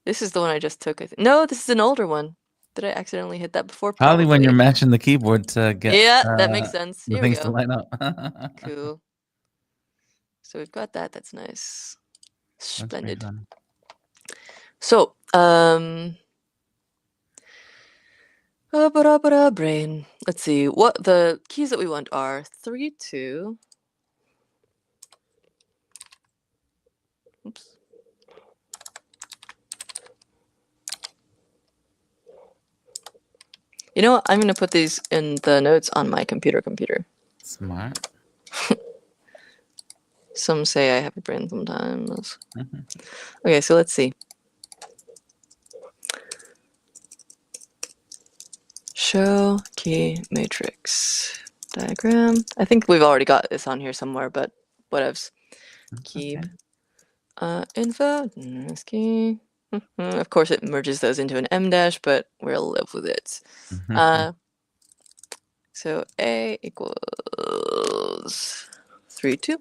This is the one I just took. I think. No, this is an older one. Did I accidentally hit that before? Probably when you're matching the keyboard to get that makes sense. the Here we things to go. line up. Cool. So we've got that. That's nice. Splendid. That's So, brain. Let's see. What the keys that we want are 3, 2. Oops. You know what? I'm going to put these in the notes on my computer. Smart. Some say I have a brain sometimes. Okay, so let's see. Show key matrix. diagram. I think we've already got this on here somewhere, but whatevs. Keep info, key. Of course, it merges those into an M dash, but we'll live with it. So A equals 3, 2.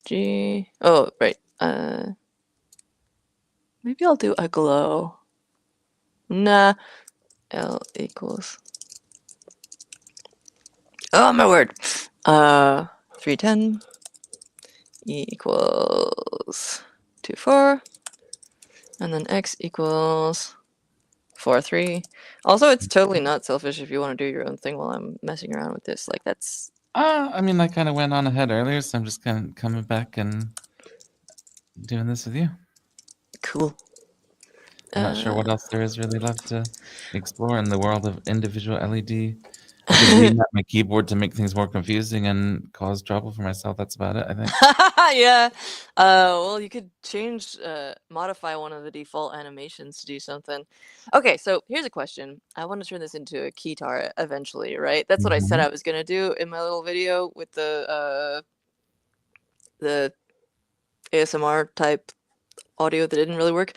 G. Oh, right. Maybe I'll do a glow. Nah. L equals. Oh my word. 310. E equals 2, 4. And then X equals 4, 3. Also, it's totally not selfish if you want to do your own thing while I'm messing around with this. Like, that's... I mean, I kind of went on ahead earlier, so I'm just kind of coming back and doing this with you. Cool. I'm not sure what else there is really left to explore in the world of individual LED. I could remap my keyboard to make things more confusing and cause trouble for myself. That's about it, I think. Yeah. Well, you could change, modify one of the default animations to do something. Okay, so here's a question. I want to turn this into a keytar eventually, right? That's what I said I was gonna do in my little video with the ASMR type audio that didn't really work.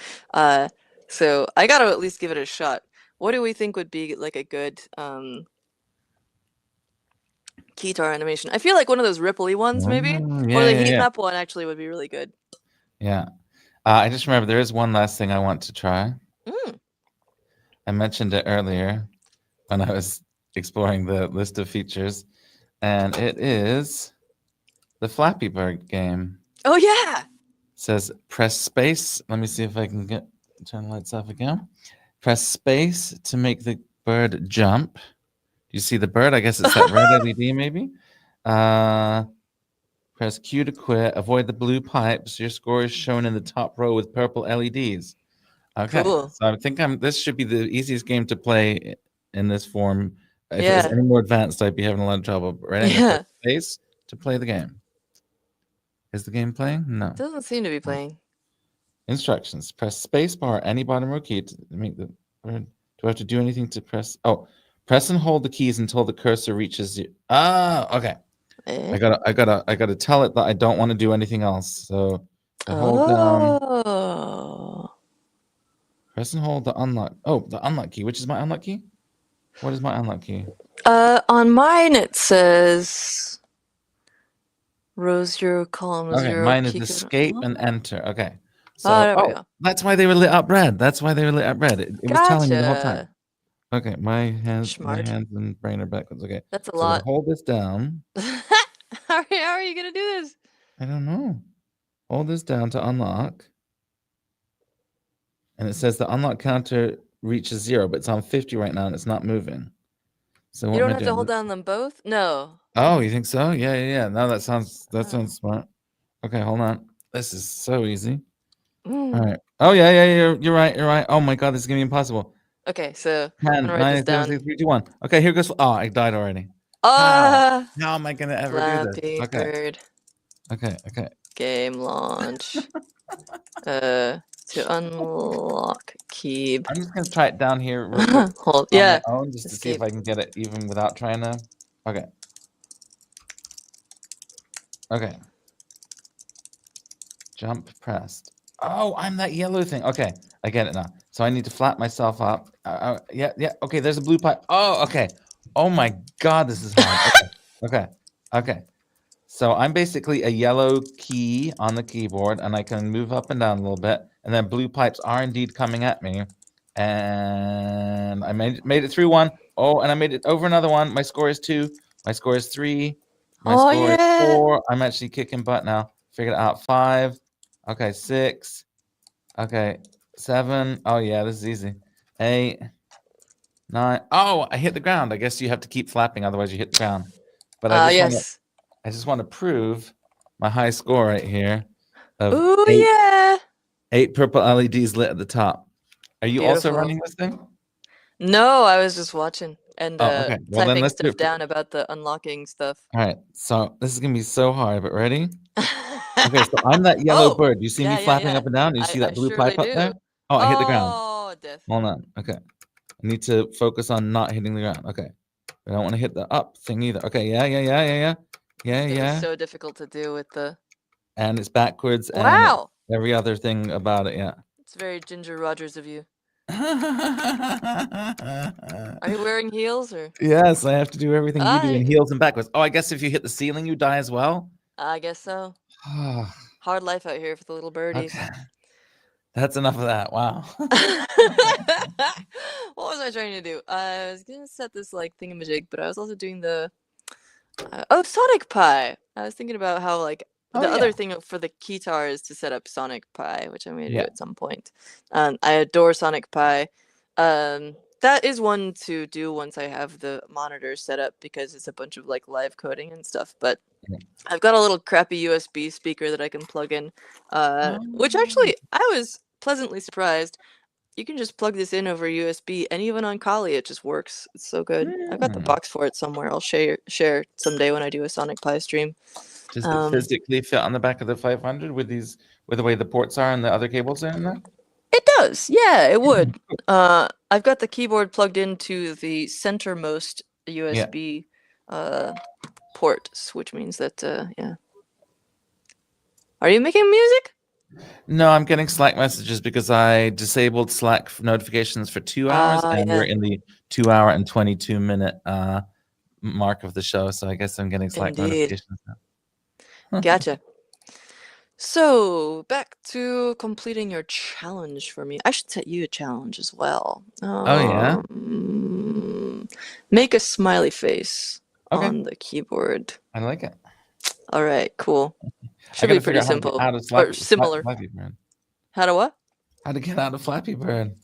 So I gotta at least give it a shot. What do we think would be like a good keytar animation? I feel like one of those ripply ones, maybe, Yeah, or the yeah, heat yeah. map one actually would be really good. Yeah. I just remember there is one last thing I want to try. Mm. I mentioned it earlier when I was exploring the list of features, and it is the Flappy Bird game. Oh yeah. It says press space. Let me see if I can turn the lights off again. Press space to make the bird jump. You see the bird? I guess it's that red LED maybe. Press Q to quit. Avoid the blue pipes. Your score is shown in the top row with purple LEDs. Okay, Cool. so I think this should be the easiest game to play in this form. If it was Yeah. any more advanced, I'd be having a lot of trouble. But right, I'm gonna press space to play the game. Is the game playing? No. It doesn't seem to be playing. Instructions. Press space bar or any bottom row key to make the bird. Do I have to do anything to press? Oh, press and hold the keys until the cursor reaches you. Okay. I gotta tell it that I don't want to do anything else. So hold down. Press and hold the unlock. Oh, the unlock key. Which is my unlock key? What is my unlock key? On mine it says row 0, column 0. Okay, mine is escape and enter. Okay. So there we go. that's why they were lit up red. That's why they were lit up red. It was telling me the whole time. Okay, my hands and brain are backwards. Okay. That's a lot. Hold this down. How are you gonna do this? I don't know. Hold this down to unlock. And it says the unlock counter reaches 0, but it's on 50 right now and it's not moving. So you don't have to hold down them both? No. Oh, you think so? Yeah. No, that sounds smart. Okay, hold on. This is so easy. All right. Oh yeah. You're right. Oh my god, this is gonna be impossible. Okay, so 10, 9, 7, 6, 3, 2, 1. Okay, here goes. Oh, I died already. How am I gonna ever do this? Okay. Bird. Okay. Game launch. To unlock key. I'm just gonna try it down here real quick. Hold. On my own, just to see if I can get it even without trying to. Okay. Okay. Jump pressed. Oh, I'm that yellow thing. Okay, I get it now. So I need to flat myself up. Yeah. Okay, there's a blue pipe. Oh, okay. Oh my god, this is hard. Okay. So I'm basically a yellow key on the keyboard, and I can move up and down a little bit. And then blue pipes are indeed coming at me. And I made it through one. Oh, and I made it over another one. My score is 2. My score is 3. My score is 4. I'm actually kicking butt now. Figured it out. 5. Okay, 6. Okay, 7. Oh yeah, this is easy. 8. 9. Oh, I hit the ground. I guess you have to keep flapping, otherwise you hit the ground. But I just want to prove my high score right here of 8 purple LEDs lit at the top. Are you also running this thing? No, I was just watching and okay. Well, typing stuff down about the unlocking stuff. All right, so this is gonna be so hard, but ready? Okay, so I'm that yellow bird. You see me flapping up and down? You see that blue pipe up there? Oh, I hit the ground. Oh, death. Hold on. Okay. I need to focus on not hitting the ground. Okay. I don't want to hit the up thing either. Okay, yeah. It was so difficult to do with the... And it's backwards and Wow! every other thing about it, yeah. It's very Ginger Rogers of you. Are Are you wearing heels or? Yes, I have to do everything you do in I heels and backwards. Oh, I guess if you hit the ceiling, you die as well? guess so. Hard life out here for the little birdies. Okay. That's enough of that. Wow. What was I trying to do? I was gonna set this like thingamajig, but I was also doing the Sonic Pi. I was thinking about how like the other thing for the keytar is to set up Sonic Pi, which I'm gonna do at some point. I adore Sonic Pi. That is one to do once I have the monitor set up because it's a bunch of like live coding and stuff. But I've got a little crappy USB speaker that I can plug in, which actually I was pleasantly surprised. You can just plug this in over USB, and even on Kali, it just works. It's so good. I've got the box for it somewhere. I'll share someday when I do a Sonic Pi stream. Does it physically fit on the back of the 500 with the way the ports are and the other cables are in there? It does. Yeah, it would. I've got the keyboard plugged into the centermost USB port, which means that yeah. Are you making music? No, I'm getting Slack messages because I disabled Slack notifications for 2 hours, and we're in the 2 hour and 22 minute mark of the show. So I guess I'm getting Slack notifications now. Gotcha. So back to completing your challenge for me. I should set you a challenge as well. Oh yeah. Make a smiley face on the keyboard. I like it. All right, cool. Should be pretty simple or similar. How to what? How to get out of Flappy Bird.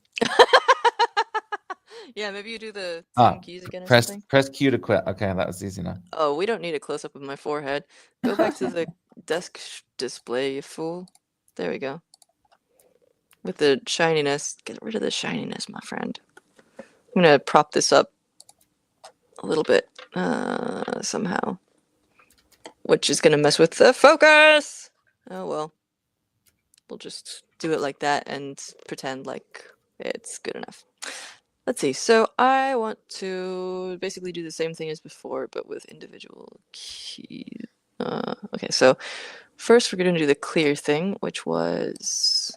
Yeah, maybe you do the same keys again or something. Press Q to quit. Okay, that was easy now. Oh, we don't need a close-up of my forehead. Go back to the desk display, you fool. There we go. With the shininess. Get rid of the shininess, my friend. I'm going to prop this up a little bit somehow. Which is going to mess with the focus! Oh, well. We'll just do it like that and pretend like it's good enough. Let's see. So I want to basically do the same thing as before, but with individual keys. Okay, so first we're going to do the clear thing, which was...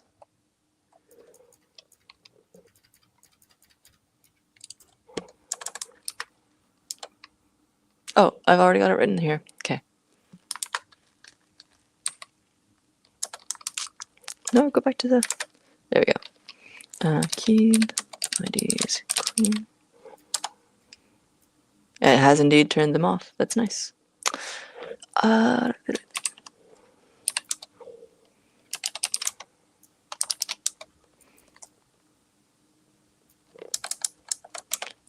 Oh, I've already got it written here. Okay. No, go back to the... There we go. Keyed IDs clean. It has indeed turned them off. That's nice.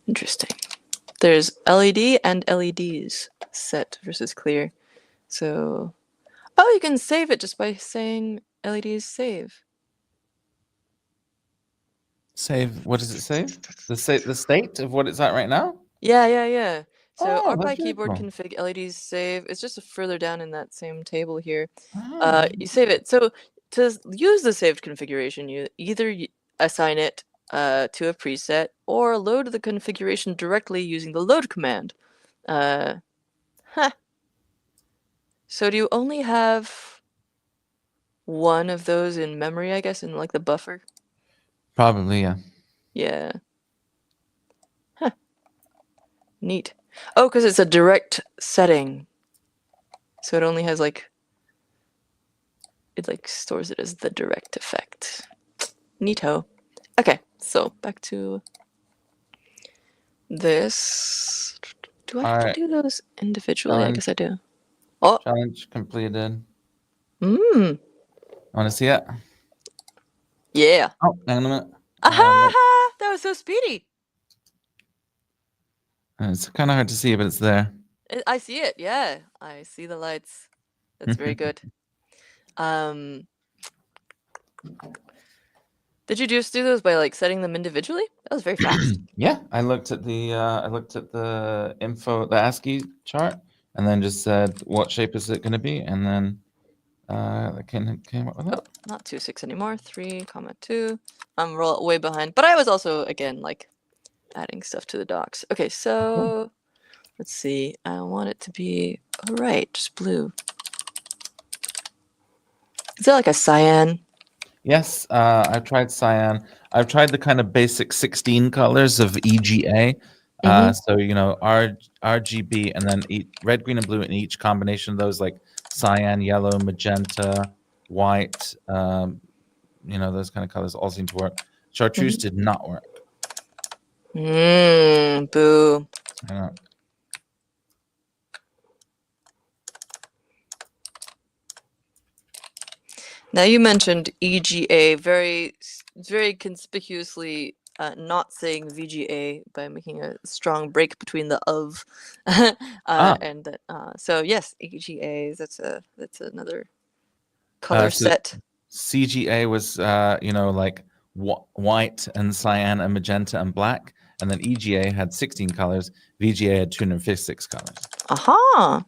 Interesting. There's LED and LEDs set versus clear. So, oh, you can save it just by saying LEDs save. Save. What does it save? The state of what it's at right now? Yeah. So RPi keyboard config LEDs save. It's just further down in that same table here. You save it. So to use the saved configuration, you either assign it to a preset or load the configuration directly using the load command. So do you only have one of those in memory, I guess, in like the buffer? Probably, yeah. Yeah. Huh. Neat. Oh, because it's a direct setting. So it only has like... It like stores it as the direct effect. Neato. Okay, so back to this. Do I have to do those individually? I guess I do. Oh. Challenge completed. Want to see it? Yeah. Oh, hang on a minute. Aha! That was so speedy. It's kind of hard to see, but it's there. I see it. Yeah, I see the lights. That's very good. Did you just do those by like setting them individually? That was very fast. Yeah, I looked at the info, the ASCII chart, and then just said what shape is it going to be, and then that came up with that. Oh, not 2.6 anymore. 3.2. I'm way behind, but I was also again like adding stuff to the docs. Okay, so Let's see. I want it to be right, just blue. Is there like a cyan? Yes, I've tried cyan. I've tried the kind of basic 16 colors of EGA. So, RGB and then red, green, and blue in each combination of those, like cyan, yellow, magenta, white, those kind of colors all seem to work. Chartreuse did not work. Boo. Now you mentioned EGA very conspicuously not saying VGA by making a strong break between the of and the so yes, EGAs. That's another color So set. CGA was like white and cyan and magenta and black, and then EGA had 16 colors. VGA had 256 colors. Aha.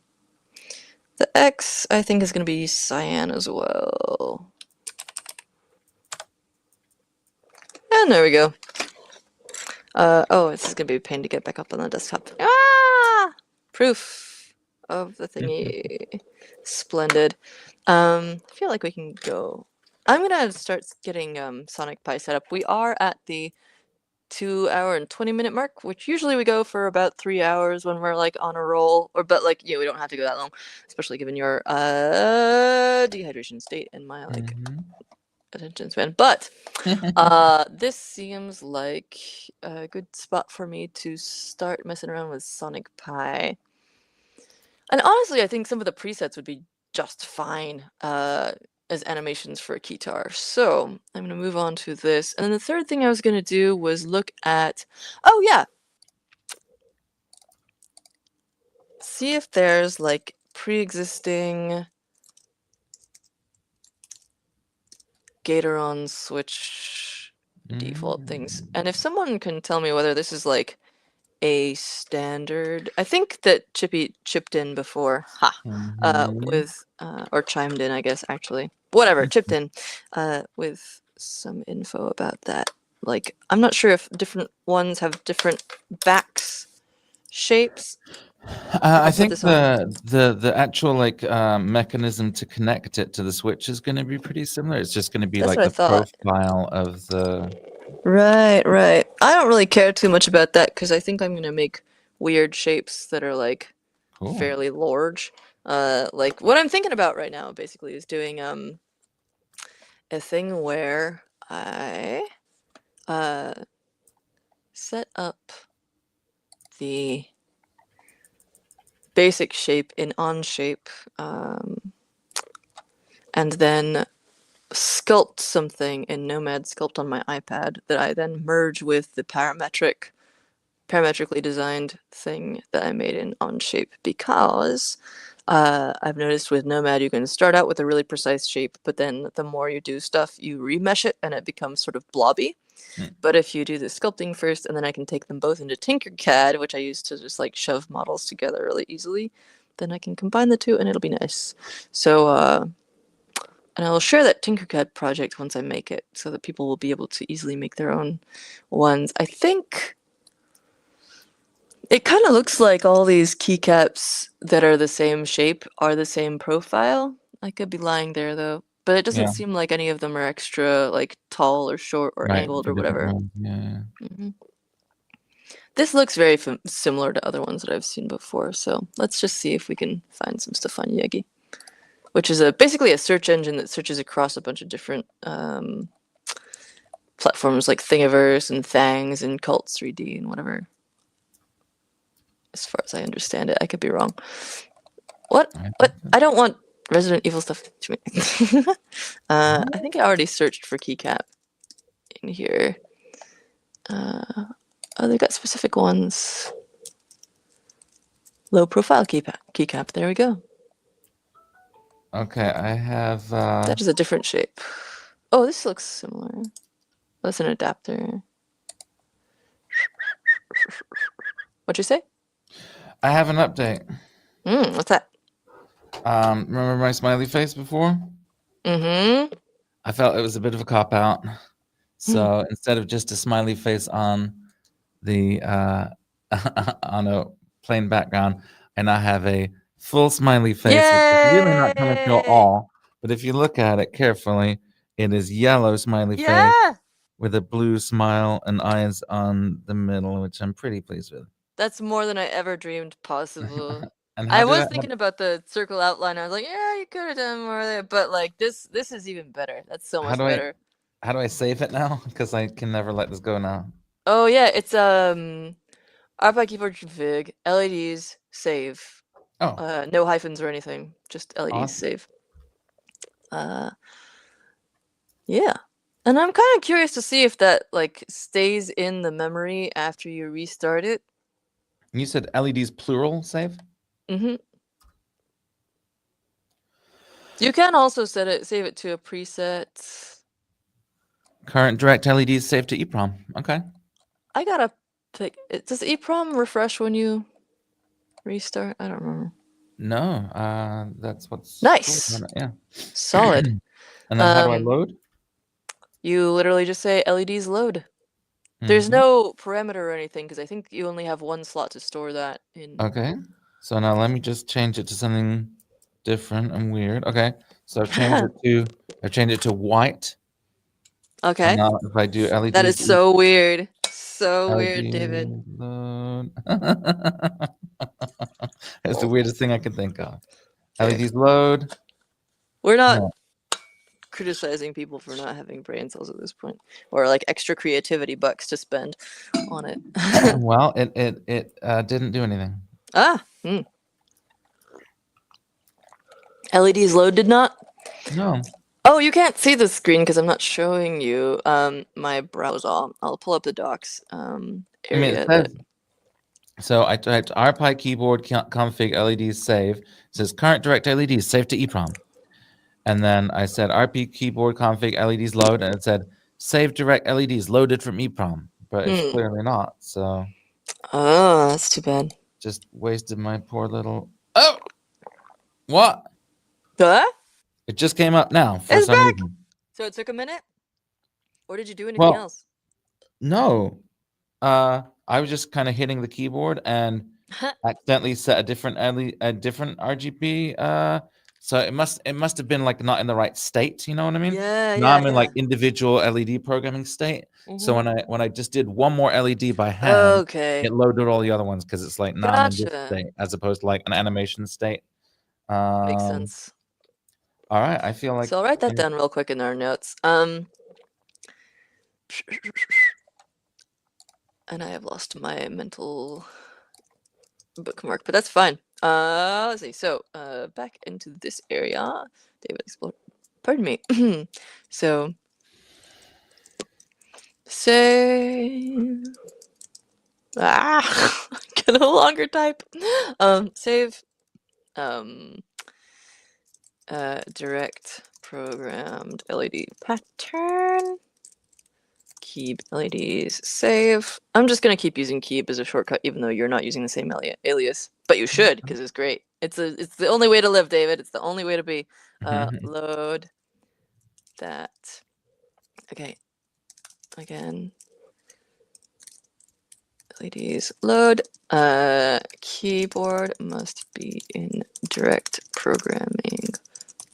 The X, I think, is going to be cyan as well. And there we go. Oh, this is going to be a pain to get back up on the desktop. Ah! Proof of the thingy. Splendid. I feel like we can go. I'm going to start getting Sonic Pi set up. We are at the 2 hour and 20-minute mark, which usually we go for about 3 hours when we're like on a roll, but like we don't have to go that long, especially given your dehydration state and my like attention span. But this seems like a good spot for me to start messing around with Sonic Pi. And honestly, I think some of the presets would be just fine as animations for a keytar. So I'm going to move on to this. And then the third thing I was going to do was look at, oh yeah, see if there's like pre-existing Gatoron switch default things. And if someone can tell me whether this is like a standard, I think that Chippy chipped in before, with, or chimed in, I guess, actually. Whatever, chipped in with some info about that. Like, I'm not sure if different ones have different backs shapes. I think the actual like mechanism to connect it to the switch is going to be pretty similar. It's just going to be That's like what I the thought. profile of the. Right. I don't really care too much about that because I think I'm gonna make weird shapes that are like fairly large. Like what I'm thinking about right now basically is doing a thing where I set up the basic shape in Onshape, and then sculpt something in Nomad Sculpt on my iPad that I then merge with the parametrically designed thing that I made in Onshape, because I've noticed with Nomad you can start out with a really precise shape, but then the more you do stuff, you remesh it and it becomes sort of blobby. But if you do the sculpting first, and then I can take them both into Tinkercad, which I use to just like shove models together really easily, then I can combine the two and it'll be nice. So, and I will share that Tinkercad project once I make it, so that people will be able to easily make their own ones. I think it kind of looks like all these keycaps that are the same shape are the same profile. I could be lying there though, but it doesn't seem like any of them are extra like tall or short or angled or whatever. This looks very similar to other ones that I've seen before, so let's just see if we can find some stuff on Yegi, which is basically a search engine that searches across a bunch of different platforms like Thingiverse and Thangs and Cults 3D and whatever. As far as I understand it, I could be wrong. What? I don't want Resident Evil stuff to me. I think I already searched for keycap in here. Oh, they got specific ones. Low profile keycap. There we go. Okay, I have. That is a different shape. Oh, this looks similar. That's an adapter. What'd you say? I have an update. What's that? Remember my smiley face before? I felt it was a bit of a cop-out. So instead of just a smiley face on the on a plain background, and I have a full smiley face, which is really not coming through Yay! all. But if you look at it carefully, it is yellow smiley face Yeah! with a blue smile and eyes on the middle, which I'm pretty pleased with. That's more than I ever dreamed possible. And how I did was I? thinking about the circle outline. I was like, yeah, you could have done more there, but like this is even better. That's so How much do I? better. How do I save it now? Because I can never let this go now. Oh yeah, it's RGB keyboard config, LEDs, save. Oh, No hyphens or anything, just LEDs awesome. save. Yeah. And I'm kind of curious to see if that like stays in the memory after you restart it. And you said LEDs plural save? Mm-hmm. You can also save it to a preset. Current direct LEDs saved to EEPROM. Okay. I gotta pick. Does EEPROM refresh when you restart? I don't remember. No, that's what's stored Nice. on it. Yeah. Solid. And then how do I load? You literally just say LEDs load. There's Mhm. no parameter or anything because I think you only have one slot to store that in. Okay. So now let me just change it to something different and weird. Okay. So I've changed it to white. And Okay. now if I do That is LEDs so weird. So weird, David. LED load. That's the weirdest thing I can think of. Okay. LEDs load. We're not No. criticizing people for not having brain cells at this point, or like extra creativity bucks to spend on it. Well, it didn't do anything. LEDs load did not? No. Oh, you can't see the screen because I'm not showing you my browser. I'll pull up the docs I mean, area. it says, so I typed RPi keyboard config LEDs save. It says current direct LEDs save to EEPROM. And then I said RP keyboard config LEDs load, and it said save direct LEDs loaded from EEPROM, but it's clearly not. So Oh, that's too bad. just wasted my poor little. Oh, what? Huh? It just came up now for It's some back. reason. So it took a minute, or did you do anything Well, else? no. I was just kind of hitting the keyboard and accidentally set a different RGB. So it must have been like not in the right state. You know what I mean? Yeah, Now yeah, I'm in like individual LED programming state. So when I just did one more LED by hand, Okay. it loaded all the other ones because it's like now I'm in this Gotcha. state as opposed to like an animation state. Makes sense. All right, I feel like So I'll write that down real quick in our notes. And I have lost my mental bookmark, but that's fine. Let's see. So, back into this area. David explode. Pardon me. So, save. I can no longer type. Save. Direct programmed LED pattern. Keep LEDs save. I'm just gonna keep using keep as a shortcut, even though you're not using the same alias, but you should because it's great. It's the only way to live, David. It's the only way to be. Load that. Okay. Again. LEDs load. Keyboard must be in direct programming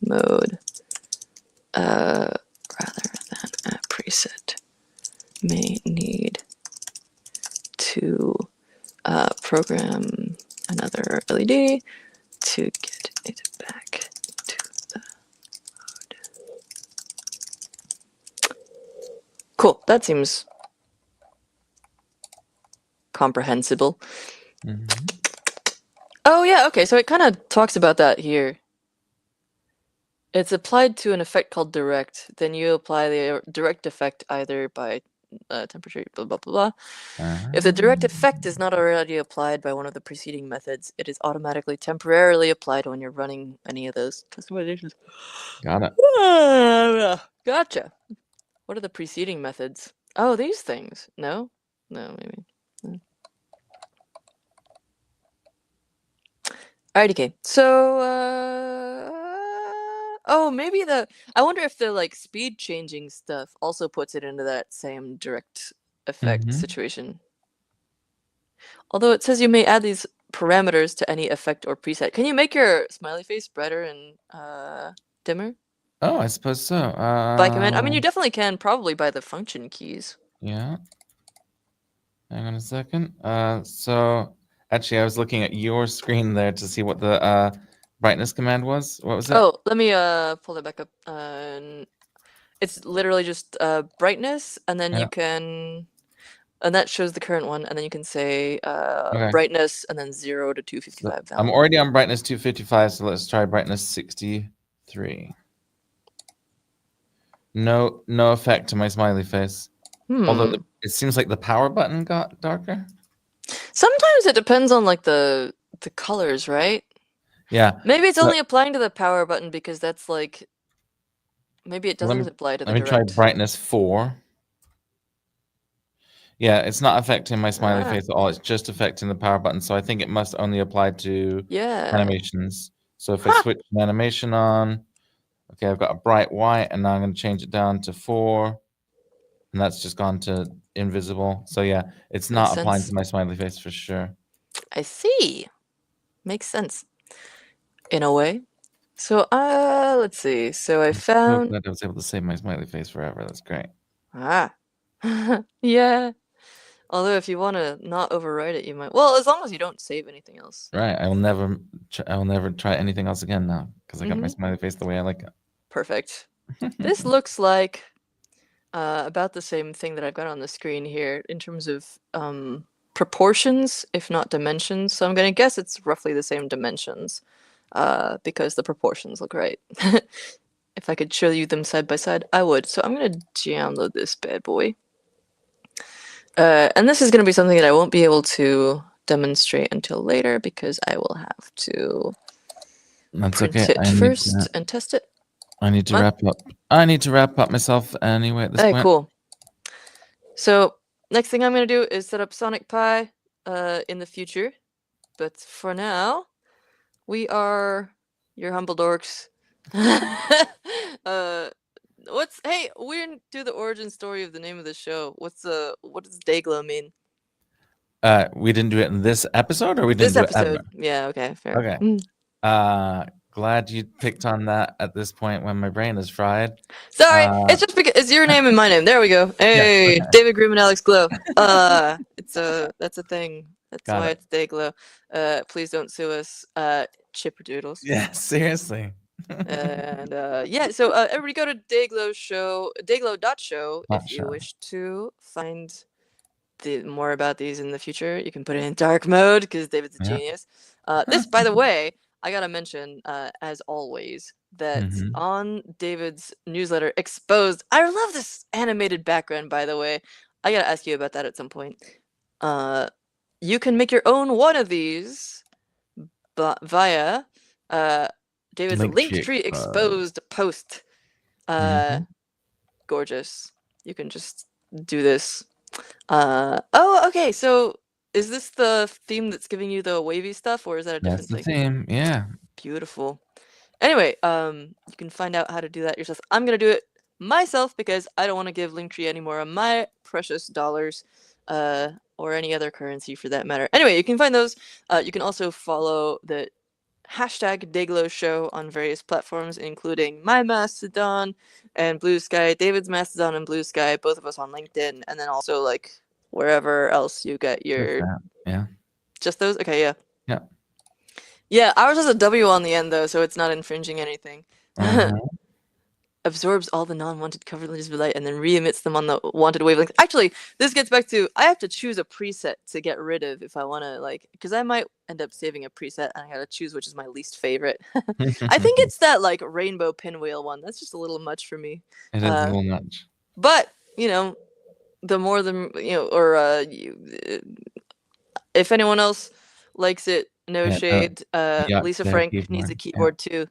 mode. Rather than a preset. May need to program another LED to get it back to the mode. Cool. That seems comprehensible. Oh yeah, okay, so it kind of talks about that here. It's applied to an effect called direct. Then you apply the direct effect either by temperature, blah, blah, blah, blah. If the direct effect is not already applied by one of the preceding methods, it is automatically temporarily applied when you're running any of those customizations. Got it. Gotcha. What are the preceding methods? Oh, these things. No? No, maybe. Alrighty, okay. So, oh, maybe I wonder if the like speed changing stuff also puts it into that same direct effect situation. Although it says you may add these parameters to any effect or preset. Can you make your smiley face brighter and dimmer Oh, I suppose so. by command? I mean, you definitely can, probably by the function keys. Yeah. Hang on a second. So actually, I was looking at your screen there to see what the brightness command was. What was it? Oh, let me pull that back up. It's literally just brightness, and then you can, and that shows the current one, and then you can say Okay. brightness, and then 0 to 255 So I'm value. already on brightness 255, so let's try brightness 63. No effect to my smiley face. Although it seems like the power button got darker. Sometimes it depends on like the colors, right? Yeah. Maybe it's only applying to the power button because that's like, maybe it doesn't apply to the direct. Let me try brightness 4. Yeah, it's not affecting my smiley face at all. It's just affecting the power button. So I think it must only apply to animations. So if I switch an animation on, okay, I've got a bright white, and now I'm going to change it down to 4. And that's just gone to invisible. So yeah, it's not applying to my smiley face for sure. I see. Makes sense. In a way. So let's see. So I found. So glad I was able to save my smiley face forever. That's great. Yeah. Although if you want to not overwrite it, you might. Well, as long as you don't save anything else. Right. I will never try anything else again now because I got my smiley face the way I like it. Perfect. This looks like about the same thing that I've got on the screen here in terms of proportions, if not dimensions. So I'm going to guess it's roughly the same dimensions because the proportions look right. If I could show you them side by side, I would. So I'm going to download this bad boy. And this is going to be something that I won't be able to demonstrate until later because I will have to print it first and test it. I need to wrap up. I need to wrap up myself anyway at this point. Cool. So next thing I'm going to do is set up Sonic Pi in the future. But for now, we are your humble dorks. Hey, we didn't do the origin story of the name of the show. What does Dayglow mean? We didn't do it in this episode, or we didn't do it ever? Yeah, okay, fair. Okay. Glad you picked on that at this point when my brain is fried. Sorry, it's just because it's your name and my name. There we go. Hey, yeah. David Grimm and Alex Glow. That's a thing. That's why it's Dayglow. Please don't sue us, Chipperdoodles. Yeah, seriously. And yeah, so everybody go to dayglow.show if you wish to find more about these in the future. You can put it in dark mode because David's a genius. This, by the way, I gotta mention, as always, that on David's newsletter, Exposed, I love this animated background, by the way. I gotta ask you about that at some point. You can make your own one of these via David's Linktree Exposed post. Gorgeous. You can just do this. Oh, okay, so is this the theme that's giving you the wavy stuff, or is that a different thing? That's the theme, yeah. Beautiful. Anyway, you can find out how to do that yourself. I'm gonna do it myself because I don't want to give Linktree any more of my precious dollars, or any other currency for that matter. Anyway, you can find those. You can also follow the hashtag Dayglow Show on various platforms, including my Mastodon and Blue Sky, David's Mastodon and Blue Sky, both of us on LinkedIn, and then also like wherever else you get your. Yeah. Just those? Okay, yeah. Yeah. Yeah, ours has a W on the end though, so it's not infringing anything. Absorbs all the non-wanted covered images of light and then re-emits them on the wanted wavelength. Actually, this gets back to, I have to choose a preset to get rid of if I want to, like, because I might end up saving a preset and I gotta choose which is my least favorite. I think it's that, like, rainbow pinwheel one. That's just a little much for me. It is a little much. But, you know, the more or if anyone else likes it, no shade. Lisa Frank needs a keyboard too.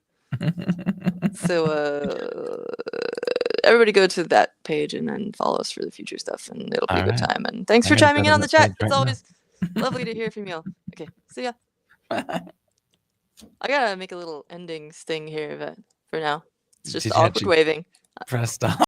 So everybody go to that page and then follow us for the future stuff, and it'll be a good time. And thanks for chiming in on the chat. It's always lovely to hear from you all. Okay, see ya. I gotta make a little ending sting here, but for now, it's just awkward waving. Press stop.